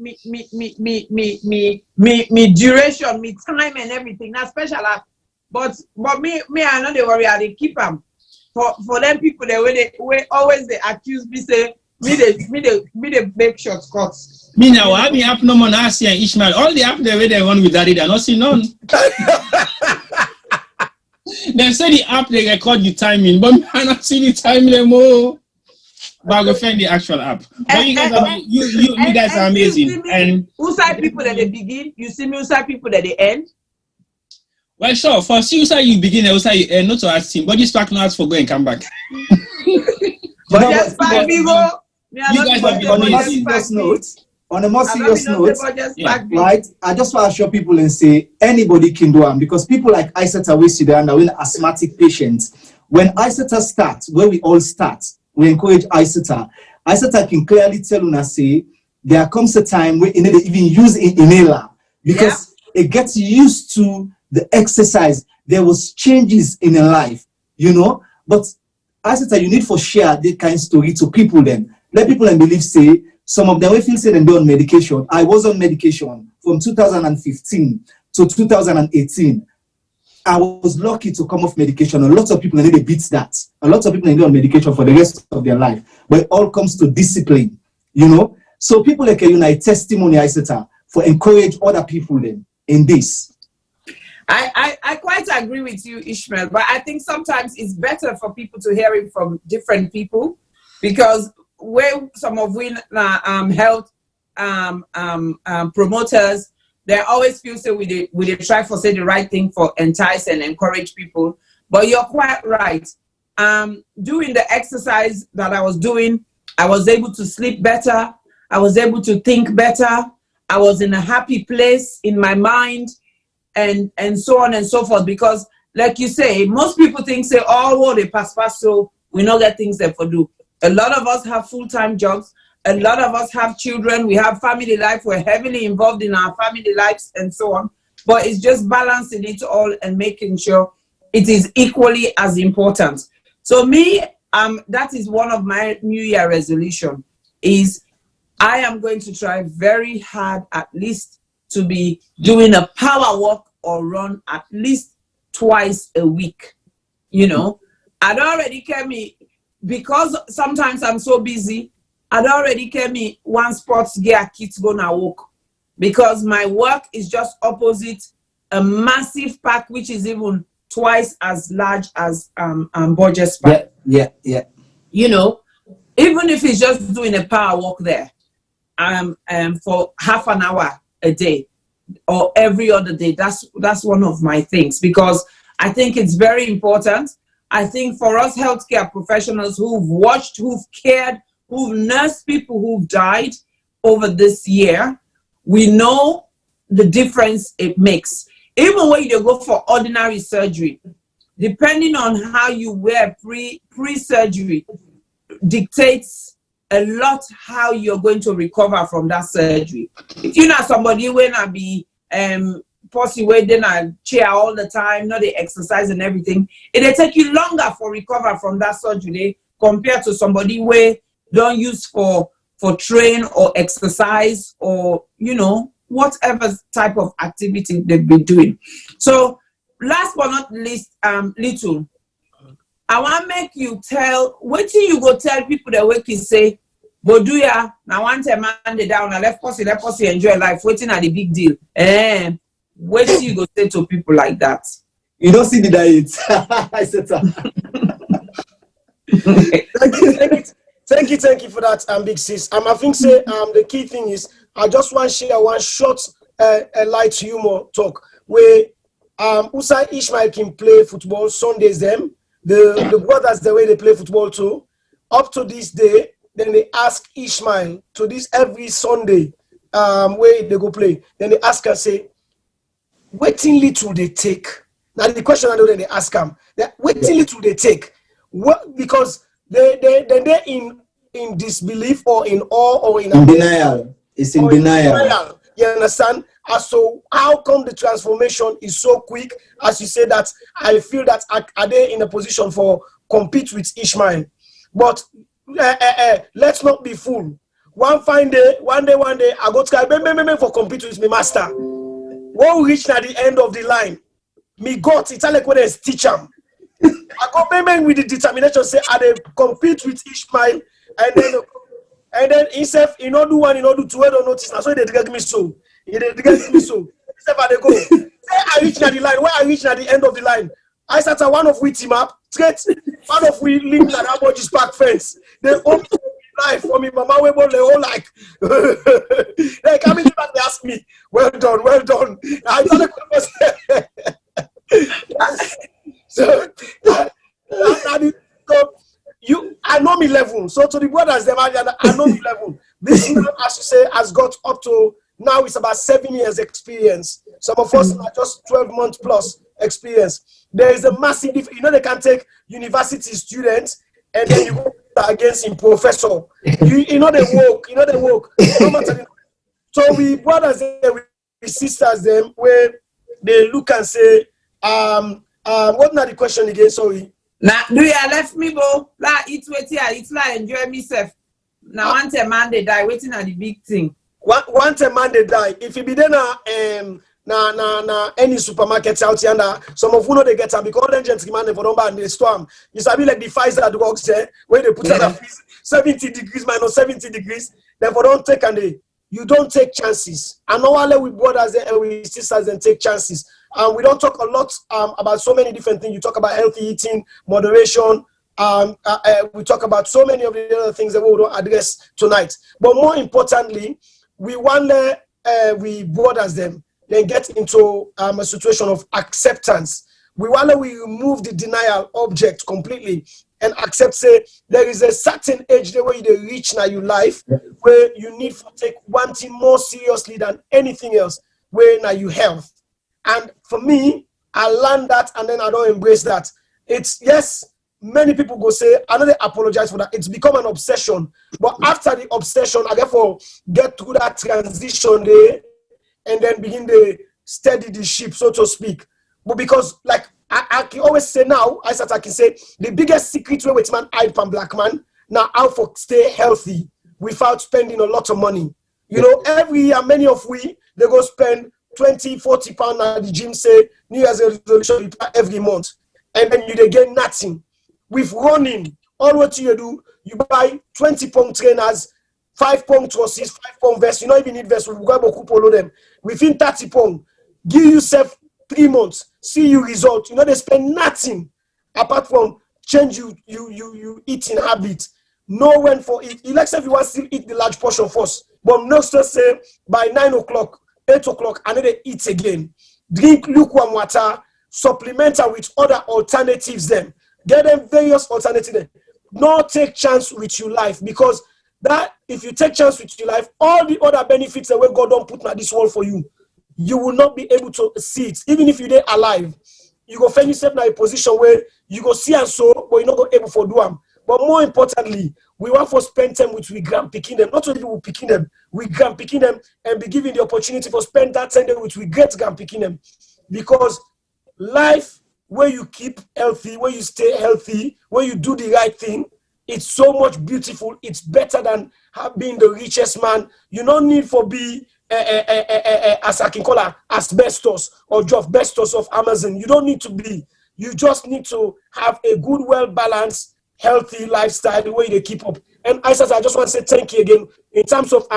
duration, me time and everything. Not special app, but me I know they worry. They keep them for them people. They always they accuse me say me they make shortcuts. Me now, I mean, app no more Nasi and Ishmael. All the app the way they run with Daddy, they're not seeing none. They say the app they record the timing, but I not see the timing anymore. But I go find the actual app. But you guys are amazing. And Usai people that they begin, you see me Usai people that they end. Well, sure. For Usai you begin, Usai you end. Not to ask him, but this back not ask for go and come back. But just by me go. You guys are on a more serious note. On a more serious note, right? I just want to assure people and say anybody can do it, because people like Isata we sit down with asthmatic patients. When Isata starts, where we all start, we encourage Isata. Isata can clearly tell us say there comes a time where you need to even use an inhaler, because it gets used to the exercise. There was changes in her life, you know. But Isata, you need for share that kind of story to people then. Let people and believe say. Some of them will feel say they're on medication. I was on medication from 2015 to 2018. I was lucky to come off medication. A lot of people need to beat that. A lot of people need on medication for the rest of their life. But it all comes to discipline, you know. So people like a unite testimony, Isata, for encourage other people then in this. I quite agree with you, Ishmael. But I think sometimes it's better for people to hear it from different people, because where some of we health promoters, they always feel so we did try for say the right thing for entice and encourage people. But you're quite right. Doing the exercise that I was doing, I was able to sleep better. I was able to think better. I was in a happy place in my mind, and so on and so forth. Because, like you say, most people think say, oh, well, they pass, so we not get things there for do. A lot of us have full-time jobs. A lot of us have children. We have family life. We're heavily involved in our family lives and so on. But it's just balancing it all and making sure it is equally as important. So me, that is one of my New Year resolution is I am going to try very hard at least to be doing a power walk or run at least twice a week. You know, I'd already care me because sometimes I'm so busy. I'd already care me one sports gear kids gonna walk because my work is just opposite a massive park which is even twice as large as Borges Park. Yeah. You know, even if it's just doing a power walk there, for half an hour a day or every other day, that's one of my things because I think it's very important. I think for us healthcare professionals who've watched, who've cared, who've nursed people who've died over this year, we know the difference it makes. Even when you go for ordinary surgery, depending on how you wear pre-surgery, dictates a lot how you're going to recover from that surgery. If you're not somebody when I be possibly waiting a chair all the time, not the exercise and everything, it'll take you longer for recover from that surgery compared to somebody where don't use for train or exercise or, you know, whatever type of activity they've been doing. So last but not least, Little, I want to make you tell, what do you go tell people that work is say, Boduya, now one time man they down, and let us enjoy life, waiting at the big deal. What do you go say to people like that? You don't see the diet. I said so. Thank you for that, big sis. I think say the key thing is I just want to share one short light humor talk where Usai Ishmael can play football Sundays them. The brothers the way they play football too. Up to this day, then they ask Ishmael to this every Sunday where they go play. Then they ask her say, waiting little they take. Now the question I know then they ask them, waiting little they take. What because they're in disbelief or in awe or in denial. It's in denial. You understand? So how come the transformation is so quick? As you say that, I feel that are they in a position for compete with Ishmael? But let's not be fooled. One day, I go to for compete with my master. When we reach at the end of the line, me got it's like when they teach him. I go with the determination say I they compete with Ishmael and then himself he not do one, he not do two, I don't notice. That's why they drag me so. They drag me so. Except they go. Say I reach at the line. Where I reach at the end of the line, I start one of we team up. Straight one of we live at that much park fence. They open life for me, mama. We both they all like. They come in back. They ask me, well done. I thought so I know me level. So to the brothers, I know me level. This man, as you say, has got up to now it's about 7 years experience. Some of us are just 12 months plus experience. There is a massive difference. You know, they can take university students and then you go against him professor. You know they work. So we brothers and we sisters them where they look and say, what not the question again? Sorry. Now, do you left me, bro? Like, it's like enjoy myself. Now, one time man they die, waiting at the big thing. One time man they die. If you be there any supermarkets out here, some of you know they get up because then gentlemen for number and they storm. You sabi like the Pfizer drugs there where they put out 70 degrees minus 70 degrees. Therefore, don't take you don't take chances. And normally with brothers and with sisters and take chances. We don't talk a lot about so many different things. You talk about healthy eating, moderation, We talk about so many of the other things that we will address tonight. But more importantly, we want we brothers them then get into a situation of acceptance. We want to remove the denial object completely and accept, say, there is a certain age the way you reach now your life where you need to take one thing more seriously than anything else, where now you health. And for me, I learned that and then I don't embrace that. It's, yes, many people go say, I know they apologize for that. It's become an obsession. But after the obsession, I therefore get through that transition there and then begin to steady the ship, so to speak. But because, like, I can always say now, I can say, the biggest secret way with man hide from black man, now how for stay healthy without spending a lot of money. You know, every year, many of we, they go spend 20, 40 pounds at the gym, say, New Year's resolution every month. And then you they get nothing. With running, all what you do, you buy 20-pound trainers, 5-pound trusses, 5-pound vests. You don't even need vests. We grab a couple of them. Within 30 pounds, give yourself 3 months, see you result. You know, they spend nothing apart from change you eating habit. No when for it. Let's say if you want to still eat the large portion first. But next to say by 9 o'clock, 8 o'clock, and then they eat again. Drink lukewarm water, supplement her with other alternatives then. Get them various alternatives then. Don't take chance with your life, because that if you take chance with your life, all the other benefits that God don't put in this world for you, you will not be able to see it. Even if you're alive, you go find yourself in a position where you go see and so, but you're not going able to do them. But more importantly, we want to spend time with we grand picking them, not only we picking them, we grand picking them and be given the opportunity for spend that time with we great grand picking them. Because life where you keep healthy, where you stay healthy, where you do the right thing, it's so much beautiful. It's better than being the richest man. You don't need for be as I can call her, asbestos or Bestos of Amazon. You don't need to be. You just need to have a good, well-balanced, healthy lifestyle the way they keep up. And I just want to say thank you again in terms of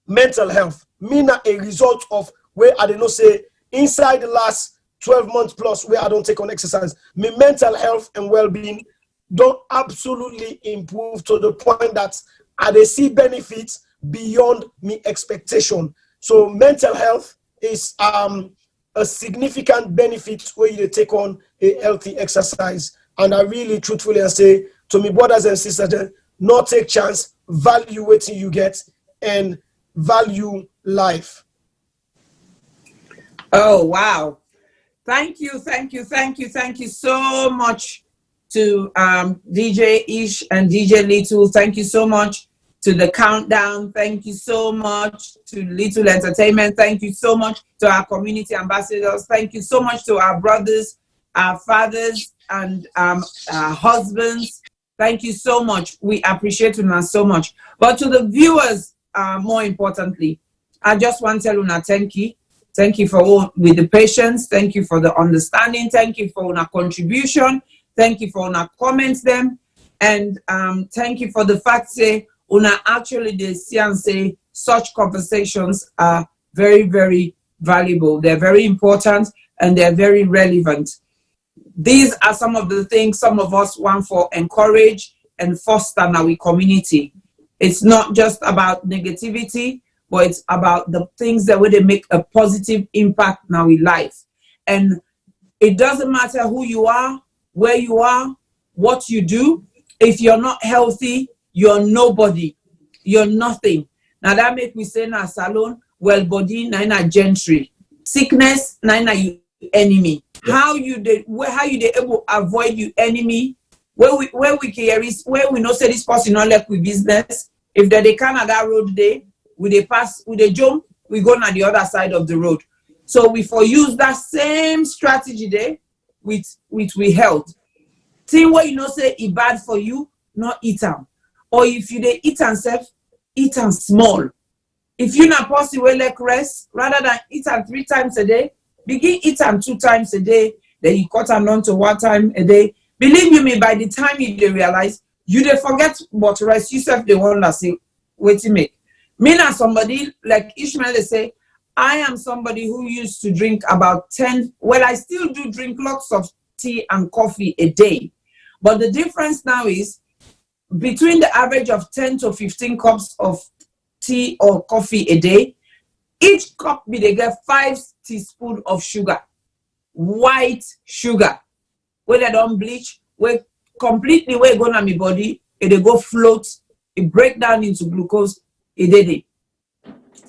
mental health. Me not a result of where I did not say inside the last 12 months plus where I don't take on exercise. My mental health and well-being don't absolutely improve to the point that I see benefits beyond me expectation. So mental health is a significant benefit where you take on a healthy exercise. And I really truthfully say to me brothers and sisters, not take chance, value what you get, and value life. Oh, wow. Thank you so much to DJ Ish and DJ Little. Thank you so much to the Countdown. Thank you so much to Little Entertainment. Thank you so much to our community ambassadors. Thank you so much to our brothers, our fathers, and our husbands. Thank you so much. We appreciate you so much. But to the viewers, more importantly, I just want to tell you thank you. Thank you for all with the patience. Thank you for the understanding. Thank you for our contribution. Thank you for our comments them. And thank you for the fact that actually they see and say such conversations are very, very valuable. They're very important and they're very relevant. These are some of the things some of us want for encourage and foster in our community. It's not just about negativity, but it's about the things that would make a positive impact in our life. And it doesn't matter who you are, where you are, what you do. If you're not healthy, you're nobody. You're nothing. Now that make me say na salon, well body, na gentry. Sickness, na you enemy. How you able to avoid you enemy? Where we care is where we know say this person not like with business. If they Canada road day, we they pass, we they jump, we go on the other side of the road. So we for use that same strategy there with we health. Thing where you know say it bad for you, not eat them. Or if you they eat and self, eat them small. If you not possible like rest, rather than eat them 3 times a day, begin eat them 2 times a day, then you cut them down to 1 time a day. Believe you me, by the time you realize, you they forget what rest yourself the one that say, wait to make. Me and somebody like Ishmael, they say, I am somebody who used to drink about 10, well, I still do drink lots of tea and coffee a day. But the difference now is between the average of 10 to 15 cups of tea or coffee a day, each cup they get 5 teaspoons of sugar, white sugar, where they don't bleach, where completely where go on my body, it go float, it break down into glucose, it did it.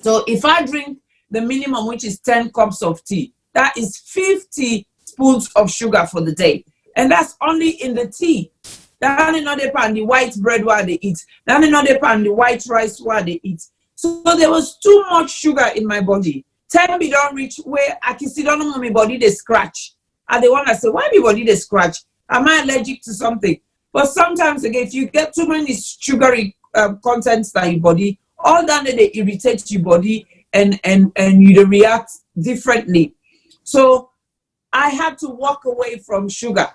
So if I drink the minimum, which is 10 cups of tea, that is 50 spoons of sugar for the day. And that's only in the tea. That is not depend on the white bread what they eat. That is not depend on the white rice what they eat. So there was too much sugar in my body. Time me don't reach where I can see don't know my body they scratch. And they want to say, why my body they scratch? Am I allergic to something? But sometimes again, if you get too many sugary contents in your body, all that they irritate your body and you react differently. So I had to walk away from sugar.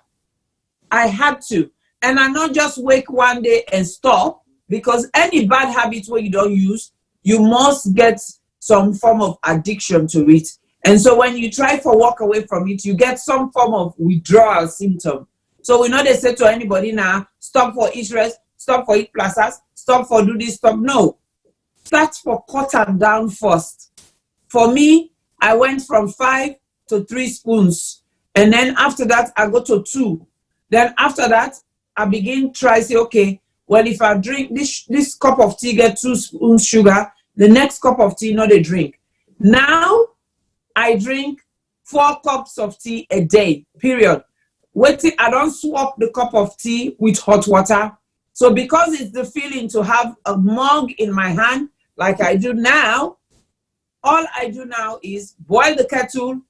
I had to. And I not just wake one day and stop, because any bad habit where you don't use, you must get some form of addiction to it. And so when you try to walk away from it, you get some form of withdrawal symptom. So we know they say to anybody now, stop for eat rest, stop for eat plazas, stop for do this, stop. No. Start for cut them down first. For me, I went from 5 to 3 spoons. And then after that, I go to 2. Then after that, I begin try say, okay, well, if I drink this cup of tea, get 2 spoons sugar, the next cup of tea, not a drink. Now, I drink 4 cups of tea a day, period. Waiting, I don't swap the cup of tea with hot water. So because it's the feeling to have a mug in my hand, like I do now, all I do now is boil the kettle,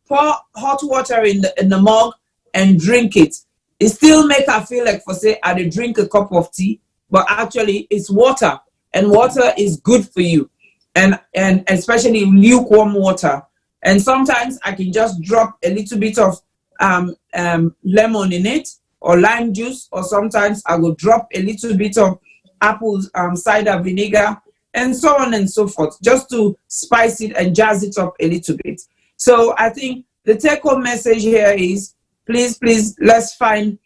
pour hot water in the mug, and drink it. It still make her feel like, for say, I drink a cup of tea, but actually it's water, and water is good for you, and especially lukewarm water. And sometimes I can just drop a little bit of lemon in it, or lime juice, or sometimes I will drop a little bit of apple cider vinegar, and so on and so forth, just to spice it and jazz it up a little bit. So I think the take-home message here is, please, let's find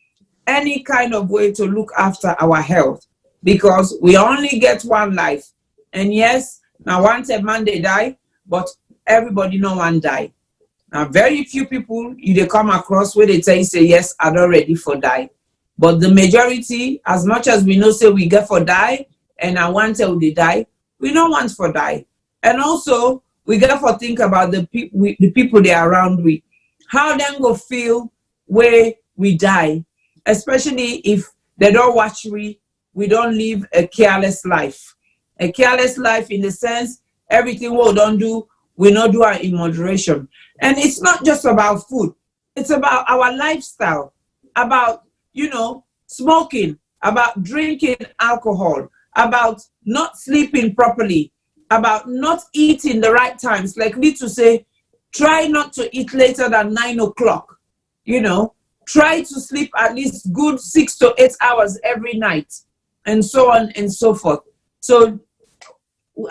any kind of way to look after our health, because we only get one life. And yes, now once a man they die, but everybody no one die. Now very few people they come across where they say, yes, I'm not ready for die. But the majority, as much as we know say we get for die, and I want till they die, we don't want for die. And also we get for think about the people they are around with. How them go feel where we die, especially if they don't watch we don't live a careless life. A careless life in the sense, everything we don't do, we not do it in moderation. And it's not just about food. It's about our lifestyle, about, smoking, about drinking alcohol, about not sleeping properly, about not eating the right times. Like we to say, try not to eat later than 9 o'clock. Try to sleep at least good 6 to 8 hours every night, and so on and so forth. So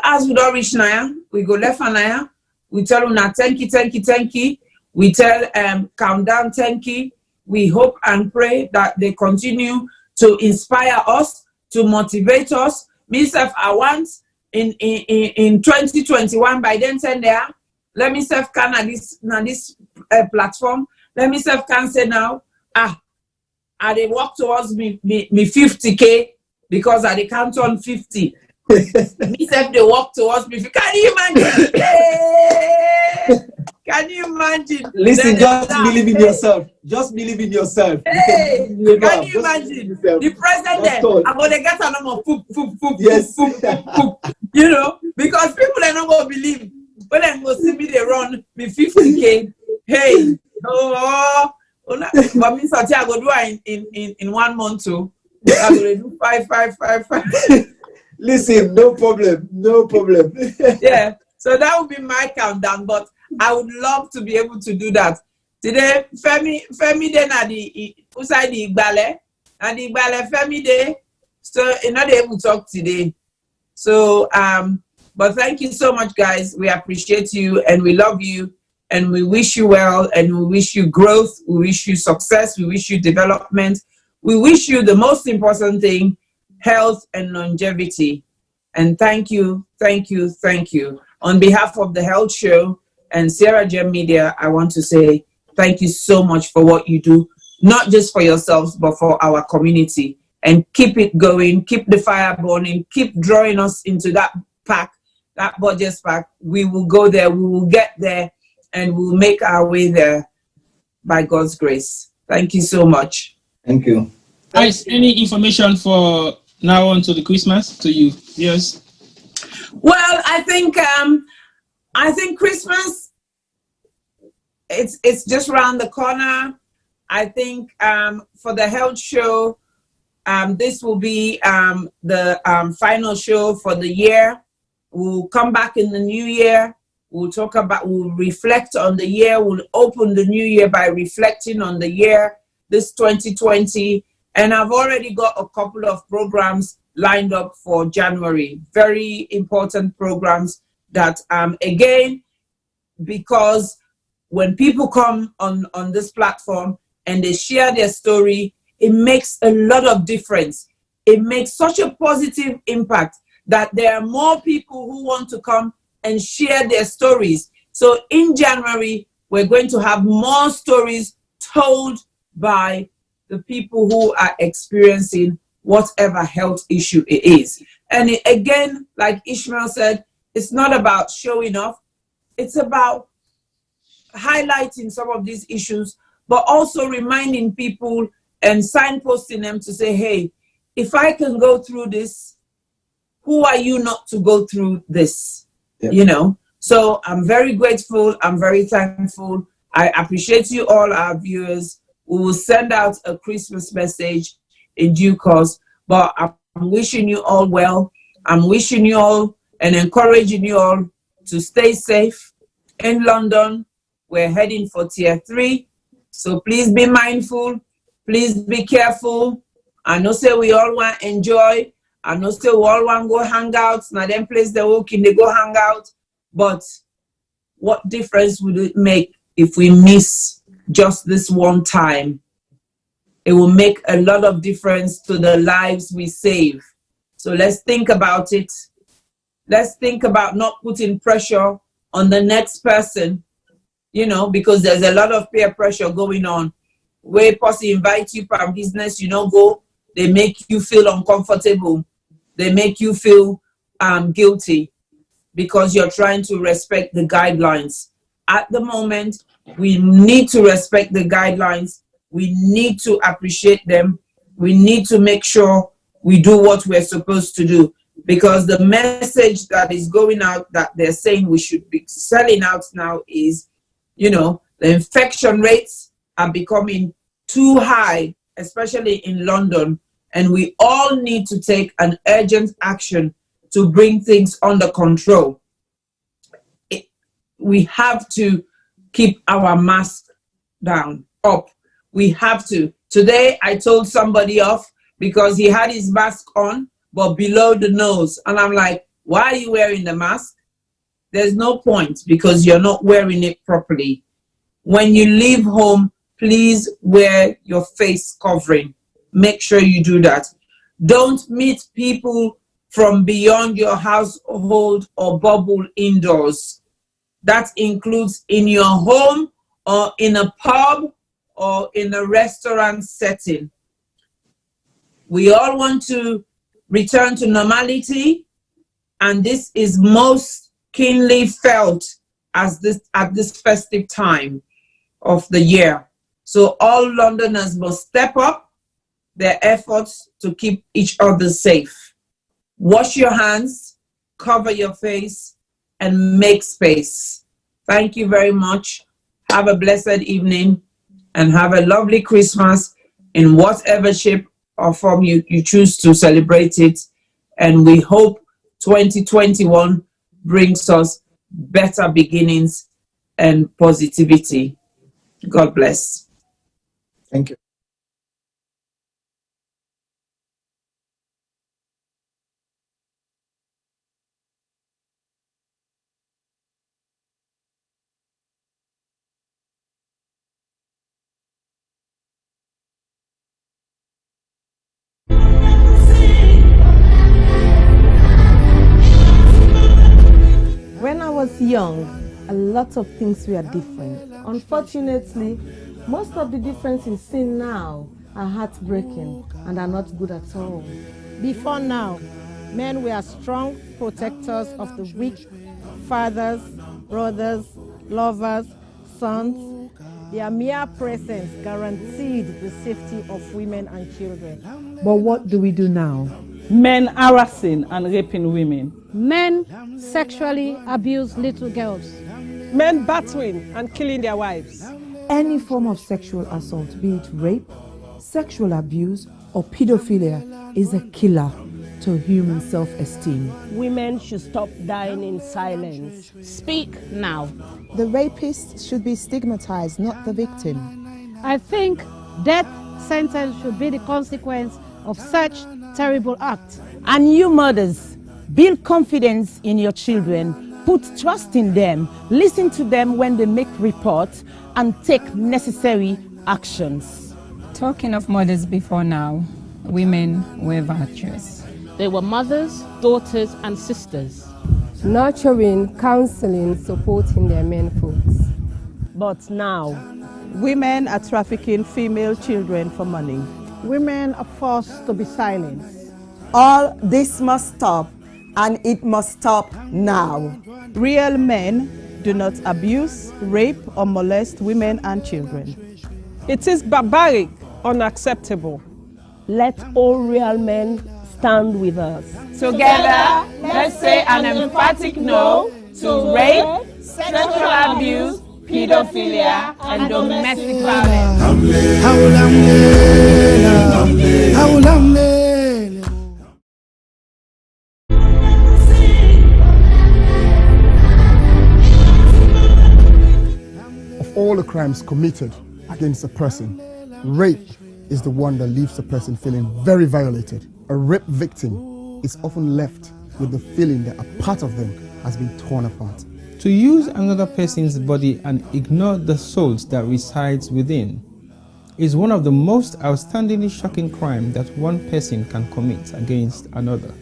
as we don't reach Naya, we go left and Naya, we tell them now, thank you. We tell countdown, thank you. We hope and pray that they continue to inspire us, to motivate us. Myself, I want in 2021, by then 10 there, let me self can at this platform. Let me self can say now, they walk towards me 50K, because I they count on 50. Me self they walk towards me. Can you imagine? Can you imagine? Listen, just believe in yourself. Just believe in yourself. Hey, can you imagine? The president there, I'm gonna get a number poop. Yes. Poop. Because people are not gonna believe. When they go see me, they run me 50K. Hey, but me I go do in 1 month too. I'm gonna do 5. Listen, no problem. Yeah, so that would be my countdown, but I would love to be able to do that. Today, Femi Day na the outside the Igbale, and the Igbale Femi Day, so you're not able to talk today. So, but thank you so much, guys. We appreciate you, and we love you, and we wish you well, and we wish you growth, we wish you success, we wish you development. we wish you the most important thing, health and longevity. And thank you, thank you, thank you. On behalf of the Health Show and Sierra Gem Media, I want to say thank you so much for what you do, not just for yourselves, but for our community. And keep it going, keep the fire burning, keep drawing us into that pack, that budget pack. We will go there, we will get there, and we'll make our way there by God's grace. Thank you so much. Thank you. Guys, any information for now on to the Christmas to you? Yes. Well, I think Christmas, it's just around the corner. I think for the Health Show, this will be the final show for the year. We'll come back in the new year. We'll reflect on the year. We'll open the new year by reflecting on the year, this 2020. And I've already got a couple of programs lined up for January. Very important programs that, again, because when people come on this platform and they share their story, it makes a lot of difference. It makes such a positive impact that there are more people who want to come and share their stories. So in January, we're going to have more stories told by the people who are experiencing whatever health issue it is. And again, like Ishmael said, it's not about showing off. It's about highlighting some of these issues, but also reminding people and signposting them to say, hey, if I can go through this, who are you not to go through this? Yep. You know, so I'm very grateful. I'm very thankful. I appreciate you all, our viewers. We will send out a Christmas message in due course, but I'm wishing you all well. I'm wishing you all and encouraging you all to stay safe. In London, we're heading for tier 3. So please be mindful. Please be careful. I know say we all want to enjoy. I know say we all want to go hang out. Now them place they walk in, they go hang out. But what difference would it make if we miss just this one time? It will make a lot of difference to the lives we save. So let's think about it. Let's think about not putting pressure on the next person, you know, because there's a lot of peer pressure going on. Where person invite you for business, you know, go, they make you feel uncomfortable. They make you feel guilty because you're trying to respect the guidelines. At the moment, we need to respect the guidelines. We need to appreciate them. We need to make sure we do what we're supposed to do, because the message that is going out that they're saying we should be selling out now is, you know, the infection rates are becoming too high, especially in London, and we all need to take an urgent action to bring things under control. We have to keep our mask up. We have to. Today, I told somebody off because he had his mask on, but below the nose. And I'm like, why are you wearing the mask? There's no point because you're not wearing it properly. When you leave home, please wear your face covering. Make sure you do that. Don't meet people from beyond your household or bubble indoors. That includes in your home or in a pub or in a restaurant setting. We all want to return to normality, and this is most keenly felt at this festive time of the year. So all Londoners must step up their efforts to keep each other safe. Wash your hands, cover your face, and make space. Thank you very much. Have a blessed evening and have a lovely Christmas in whatever shape or form you choose to celebrate it. And we hope 2021 brings us better beginnings and positivity. God bless. Thank you. young, a lot of things were different. Unfortunately, most of the differences seen now are heartbreaking and are not good at all. Before now, men were strong protectors of the weak, fathers, brothers, lovers, sons. Their mere presence guaranteed the safety of women and children. But what do we do now? Men harassing and raping women. Men sexually abuse little girls. Men battering and killing their wives. Any form of sexual assault, be it rape, sexual abuse, or pedophilia, is a killer to human self-esteem. Women should stop dying in silence. Speak now. The rapist should be stigmatized, not the victim. I think death sentence should be the consequence of such terrible act. And you mothers, build confidence in your children, put trust in them, listen to them when they make reports, and take necessary actions. Talking of mothers before now, women were virtuous. They were mothers, daughters, and sisters. Nurturing, counseling, supporting their men folks. But now, women are trafficking female children for money. Women are forced to be silenced. All this must stop, and it must stop now. Real men do not abuse, rape, or molest women and children. It is barbaric, unacceptable. Let all real men stand with us. Together, let's say an emphatic no to rape, sexual abuse, pedophilia, and domestic violence. Of all the crimes committed against a person, rape is the one that leaves the person feeling very violated. A rape victim is often left with the feeling that a part of them has been torn apart. To use another person's body and ignore the souls that resides within is one of the most outstandingly shocking crimes that one person can commit against another.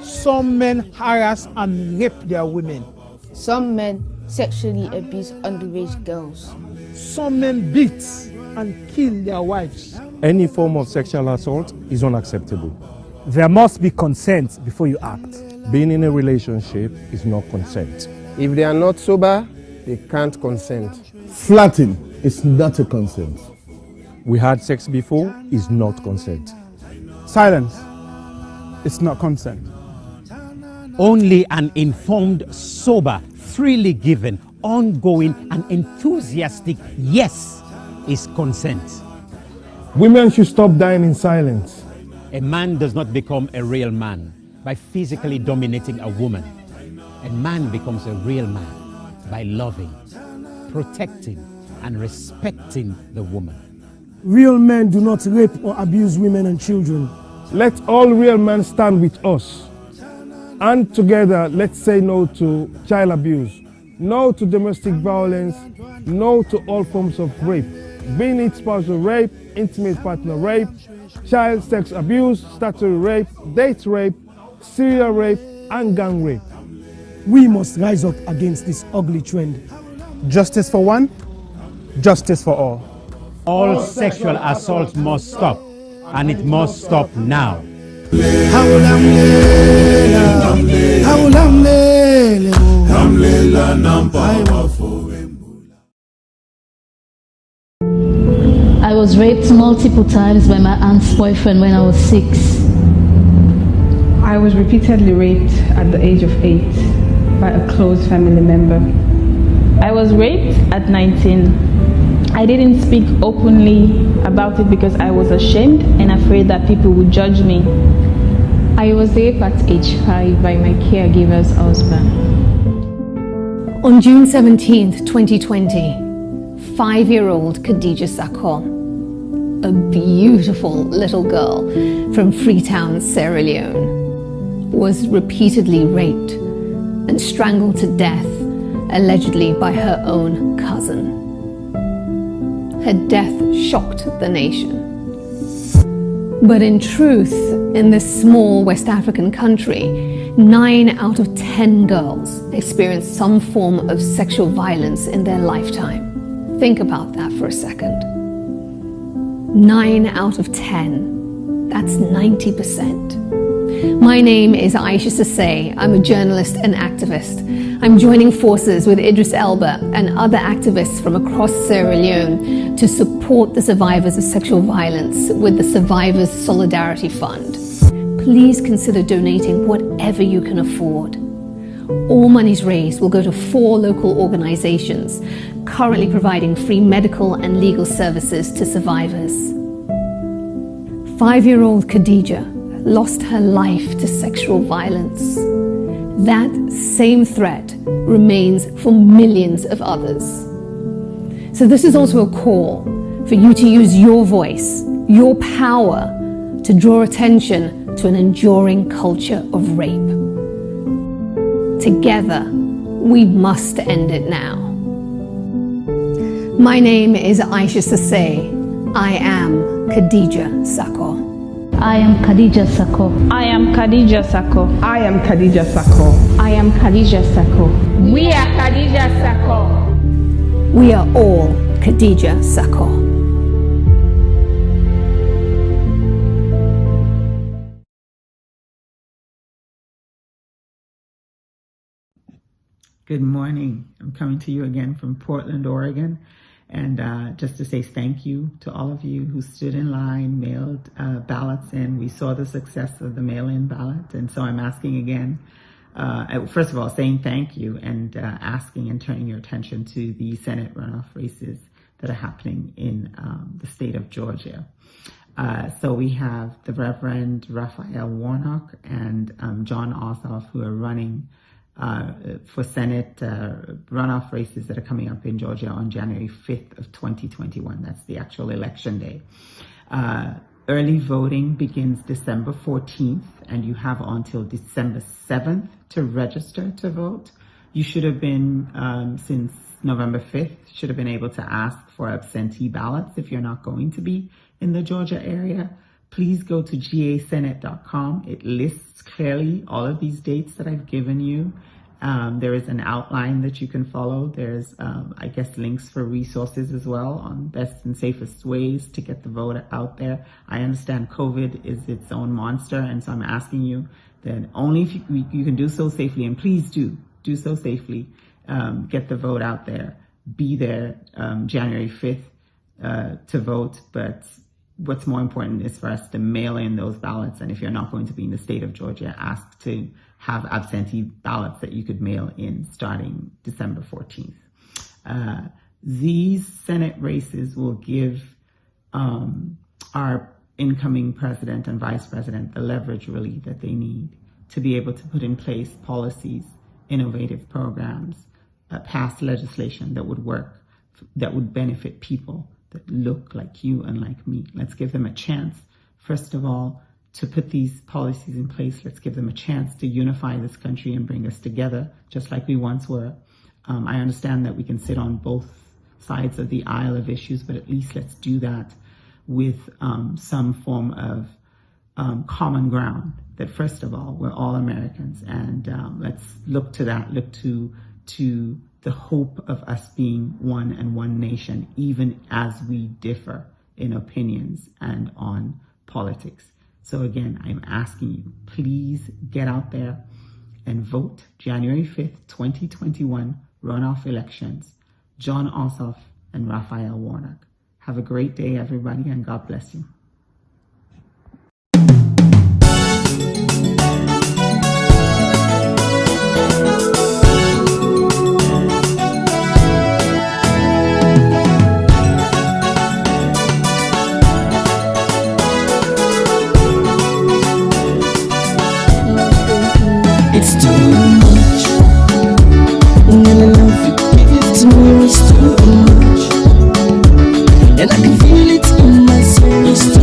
Some men harass and rape their women. Some men sexually abuse underage girls. Some men beat and kill their wives. Any form of sexual assault is unacceptable. There must be consent before you act. Being in a relationship is not consent. If they are not sober, they can't consent. Flirting is not a consent. We had sex before is not consent. Silence. It's not consent. Only an informed, sober, freely given, ongoing, and enthusiastic yes is consent. Women should stop dying in silence. A man does not become a real man by physically dominating a woman. A man becomes a real man by loving, protecting, and respecting the woman. Real men do not rape or abuse women and children. Let all real men stand with us. And together, let's say no to child abuse, no to domestic violence, no to all forms of rape, being it spousal rape, intimate partner rape, child sex abuse, statutory rape, date rape, serial rape, and gang rape. We must rise up against this ugly trend. Justice for one, justice for all. All sexual assault must stop, and it must stop now. I was raped multiple times by my aunt's boyfriend when I was 6. I was repeatedly raped at the age of 8 by a close family member. I was raped at 19. I didn't speak openly about it because I was ashamed and afraid that people would judge me. I was raped at age 5 by my caregiver's husband. On June 17th, 2020, 5-year-old Khadija Sakho, a beautiful little girl from Freetown, Sierra Leone, was repeatedly raped and strangled to death, allegedly by her own cousin. Her death shocked the nation. But in truth, in this small West African country, 9 out of 10 girls experience some form of sexual violence in their lifetime. Think about that for a second. 9 out of 10. That's 90%. My name is Aisha Sasay. I'm a journalist and activist. I'm joining forces with Idris Elba and other activists from across Sierra Leone to support the survivors of sexual violence with the Survivors Solidarity Fund. Please consider donating whatever you can afford. All monies raised will go to 4 local organizations currently providing free medical and legal services to survivors. 5-year-old Khadija lost her life to sexual violence. That same threat remains for millions of others. So this is also a call for you to use your voice, your power, to draw attention to an enduring culture of rape. Together, we must end it now. My name is Aisha Sasay. I am Khadija Sako. I am Khadija Sako. I am Khadija Sako. I am Khadija Sako. I am Khadija Sako. We are Khadija Sako. We are all Khadija Sako. Good morning. I'm coming to you again from Portland, Oregon. And just to say thank you to all of you who stood in line, mailed ballots in. We saw the success of the mail-in ballot. And so I'm asking again, first of all, saying thank you and asking and turning your attention to the Senate runoff races that are happening in the state of Georgia. So we have the Reverend Raphael Warnock and John Ossoff, who are running for Senate runoff races that are coming up in Georgia on January 5th of 2021. That's the actual election day. Early voting begins December 14th, and you have until December 7th to register to vote. You should have been, since November 5th, should have been able to ask for absentee ballots if you're not going to be in the Georgia area. Please go to gasenate.com. It lists clearly all of these dates that I've given you. There is an outline that you can follow. There's, I guess, links for resources as well on best and safest ways to get the vote out there. I understand COVID is its own monster, and so I'm asking you that only if you can do so safely, and please do so safely, get the vote out there. Be there January 5th to vote, but what's more important is for us to mail in those ballots. And if you're not going to be in the state of Georgia, ask to have absentee ballots that you could mail in starting December 14th. These Senate races will give our incoming president and vice president the leverage really that they need to be able to put in place policies, innovative programs, pass legislation that would work, that would benefit people that look like you and like me. Let's give them a chance, first of all, to put these policies in place. Let's give them a chance to unify this country and bring us together, just like we once were. I understand that we can sit on both sides of the aisle of issues, but at least let's do that with some form of common ground, that first of all, we're all Americans, and let's look to that, look to the hope of us being one and one nation, even as we differ in opinions and on politics. So again, I'm asking you, please get out there and vote January 5th, 2021, runoff elections. John Ossoff and Raphael Warnock. Have a great day, everybody, and God bless you. It's too much. And I love you, give it to me, it's too much. And I can feel it in my soul, it's too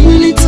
feel it